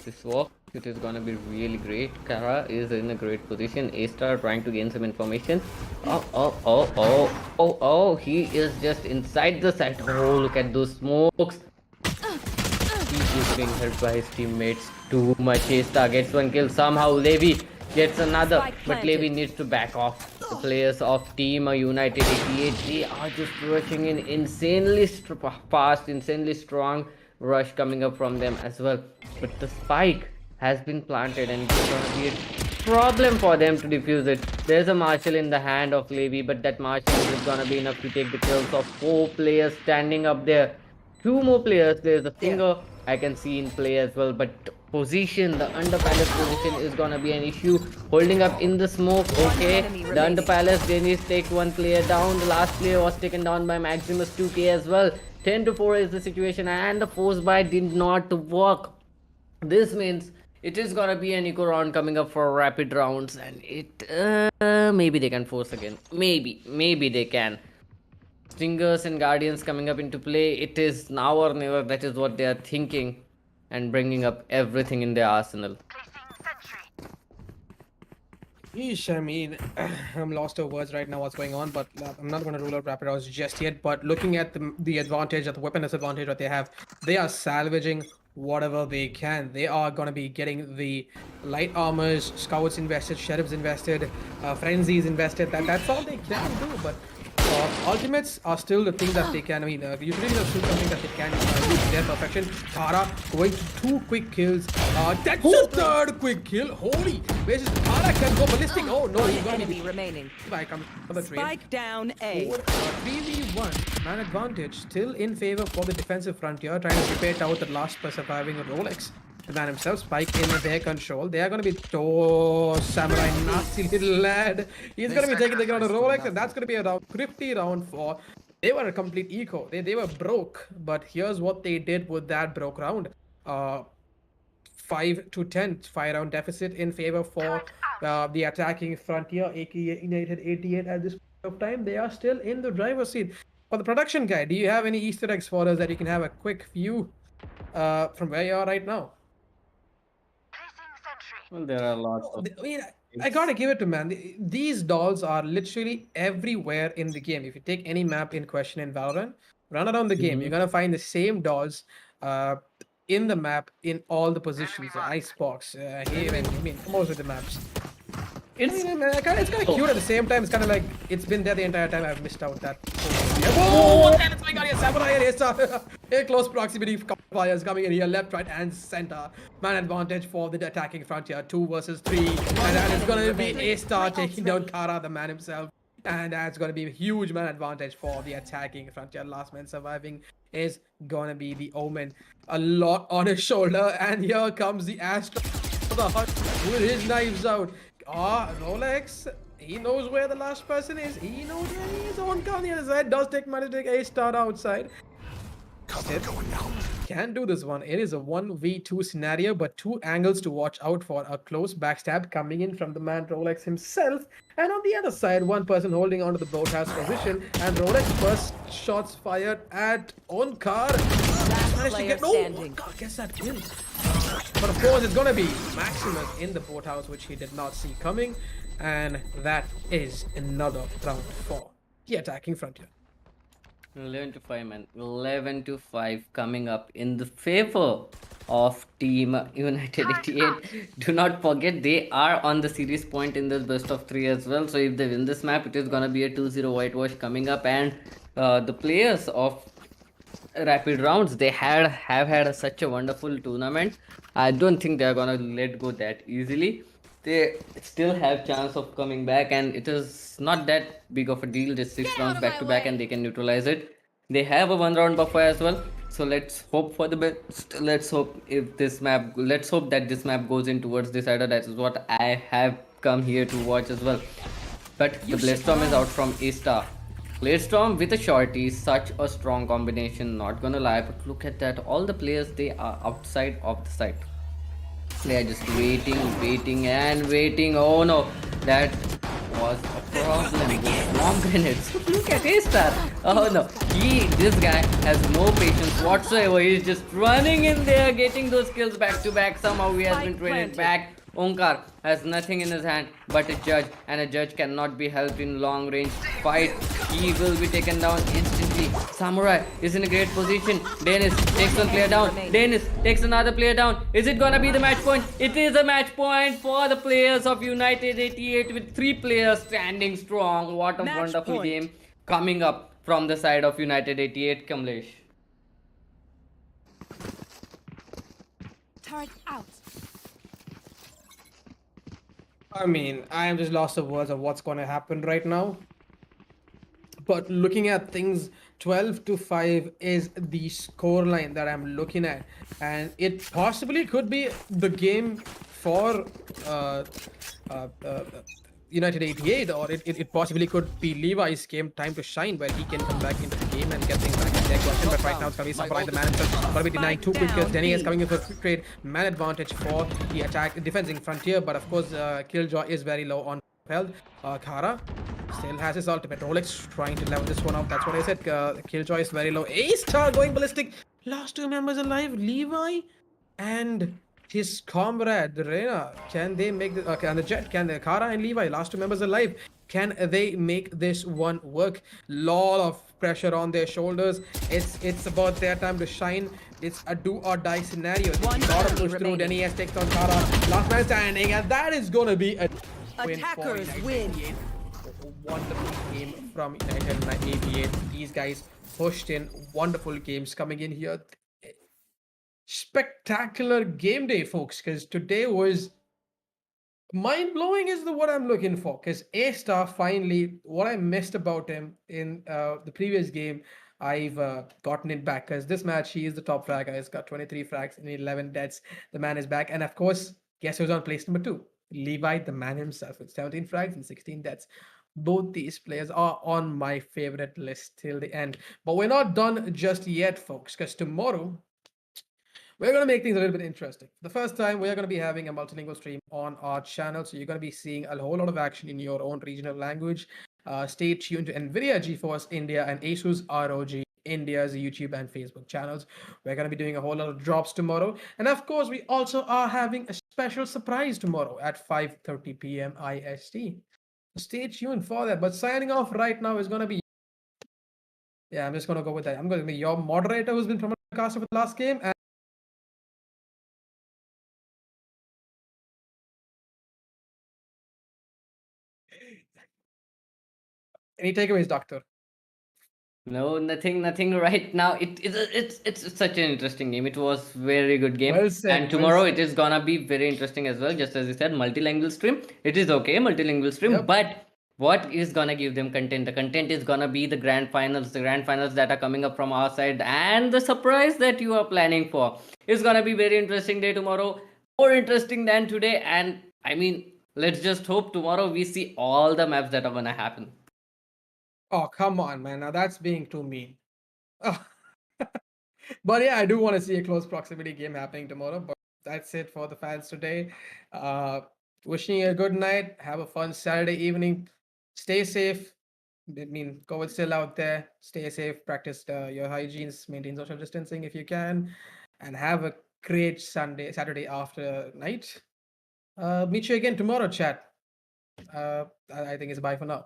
This walk, it is gonna be really great. Kara is in a great position. A-Star trying to gain some information. Oh, he is just inside the site. Oh, look at those smokes. He is being helped by his teammates too much. A-Star gets one kill. Somehow Levi gets another. Spike But planted. Levi needs to back off. The players of Team United 88, they are just rushing in insanely fast, insanely strong rush coming up from them as well. But the spike has been planted and it's going to be a problem for them to defuse it. There's a Marshall in the hand of Levi, but that Marshall is going to be enough to take the kills of 4 players standing up there. 2 more players. There's a finger I can see in play as well, but position, the under palace position is gonna be an issue. Holding up in the smoke. Okay, enemy the under remaining. palace, Dennis takes one player down. The last player was taken down by Maximus 2K as well. 10-4 is the situation, and the force buy did not work. This means it is gonna be an eco round coming up for rapid rounds, and it maybe they can force again. Maybe they can. Stingers and Guardians coming up into play. It is now or never. That is what they are thinking, and bringing up everything in their arsenal. Yeesh, I mean, I'm lost of words right now what's going on, but I'm not going to rule out rapid rounds just yet. But looking at the advantage, at the weapon disadvantage that they have, they are salvaging whatever they can. They are going to be getting the light armors, scouts invested, sheriffs invested, frenzies invested. That's all they can do. But ultimates are still the thing that they can. I mean, usually there's still something that they can do to their perfection. Kara going to 2 quick kills. That's a 3rd quick kill. Holy, where's his Kara can go ballistic. Oh no, he's gonna Enemy be remaining. by come for the trade. Spike down A. 3v1 man advantage still in favor for the defensive frontier, trying to prepare out the last per surviving Rolex. The man himself, Spike in their control. They are going to be samurai, nasty little lad. He's going to be taking the ground of Rolex, and that's going to be a round, thrifty round for. They were a complete eco. They were broke, but here's what they did with that broke round. 5-10, 5-round deficit in favor for the attacking frontier, aka United 88 at this point of time. They are still in the driver's seat. For the production guy, do you have any Easter eggs for us that you can have a quick view from where you are right now? Well, there are lots of. I mean, I gotta give it to man. These dolls are literally everywhere in the game. If you take any map in question in Valorant, run around the game, you're gonna find the same dolls in the map in all the positions. Icebox, Haven. I mean, most of the maps. It's kind of cute at the same time. It's kind of like it's been there the entire time. I've missed out that. Oh, what the hell is going on here? Samurai and A-Star. A close proximity fires coming in here, left, right, and center. Man advantage for the attacking frontier. 2 versus 3, and that is gonna be A-Star taking down Kara, the man himself. And that's gonna be a huge man advantage for the attacking frontier. Last man surviving is gonna be the Omen. A lot on his shoulder, and here comes the Astra the hut with his knives out. Rolex, he knows where the last person is. He knows where he is. On the other side, does take manage to take A-Star outside. Cover going out. Can do this one. It is a 1v2 scenario, but 2 angles to watch out for. A close backstab coming in from the man Rolex himself, and on the other side, one person holding onto the boathouse position, and Rolex first shots fired at Onkar. Managed to player get standing. Onkar gets that kill. But of course, it's gonna be Maximus in the boathouse, which he did not see coming, and that is another round for the attacking frontier. 11-5, man. 11-5 coming up in the favor of Team United 88. Do not forget they are on the series point in this best of 3 as well. So if they win this map, it is gonna be a 2-0 whitewash coming up, and the players of Rapid Rounds, they have had such a wonderful tournament. I don't think they are gonna let go that easily. they still have chance of coming back, and it is not that big of a deal. Just 6 rounds back to back, and they can neutralize it. They have a 1 round buffer as well, so let's hope for the best. Let's hope if this map, let's hope that this map goes in towards this side. That is what I have come here to watch as well. But the Blairstorm is out from A star. Blairstorm with a shorty, such a strong combination, not gonna lie, but look at that. All the players, they are outside of the site. They are just waiting, waiting, and waiting. Oh no, that was a problem. Those bomb grenades. Look at A-Star. Oh no, this guy has no patience whatsoever. He's just running in there, getting those kills back to back. Somehow he has been traded back. Onkar has nothing in his hand but a judge, and a judge cannot be helped in long range fight. He will be taken down instantly. Samurai is in a great position. Dennis takes one player down. Dennis takes another player down. Is it gonna be the match point? It is a match point for the players of United 88 with 3 players standing strong. What a wonderful game coming up from the side of United 88, Kamlesh. Turret out. I mean, I am just lost of words of what's going to happen right now. But looking at things, 12-5 is the score line that I'm looking at, and it possibly could be the game for United 88, or it possibly could be Levi's game, time to shine, where he can come back into the game and get things back in their question. But right now it's going to be Samurai, the man himself, going to be denying 2 quick kills. Denny is coming in for a quick trade, man advantage for the attack, defending frontier, but of course Killjoy is very low on health. Kara still has his ultimate. Rolex trying to level this one out. That's what I said. Killjoy is very low. A-Star going ballistic. Last 2 members alive, Levi and his comrade, the Reyna. Can they make the and the Jet? Can the Kara and Levi, last 2 members alive? Can they make this one work? Lot of pressure on their shoulders. It's about their time to shine. It's a do or die scenario. Gotta push through. Denny has takes on Kara. Last man standing, and that is gonna be a win for Attackers United win. 88. Wonderful game from United 88. These guys pushed in wonderful games coming in here. Spectacular game day, folks, because today was mind-blowing is the what I'm looking for. Because A-Star finally, what I missed about him in the previous game, I've gotten it back. Because this match, he is the top frag. He's got 23 frags and 11 deaths. The man is back. And of course, guess who's on place number 2? Levi, the man himself, with 17 frags and 16 deaths. Both these players are on my favorite list till the end. But we're not done just yet, folks, because tomorrow we're going to make things a little bit interesting. The first time, we're going to be having a multilingual stream on our channel. So you're going to be seeing a whole lot of action in your own regional language. Stay tuned to NVIDIA GeForce India and Asus ROG India's YouTube and Facebook channels. We're going to be doing a whole lot of drops tomorrow. And of course, we also are having a special surprise tomorrow at 5:30 p.m. IST. Stay tuned for that. But signing off right now is going to be... Yeah, I'm just going to go with that. I'm going to be your moderator who's been promoted to caster for the last game. And any takeaways, Doctor? No, nothing right now. It's such an interesting game. It was very good game. Well said, And tomorrow it is gonna be very interesting as well. Just as you said, multilingual stream. It is okay, multilingual stream. Yep. But what is gonna give them content? The content is gonna be the grand finals. The grand finals that are coming up from our side, and the surprise that you are planning for. It's gonna be very interesting day tomorrow. More interesting than today. And I mean, let's just hope tomorrow we see all the maps that are gonna happen. Oh, come on, man. Now that's being too mean. Oh. But yeah, I do want to see a close proximity game happening tomorrow. But that's it for the fans today. Wishing you a good night. Have a fun Saturday evening. Stay safe. I mean, COVID still out there. Stay safe. Practice your hygienes. Maintain social distancing if you can. And have a great Saturday after night. Meet you again tomorrow, chat. I think it's bye for now.